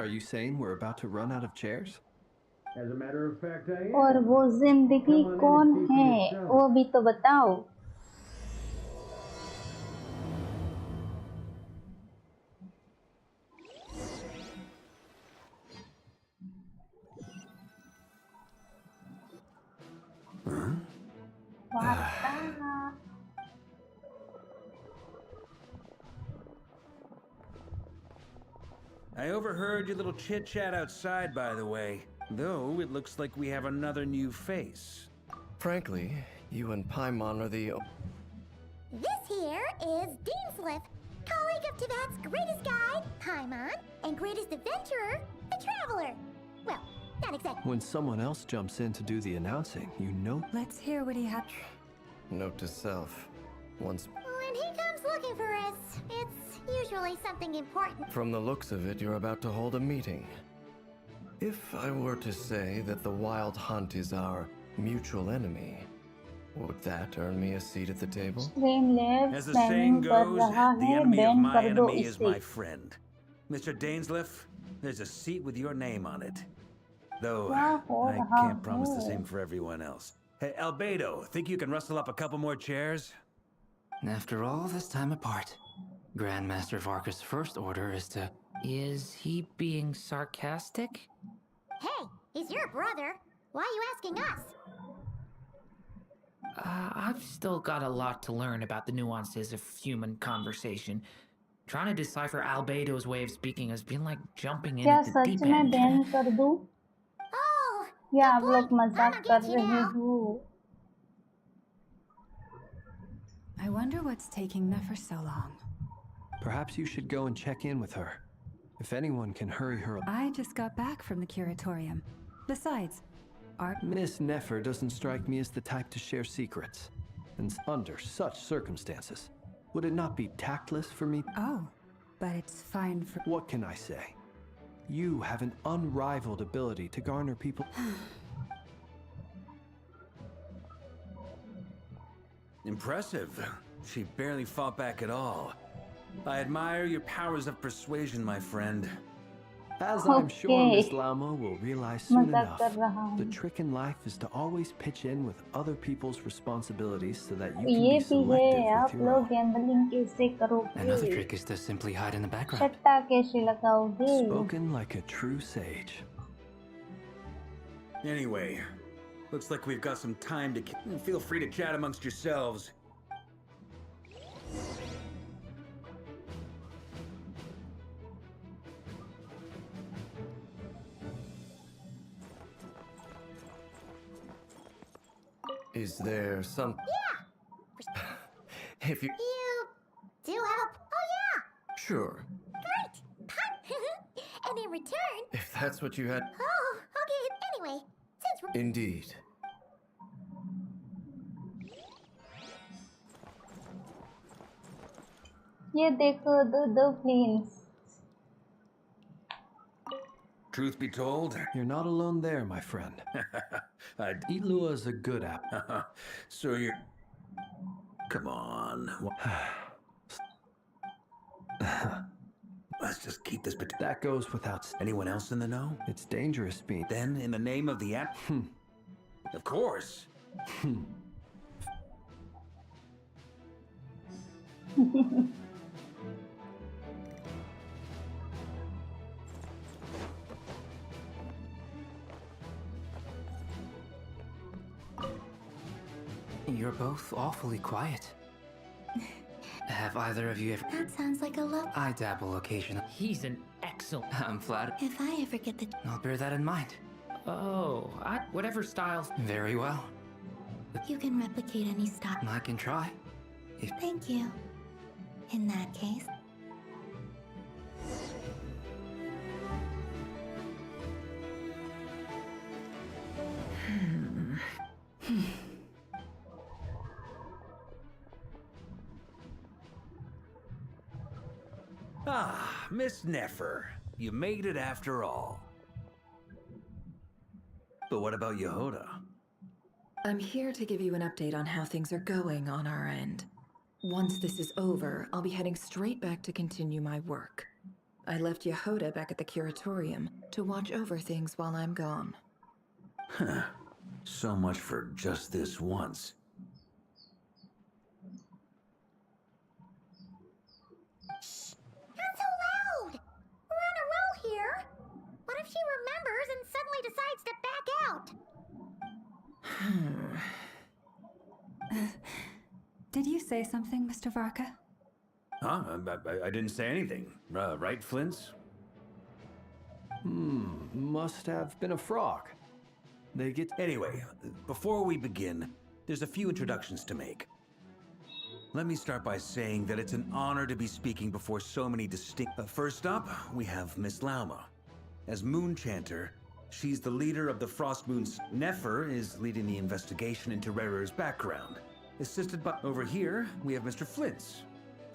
Are you saying we're about to run out of chairs? As a matter of fact, I am. और वो जिंदगी कौन है वो भी तो बताओ. I overheard your little chit-chat outside, by the way. Though, it looks like we have another new face. Frankly, you and Paimon are the... This here is Deanslip, colleague of Teyvat's greatest guide, Paimon, and greatest adventurer, the Traveler. Well, not exactly. When someone else jumps in to do the announcing, you know... Let's hear what he had... Note to self. Once... When he comes looking for us, it's usually something important. From the looks of it, you're about to hold a meeting. If I were to say that the Wild Hunt is our mutual enemy, would that earn me a seat at the table? As the saying goes, the enemy of my enemy is my friend. Mr. Dainsleif, there's a seat with your name on it. Though, I can't promise the same for everyone else. Hey, Albedo, think you can rustle up a couple more chairs? After all this time apart, Grandmaster Varka's first order is to... Is he being sarcastic? Hey, he's your brother. Why are you asking us? I've still got a lot to learn about the nuances of human conversation. Trying to decipher Albedo's way of speaking has been like jumping in क्या at the such deep में end. Ban कर दूं? Oh, या आप लोग मजाक कर रहे हो? I wonder what's taking Nefer so long. Perhaps you should go and check in with her. If anyone can hurry her... I just got back from the curatorium. Besides, Miss Nefer doesn't strike me as the type to share secrets. And under such circumstances, would it not be tactless for me? Oh, but it's fine for... What can I say? You have an unrivaled ability to garner people... Impressive. She barely fought back at all. I admire your powers of persuasion, my friend. As I'm sure Miss Lauma will realize soon enough, the trick in life is to always pitch in with other people's responsibilities so that you can be selective with your own. Another trick is to simply hide in the background. छट्टा कैसे लगाओगे? Spoken like a true sage. Anyway, looks like we've got some time to... Feel free to chat amongst yourselves. Is there some... Yeah! If you... You do have a... Oh, yeah! Sure. Great! And in return... If that's what you had... Oh, okay, anyway, since we're... Indeed. ये देखो दो planes. Truth be told, you're not alone there, my friend. Ilua is a good app. So you're... Come on. Let's just keep this... That goes without... Anyone else in the know? It's dangerous being... Then, in the name of the app... Of course. You're both awfully quiet. Have either of you ever... That sounds like a love. I dabble occasionally. He's an excellent... I'm flattered. If I ever get the... I'll bear that in mind. Oh, whatever styles... Very well. You can replicate any style. I can try. Thank you. In that case... Ah, Miss Nefer. You made it after all. But what about Yehoda? I'm here to give you an update on how things are going on our end. Once this is over, I'll be heading straight back to continue my work. I left Yehoda back at the curatorium to watch over things while I'm gone. Huh. So much for just this once. Not so loud! We're on a roll here! What if she remembers and suddenly decides to back out? Did you say something, Mr. Varka? Huh? I didn't say anything. Right, Flints? Must have been a frog. They get... Anyway, before we begin, there's a few introductions to make. Let me start by saying that it's an honor to be speaking before so many distinct... First up, we have Miss Lauma. As Moon Chanter, she's the leader of the Frost Moon's... Nefer is leading the investigation into Rerer's background. Assisted by... Over here, we have Mr. Flints.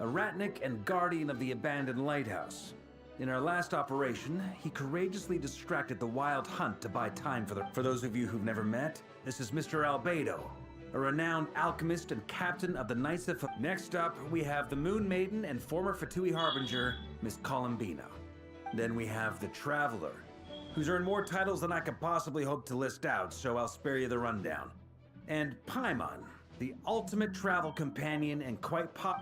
a ratnik and guardian of the abandoned lighthouse. In our last operation, he courageously distracted the wild hunt to buy time for those of you who've never met, this is Mr. Albedo, a renowned alchemist and captain of the Knights of... Next up, we have the Moon Maiden and former Fatui Harbinger, Miss Columbina. Then we have the Traveler, who's earned more titles than I could possibly hope to list out, so I'll spare you the rundown. And Paimon, the ultimate travel companion and quite Wow!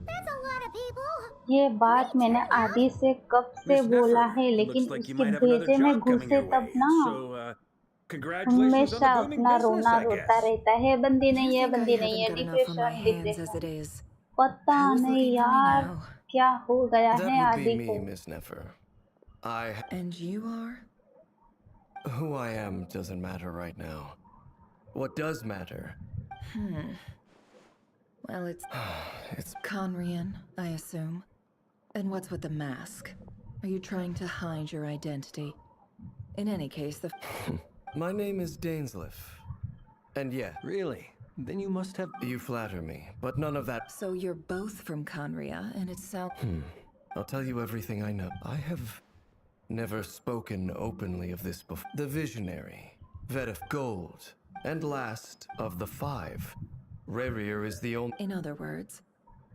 That's a lot of people! ये बात मैंने आदि से कब से बोला है, लेकिन उसके भेजे में घुसे तब ना हमेशा अपना रोना रोता रहता है, बंदी नहीं है, बंदी नहीं है, डिप्रेशन पता नहीं यार क्या हो गया है आदि को. Miss Nefer. And you are? Who I am doesn't matter right now. What does matter? Well, it's Conrian, I assume. And what's with the mask? Are you trying to hide your identity? In any case, My name is Dainsliff. And yeah. Really? Then you must have... You flatter me, but none of that... So you're both from Conria, and it sounds... I'll tell you everything I know. I have never spoken openly of this before. The Visionary, Vet of Gold, and last of the 5. Rerir is the only... In other words,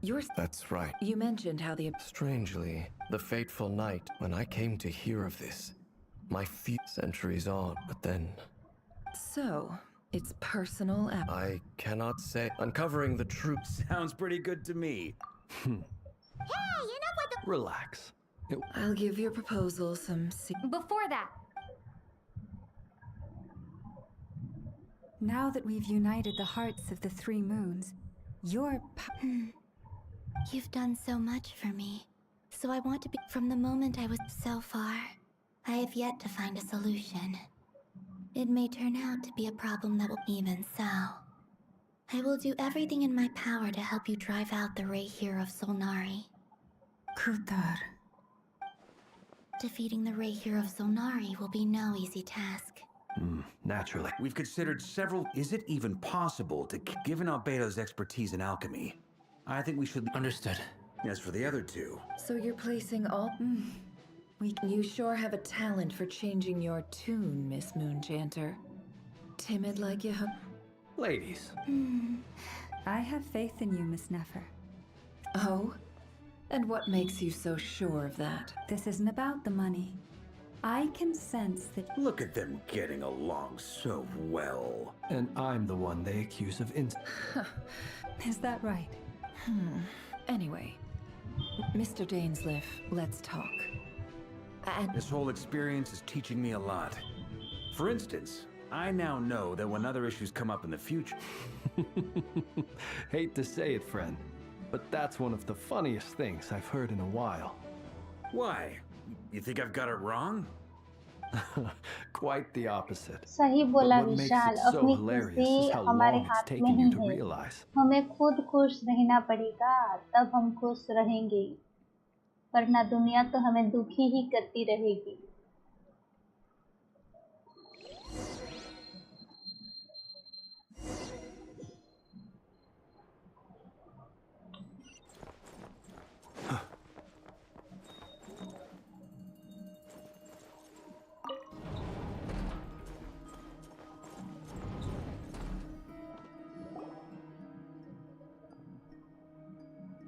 you're... That's right. You mentioned how the... Strangely, the fateful night when I came to hear of this, my few centuries on, but then... So, it's personal... I cannot say. Uncovering the truth... Sounds pretty good to me. Hey, enough with the... Relax. I'll give your proposal some... Before that... Now that we've united the hearts of the 3 moons, you're... You've done so much for me, so I want to be... From the moment I was so far, I have yet to find a solution. It may turn out to be a problem that will... Even so, I will do everything in my power to help you drive out the Reihir of Solnari. Kutar. Defeating the Reihir of Solnari will be no easy task. Naturally. We've considered several... Is it even possible to... Given Albedo's expertise in alchemy, I think we should... Understood. As for the other 2... So you're placing all... You sure have a talent for changing your tune, Miss Moonchanter. Timid like you, huh? Ladies. I have faith in you, Miss Nefer. Oh? And what makes you so sure of that? This isn't about the money. I can sense that... Look at them getting along so well. And I'm the one they accuse of Is that right? Anyway, Mr. Dainsliff, let's talk. And... This whole experience is teaching me a lot. For instance, I now know that when other issues come up in the future... Hate to say it, friend, but that's one of the funniest things I've heard in a while. Why? You think I've got it wrong? Quite the opposite. सही बोला But what makes Vishal, it so अपनी hilarious खुशी is how हमारे long it's हाथ में taken he you to है. realize. हमें खुद खुश रहना पड़ेगा, तब हम खुश रहेंगे, वरना दुनिया तो हमें दुखी ही करती रहेगी.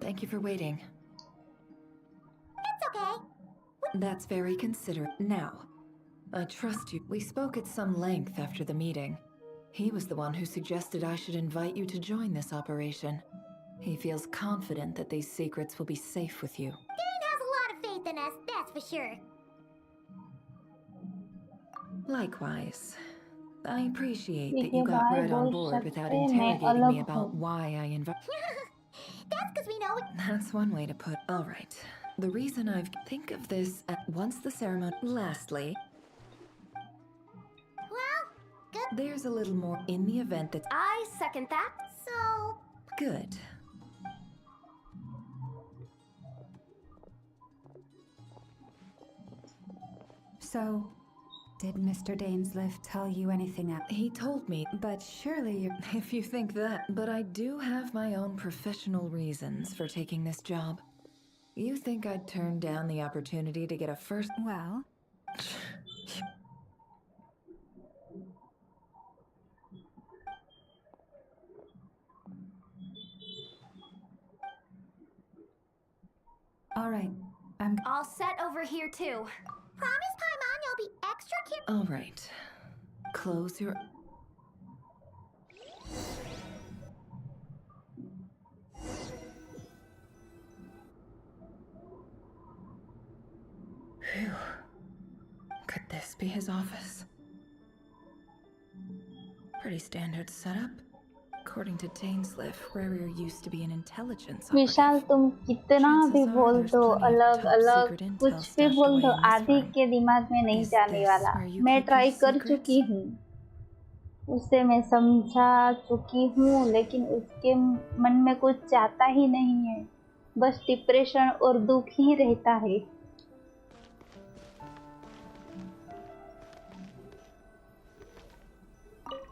Thank you for waiting. It's okay. That's very considerate. Now, I trust you. We spoke at some length after the meeting. He was the one who suggested I should invite you to join this operation. He feels confident that these secrets will be safe with you. Dane has a lot of faith in us, that's for sure. Likewise. I appreciate that you got right on board without interrogating me about why I invited... That's because we know it. That's one way to put... All right. The reason I've... Think of this once the ceremony... Lastly... Well, good. There's a little more in the event that... I second that. So... Good. So, Did Mr. Dainsleif tell you anything else? He told me, But surely you're... if you think that, but I do have my own professional reasons for taking this job. You think I'd turn down the opportunity to get a first... Well... All right, I'm All set over here too. Promise, Paimon, you'll be extra careful. All right. Close your... Phew. Could this be his office? Pretty standard setup. According to Dainsleif, Rarier used to be an intelligence विशाल तुम कितना भी बोल दो अलग अलग कुछ भी बोल दो आदि के दिमाग में नहीं जाने वाला मैं ट्राई कर चुकी हूँ उसे मैं समझा चुकी हूँ लेकिन उसके मन में कुछ जाता ही नहीं है बस डिप्रेशन और दुख ही रहता है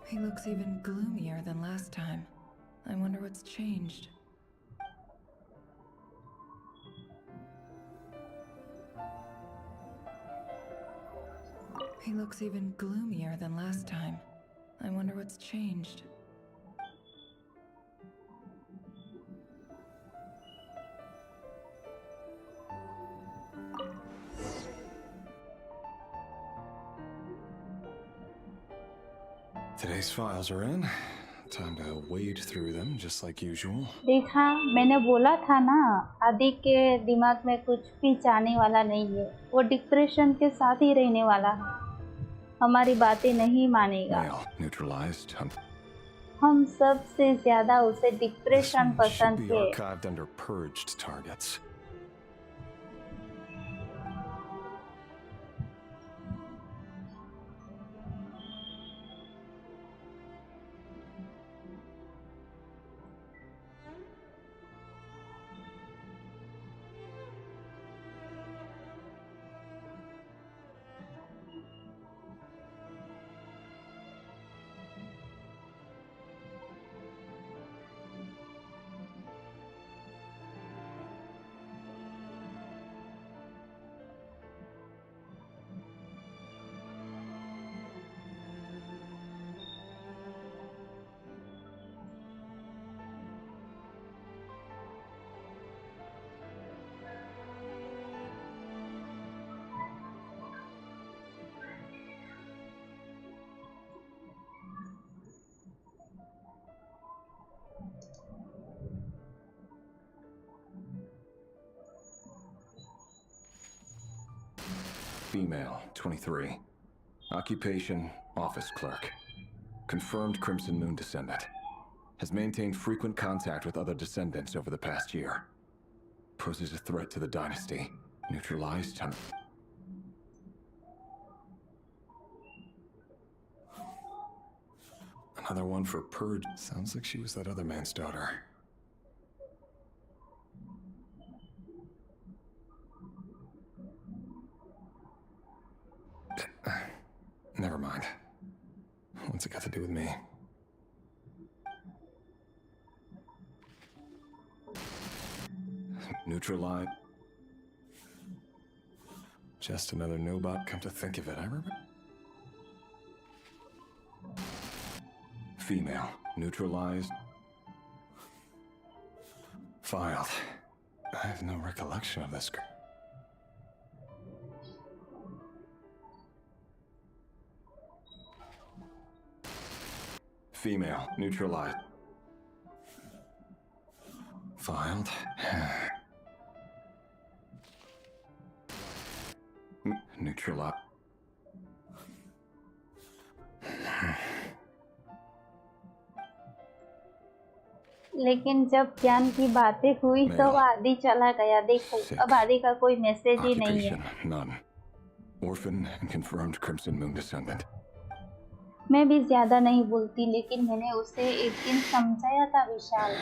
He looks even gloomier than last time. I wonder what's changed. He looks even gloomier than last time. I wonder what's changed. Today's files are in. Time to wade through them, just like usual. देखा मैंने बोला था ना आदि के दिमाग में कुछ भी जाने वाला नहीं है वो डिप्रेशन के साथ ही रहने वाला है हमारी बातें नहीं मानेगा Male, neutralized. हम सबसे ज्यादा उसे डिप्रेशन Should पसंद be है archived under purged targets. Female, 23. Occupation, office clerk. Confirmed Crimson Moon descendant. Has maintained frequent contact with other descendants over the past year. Poses a threat to the dynasty. Neutralized. Another one for Purge. Sounds like she was that other man's daughter. Never mind. What's it got to do with me? Neutralize. Just another no-bot, come to think of it. I remember. Female. Neutralized. Filed. I have no recollection of this girl. Female, neutralized. Filed. Neutralized. लेकिन जब ज्ञान की बातें हुई तो आदि चला गया देखो अब आदि का कोई मैसेज ही नहीं है None. Orphan and confirmed Crimson Moon descendant. मैं भी ज्यादा नहीं बोलती लेकिन मैंने उसे एक दिन समझाया था विशाल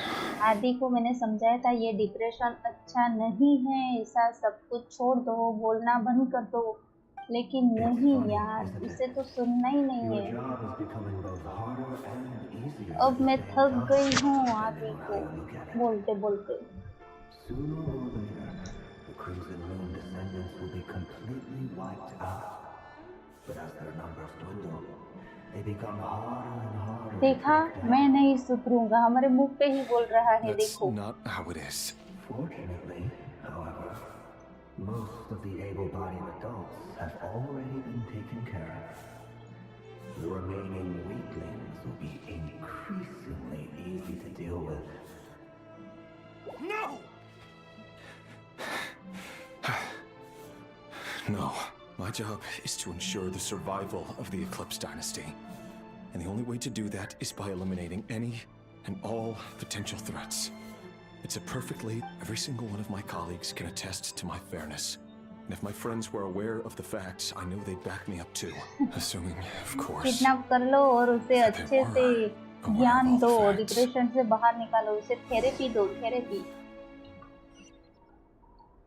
आदि को मैंने समझाया था ये डिप्रेशन अच्छा नहीं है ऐसा सब कुछ छोड़ दो बोलना बंद कर दो लेकिन नहीं यार, इसे तो सुनना ही नहीं है। अब मैं थक गई हूँ आप ही को बोलते बोलते। Sooner or later, the Crimson Moon descendants will be completely wiped out. But as their numbers dwindle, they become harder and harder. देखा, मैं नहीं सुधरूंगा, हमारे मुंह पे ही बोल रहा है। देखो। That's not how it is. Fortunately, however, most of the able-bodied adults have already been taken care of. The remaining weaklings will be increasingly easy to deal with. No! No. My job is to ensure the survival of the Eclipse Dynasty. And the only way to do that is by eliminating any and all potential threats. It's a perfectly... Every single one of my colleagues can attest to my fairness. And if my friends were aware of the facts, I know they'd back me up too. Assuming, of course... kidnap कर लो और उसे अच्छे से ज्ञान दो, depression से बाहर निकालो, उसे थेरेपी दो, थेरेपी।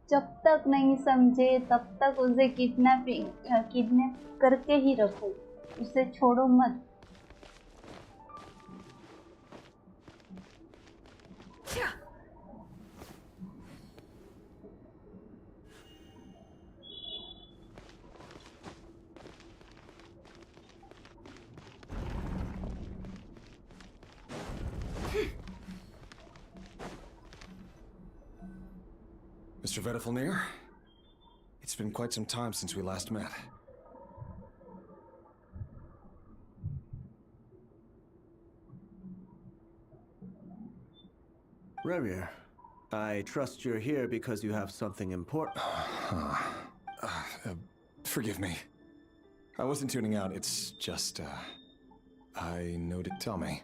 जब तक नहीं समझे तब तक उसे किडनैप करके ही रखो, उसे छोड़ो मत। Mr. Vedifalnir, it's been quite some time since we last met. Rerir, I trust you're here because you have something important. Forgive me. I wasn't tuning out, it's just, I know to tell me.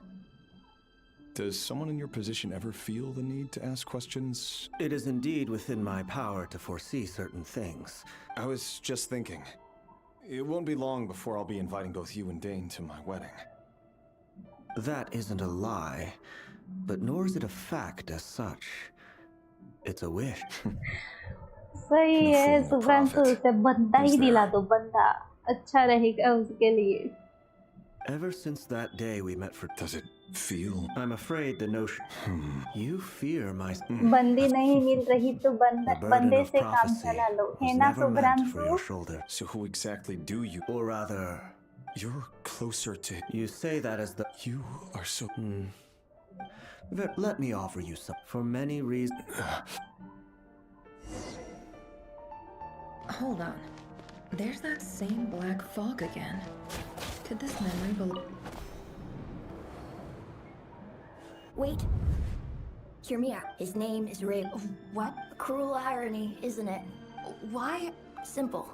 Does someone in your position ever feel the need to ask questions? It is indeed within my power to foresee certain things. I was just thinking. It won't be long before I'll be inviting both you and Dane to my wedding. That isn't a lie, but nor is it a fact as such. It's a wish. सही है, सुब्रांशु, उसे बंदा ही दिला दो, बंदा अच्छा रहेगा उसके लिए। Ever since that day we met for... Does it feel... I'm afraid the notion... You fear my... बंदी नहीं मिल रही तो बंदे से काम चला लो, है ना Subhranshu? So who exactly do you... Or rather... You're closer to... You say that as the... You are so... Let me offer you some... For many reasons... Hold on. There's that same black fog again. Could this memory belong? Wait. Hear me out. His name is Rib. What? A cruel irony, isn't it? Why? Simple.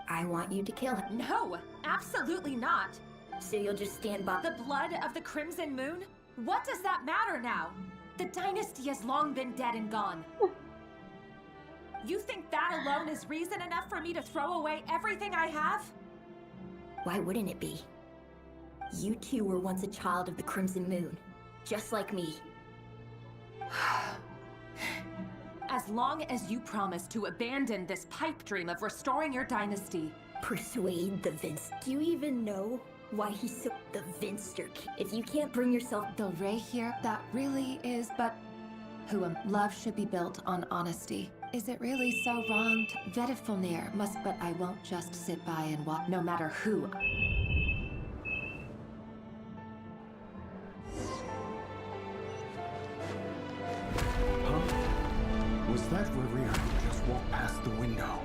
I want you to kill him. No, absolutely not. So you'll just stand by. The blood of the Crimson Moon? What does that matter now? The dynasty has long been dead and gone. You think that alone is reason enough for me to throw away everything I have? Why wouldn't it be? You two were once a child of the Crimson Moon, just like me. As long as you promise to abandon this pipe dream of restoring your dynasty. Persuade the Vince. Do you even know why he's so... The Vinster? If you can't bring yourself... The Ray here, that really is, but... Love should be built on honesty. Is it really so wrong to... Vedifalnir must... But I won't just sit by and watch, no matter who... Was that Rerir who just walked past the window?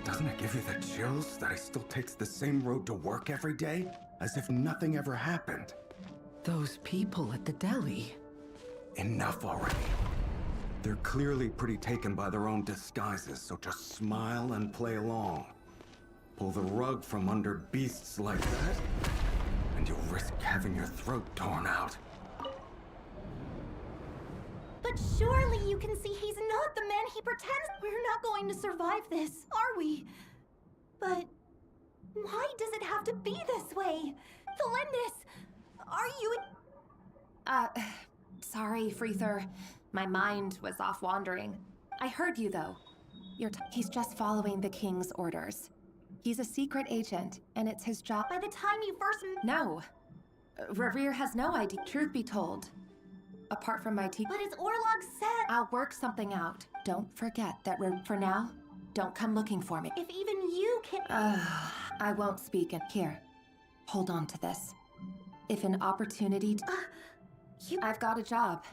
Doesn't it give you the chills that he still takes the same road to work every day? As if nothing ever happened. Those people at the deli. Enough already. They're clearly pretty taken by their own disguises, so just smile and play along. Pull the rug from under beasts like that, and you'll risk having your throat torn out. But surely you can see he's not the man he pretends. We're not going to survive this, are we? But why does it have to be this way? Felindis, are you... Sorry, Freether. My mind was off wandering. I heard you, though. He's just following the king's orders. He's a secret agent, and it's his job. By the time you first... No. Reverie has no idea. Truth be told. Apart from my teeth. But as Orlog said... I'll work something out. Don't forget that for now, don't come looking for me. If even you can... I won't speak in here. Hold on to this. If an opportunity... I've got a job.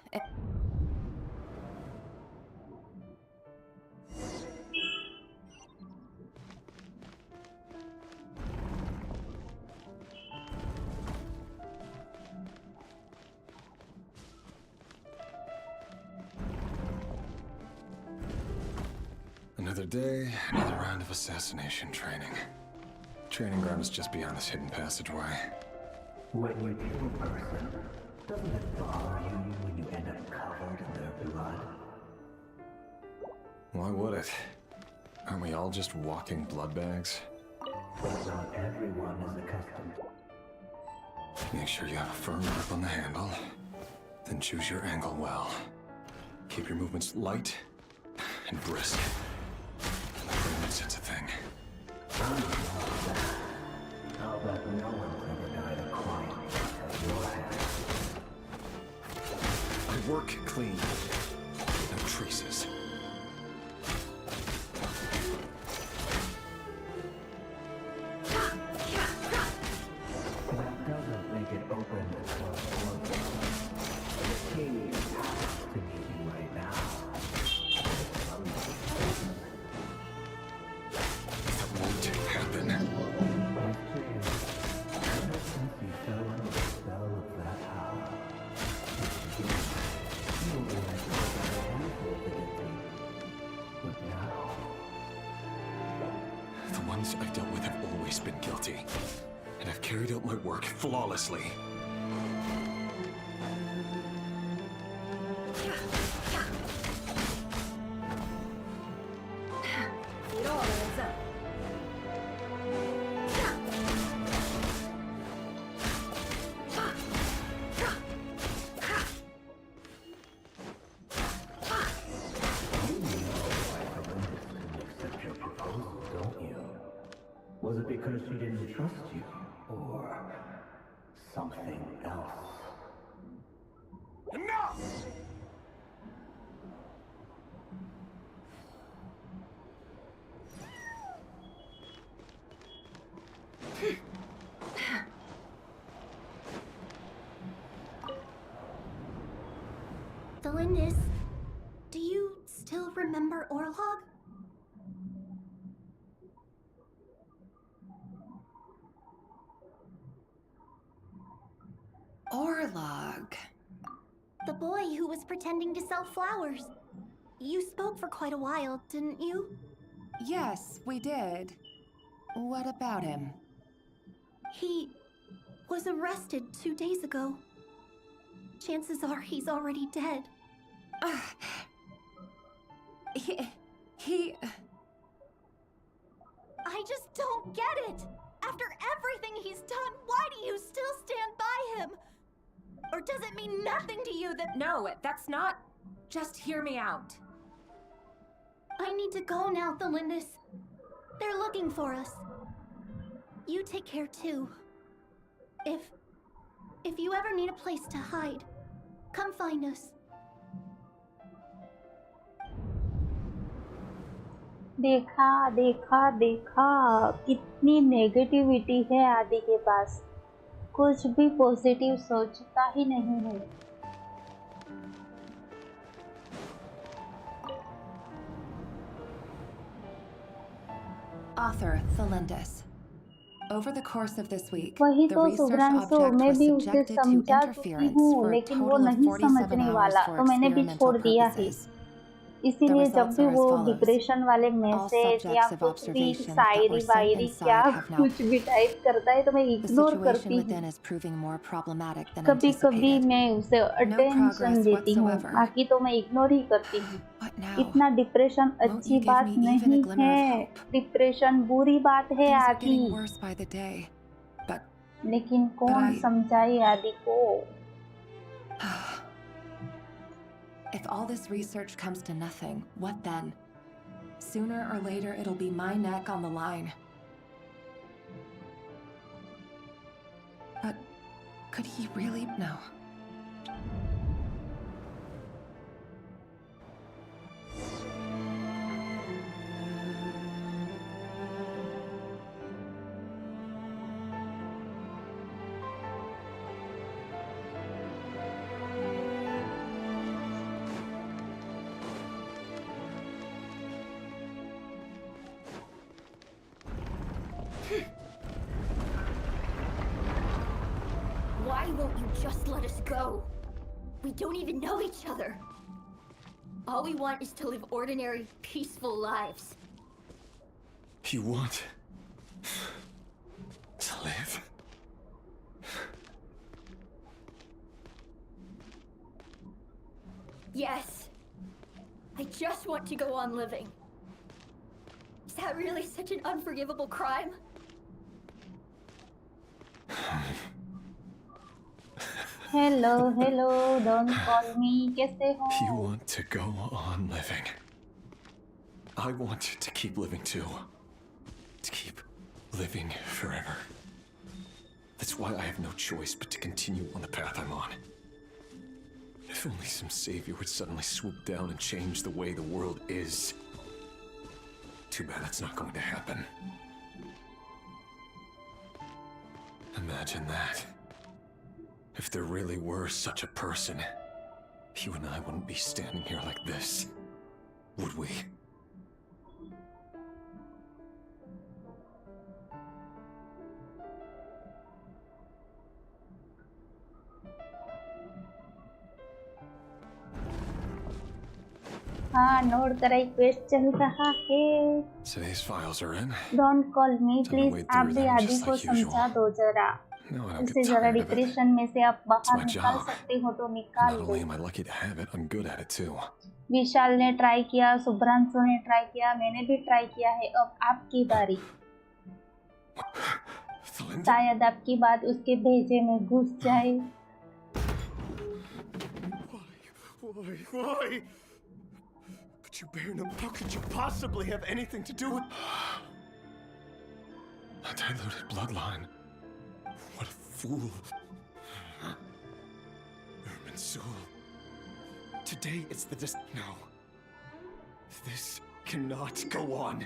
Another day, another round of assassination training. Training ground is just beyond this hidden passageway. When you kill a person, doesn't it bother you when you end up covered in their blood? Why would it? Aren't we all just walking blood bags? But not everyone is accustomed. Make sure you have a firm grip on the handle, then choose your angle well. Keep your movements light and brisk. That's a thing. I'll bet no one's ever died a quiet at your hands. I work clean. No traces. That doesn't make it open to close. The king has to meet you right now. The ones I've dealt with have always been guilty, and I've carried out my work flawlessly. Was it because she didn't trust you? Or something else? Enough! Delindis, do you still remember Orlog? Orlog. The boy who was pretending to sell flowers. You spoke for quite a while, didn't you? Yes, we did. What about him? He was arrested 2 days ago. Chances are he's already dead. He... I just don't get it! After everything he's done, why do you still stand by him? Or does it mean nothing to you that— No, that's not... Just hear me out. I need to go now, Delindis. They're looking for us. You take care too. If you ever need a place to hide, come find us. देखा देखा देखा कितनी negativity है आदि के पास, कुछ भी positive सोचता ही नहीं है। Author Thelindis. Over the course of this week, वही the तो research सुब्रांशु, object मैं was भी उसे subjected to समझा चुकी interference हूँ, for a लेकिन वो total of नहीं 47 समझने hours वाला, for तो मैंने भी experimental छोड़ दिया है। purposes. इसीलिए जब भी वो डिप्रेशन वाले मैसेज या subjects of कुछ भी observation that Shayari were sent वायरी inside क्या have now- कुछ भी टाइप करता है तो मैं The इग्नोर situation करती हूँ। within is proving more problematic than कभी कभी anticipated. मैं उसे अटेंशन progress देती हूँ, whatsoever. बाकी तो मैं इग्नोर ही करती हूँ। What now? इतना डिप्रेशन अच्छी give बात me even a नहीं glimmer of है, डिप्रेशन बुरी बात है Things are आदि, getting worse by the day, but लेकिन कौन समझाए आदि को। if all this research comes to nothing, what then? Sooner or later, it'll be my neck on the line. But could he really? No. Why won't you just let us go? We don't even know each other. All we want is to live ordinary, peaceful lives. You want to live? Yes. I just want to go on living. Is that really such an unforgivable crime? Hello hello don't call मी कैसे हो You want to go on living. I want to keep living too. To keep living forever. That's why I have no choice but to continue on the path I'm on. If only some savior would suddenly swoop down and change the way the world is. Too bad that's not going to happen. Imagine that. If there really were such a person, you and I wouldn't be standing here like this, would we? हाँ note का request चल रहा है Today's files are in. Don't call me Time to please wade आप through भी them आदि just को like समझा usual. दो जरा No, I don't इससे get जरा tired of it. डिप्रेशन में से आप It's बाहर my निकाल job. सकते हो तो And निकाल not दो only am I lucky to have it, I'm good at it too. विशाल ने ट्राई किया शुभ्रांशु ने ट्राई किया मैंने भी ट्राई किया है अब आपकी बारी शायद आपकी बात उसके भेजे में घुस जाए Why? Could you bear no? How could you possibly have anything to do with... A diluted bloodline. What a fool. Soul. Today it's the No. This cannot go on.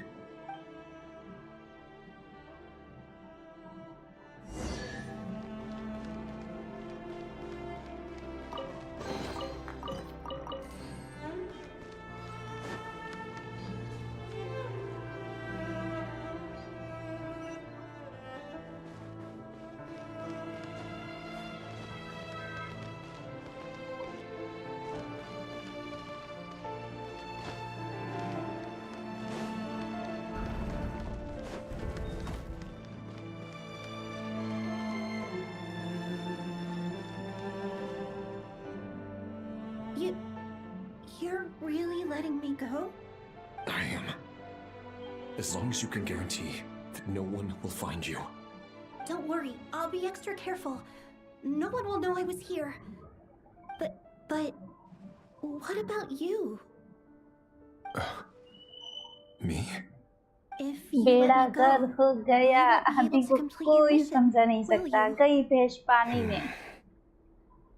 You're really letting me go? I am. As long as you can guarantee that no one will find you. Don't worry, I'll be extra careful. No one will know I was here. But what about you? Me? If you बेड़ा let me गर्क go, हो गया will you be आदि able को to complete your कोई mission? समझा नहीं Will सकता you? गई भैंस पानी में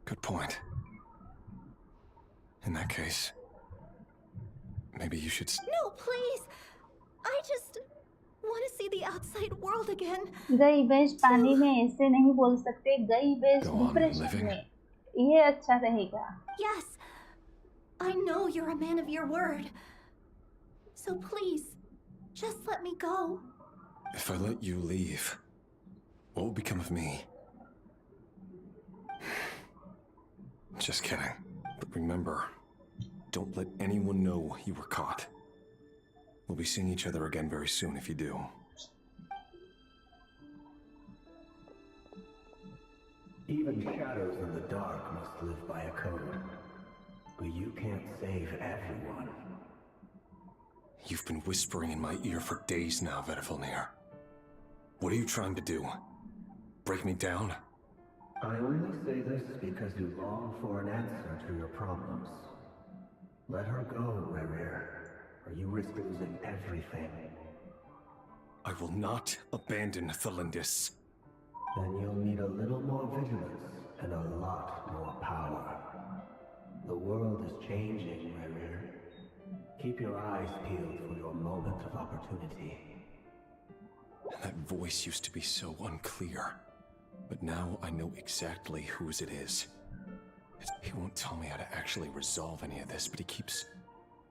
Good point. In that case, maybe you should... No, please! I just want to see the outside world again. गई भैंस पानी में ऐसे नहीं बोल सकते गई भैंस Go on डिप्रेशन living. में ये अच्छा रहेगा Yes, I know you're a man of your word. So please, just let me go. If I let you leave, what will become of me? Just kidding. But remember, don't let anyone know you were caught. We'll be seeing each other again very soon if you do. Even shadows in the dark must live by a code. But you can't save everyone. You've been whispering in my ear for days now, Vedifilnir. What are you trying to do? Break me down? I only say this because you long for an answer to your problems. Let her go, Rerir, or you risk losing everything. I will not abandon Thelindis. then you'll need a little more vigilance and a lot more power. The world is changing, Rerir. Keep your eyes peeled for your moment of opportunity. That voice used to be so unclear. But now I know exactly whose it is. He won't tell me how to actually resolve any of this, but he keeps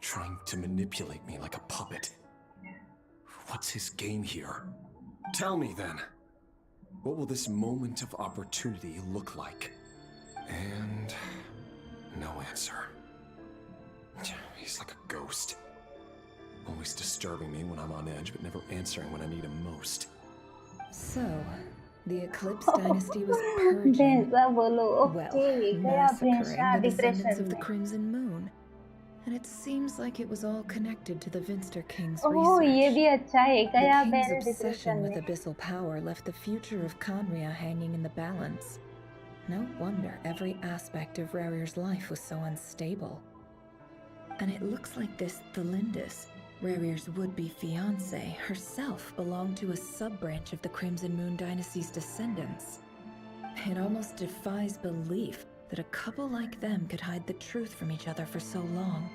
trying to manipulate me like a puppet. What's his game here? Tell me then. What will this moment of opportunity look like? And no answer. He's like a ghost. Always disturbing me when I'm on edge, but never answering when I need him most. So, the Eclipse Dynasty was purging, well, massacring the descendants of the Crimson Moon. And it seems like it was all connected to the Vinster King's ये भी research. अच्छा है गया The bell king's obsession depression with में abyssal power left the future of Conria hanging in the balance. No wonder every aspect of Rerir's life was so unstable. And it looks like this Thelindis, Rerir's would-be fiancée, herself belonged to a sub-branch of the Crimson Moon Dynasty's descendants. It almost defies belief that a couple like them could hide the truth from each other for so long.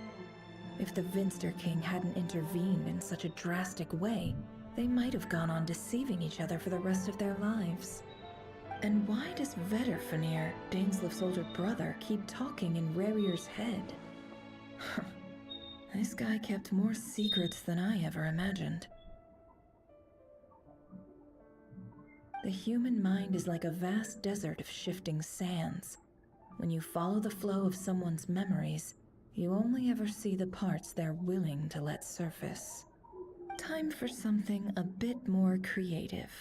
If the Vinster King hadn't intervened in such a drastic way, they might have gone on deceiving each other for the rest of their lives. And why does Vedderfanir, Daneslif's older brother, keep talking in Rerir's head? This guy kept more secrets than I ever imagined. The human mind is like a vast desert of shifting sands. When you follow the flow of someone's memories, you only ever see the parts they're willing to let surface. Time for something a bit more creative.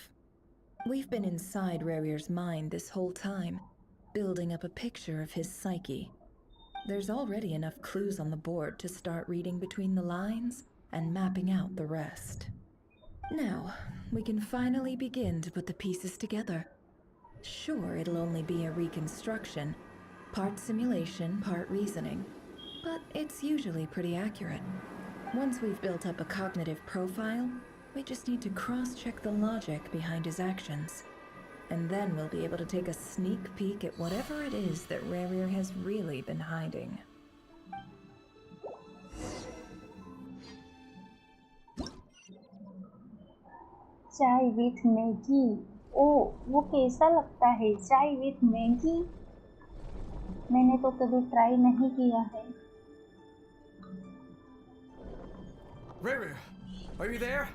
We've been inside Rerir's mind this whole time, building up a picture of his psyche. There's already enough clues on the board to start reading between the lines and mapping out the rest. Now, we can finally begin to put the pieces together. Sure, it'll only be a reconstruction, part simulation, part reasoning, but it's usually pretty accurate. Once we've built up a cognitive profile, we just need to cross-check the logic behind his actions. And then we'll be able to take a sneak peek at whatever it is that Rerir has really been hiding. चाय with Maggi ओ वो कैसा लगता है चाय with Maggi मैंने तो कभी try नहीं किया है Rerir, are you there?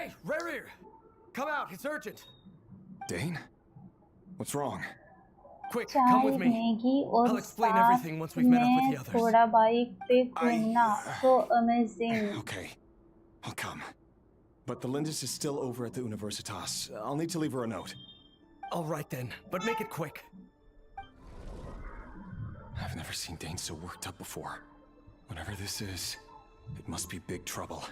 Hey, Rerir! Come out, it's urgent! Dane? What's wrong? Quick, चाय come with me. मैगी और I'll explain साथ everything once we've met up with में the others. थोड़ा बाइक पे घूमना so amazing. Okay, I'll come. But the Lindis is still over at the Universitas. I'll need to leave her a note. All right then, but make it quick. I've never seen Dane so worked up before. Whatever this is, it must be big trouble.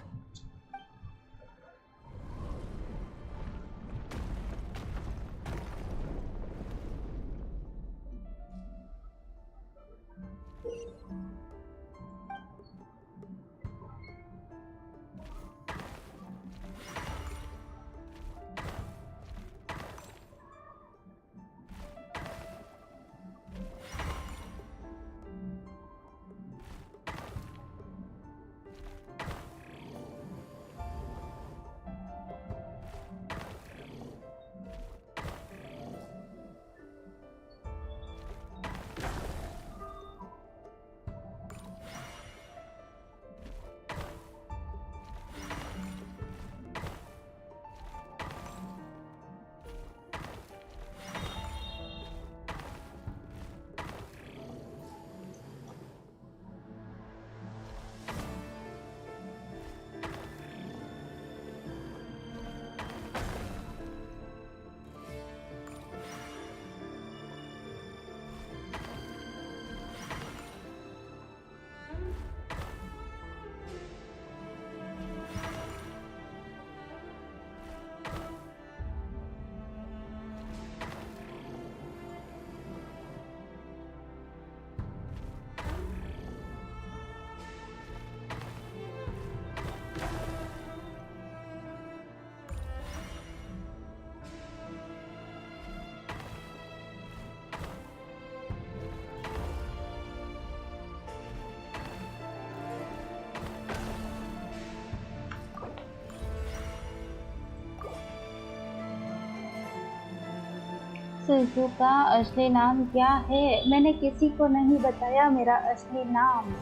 Shizuka असली नाम क्या है? मैंने किसी को नहीं बताया मेरा असली नाम।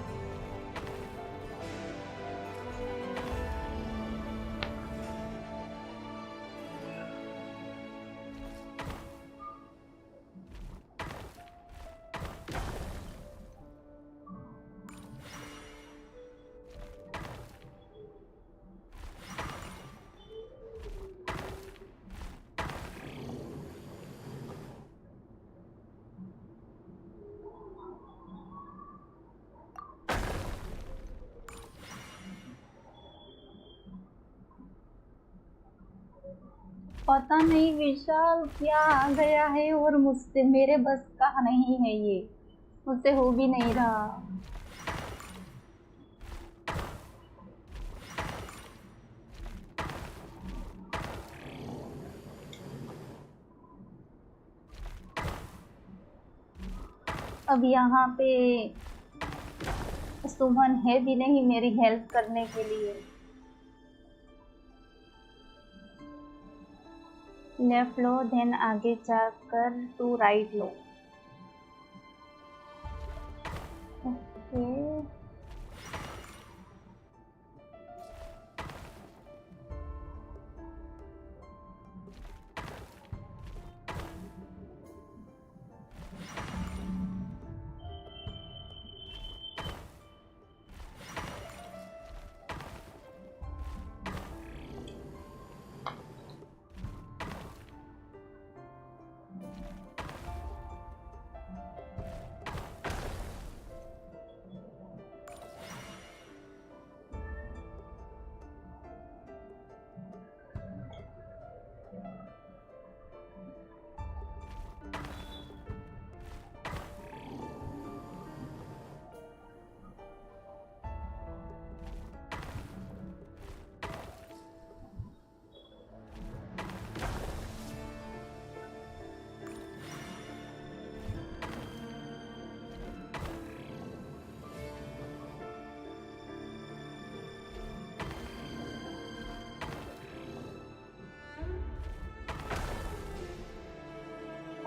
पता नहीं विशाल क्या आ गया है और मुझसे मेरे बस का नहीं है, ये मुझसे हो भी नहीं रहा। अब यहाँ पे सुमन है भी नहीं मेरी हेल्प करने के लिए। लेफ्ट लो, देन आगे जाकर टू राइट लो। ओके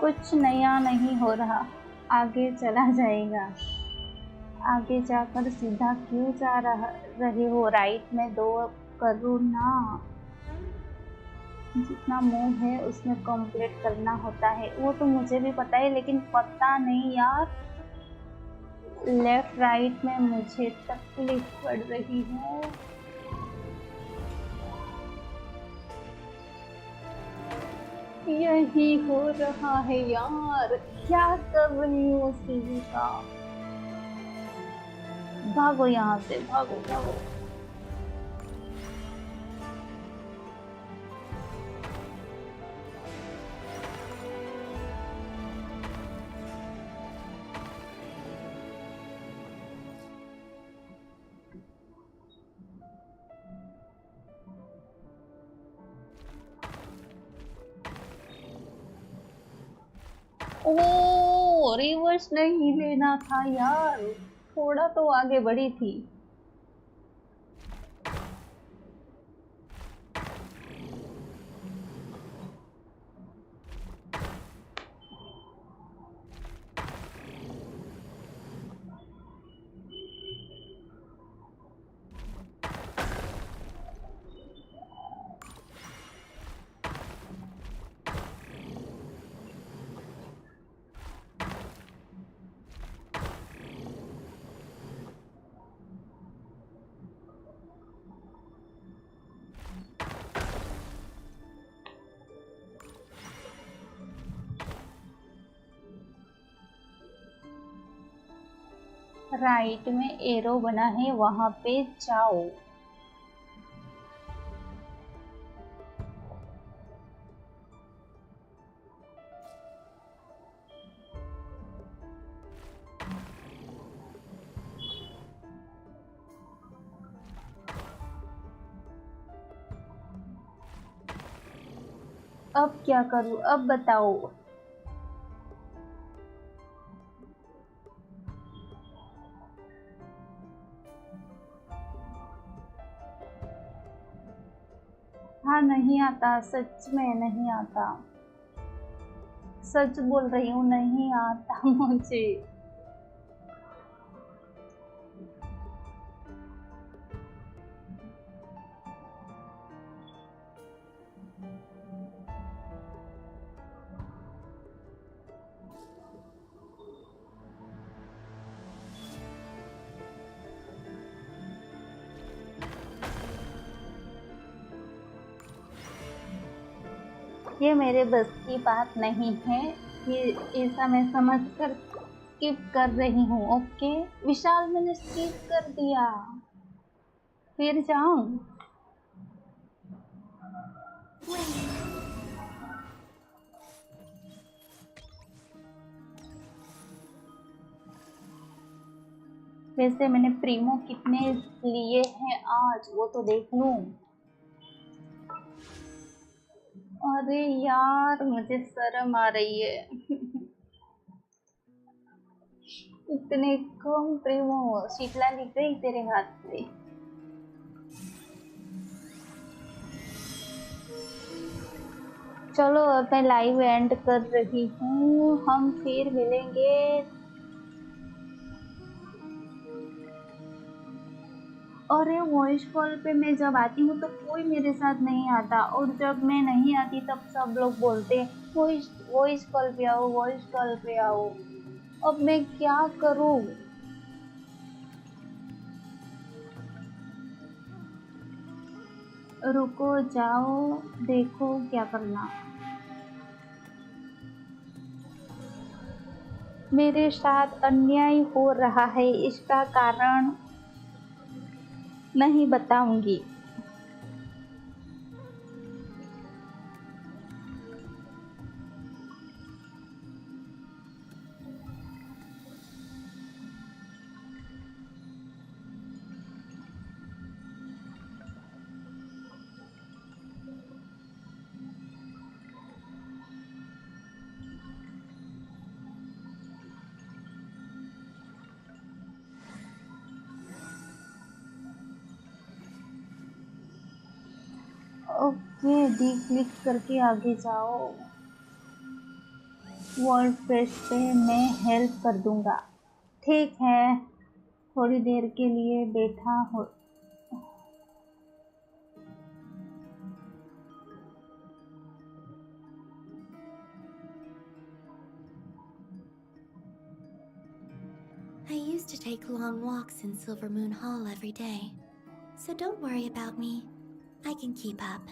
कुछ नया नहीं हो रहा, आगे चला जाएगा। आगे जाकर सीधा क्यों जा रहे हो? राइट में दो करूँ ना? जितना मूव है उसमें कंप्लीट करना होता है, वो तो मुझे भी पता है, लेकिन पता नहीं यार लेफ्ट राइट में मुझे तकलीफ पड़ रही है। यही हो रहा है यार, क्या कर रही हूँ शिज़ुका। भागो यहाँ से, भागो भागो। ओ रिवर्स नहीं लेना था यार, थोड़ा तो आगे बढ़ी थी। राइट में एरो बना है, वहां पे जाओ। अब क्या करूं, अब बताओ। हाँ नहीं आता, सच में नहीं आता, सच बोल रही हूँ, नहीं आता मुझे। ये मेरे बस की बात नहीं है, ये ऐसा मैं समझ कर स्किप कर रही हूँ। ओके विशाल, मैंने स्किप कर दिया, फिर जाऊं? वैसे मैंने प्रीमो कितने लिए हैं आज, वो तो देख लूं। अरे यार मुझे शर्म आ रही है इतने कम प्रीमो, शीतला लिख गई तेरे हाथ से। चलो अब मैं लाइव एंड कर रही हूँ, हम फिर मिलेंगे। अरे वॉइस कॉल पे मैं जब आती हूँ तो कोई मेरे साथ नहीं आता, और जब मैं नहीं आती तब सब लोग बोलते हैं वॉइस कॉल पे आओ, वॉइस कॉल पे आओ। अब मैं क्या करूँ? रुको जाओ, देखो क्या करना। मेरे साथ अन्याय हो रहा है, इसका कारण नहीं बताऊंगी। ओके डी क्लिक करके आगे जाओ। वर्ड पेज पे मैं हेल्प कर दूंगा। ठीक है, थोड़ी देर के लिए बैठा हो। I used to take long walks in Silver Moon Hall every day. So don't worry about me. I can keep up.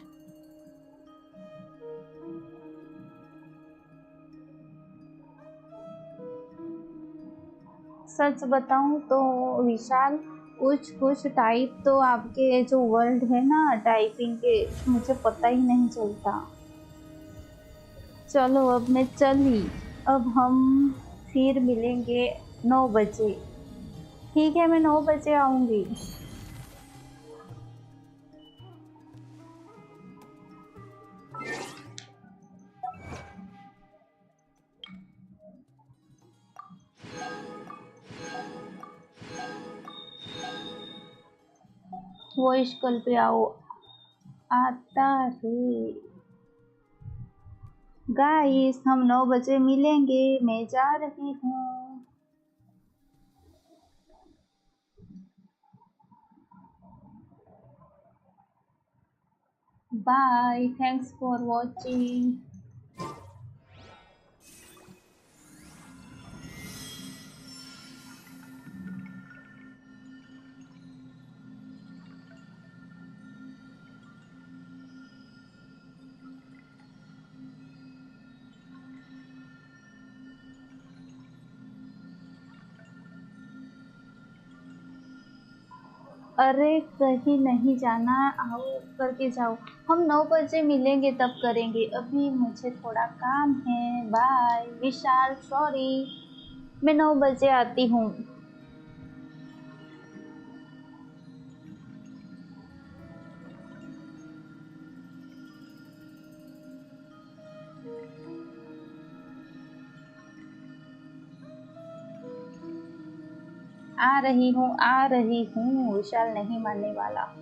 सच बताऊं तो विशाल, कुछ टाइप तो आपके जो वर्ड है ना टाइपिंग के, मुझे पता ही नहीं चलता। चलो अब मैं चली, अब हम फिर मिलेंगे 9 बजे। ठीक है, मैं 9 बजे आऊँगी। वॉइस कॉल पे आओ। आता है गाइस, हम 9 बजे मिलेंगे। मैं जा रही हूँ। Bye, thanks for watching. अरे कहीं नहीं जाना, आओ करके जाओ। हम 9 बजे मिलेंगे तब करेंगे, अभी मुझे थोड़ा काम है। बाय विशाल, सॉरी, मैं 9 बजे आती हूँ। आ रही हूँ। विशाल नहीं मानने वाला।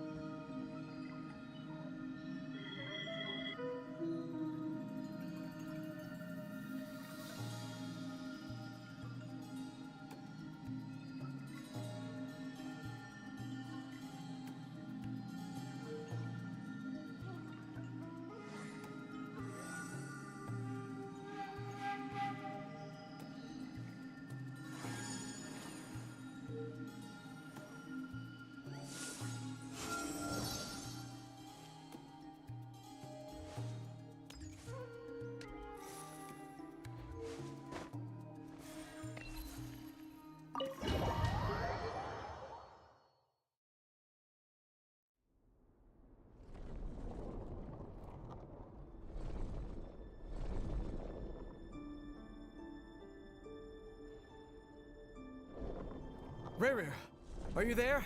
Rere, are you there?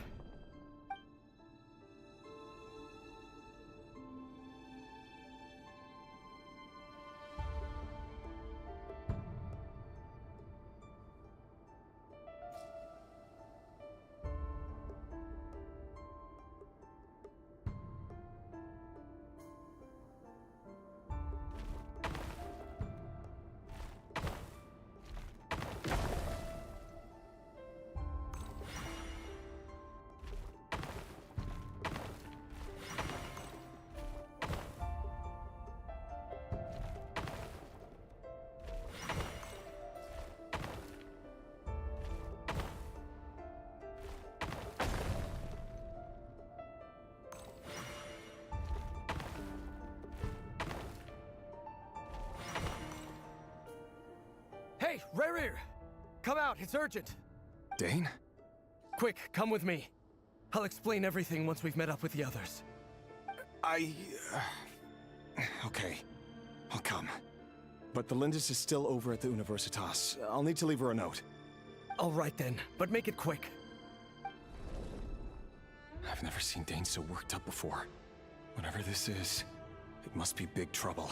Hey, Rere! Come out, it's urgent! Dane? Quick, come with me. I'll explain everything once we've met up with the others. Okay. I'll come. But the Lindis is still over at the Universitas. I'll need to leave her a note. All right then, but make it quick. I've never seen Dane so worked up before. Whatever this is, it must be big trouble.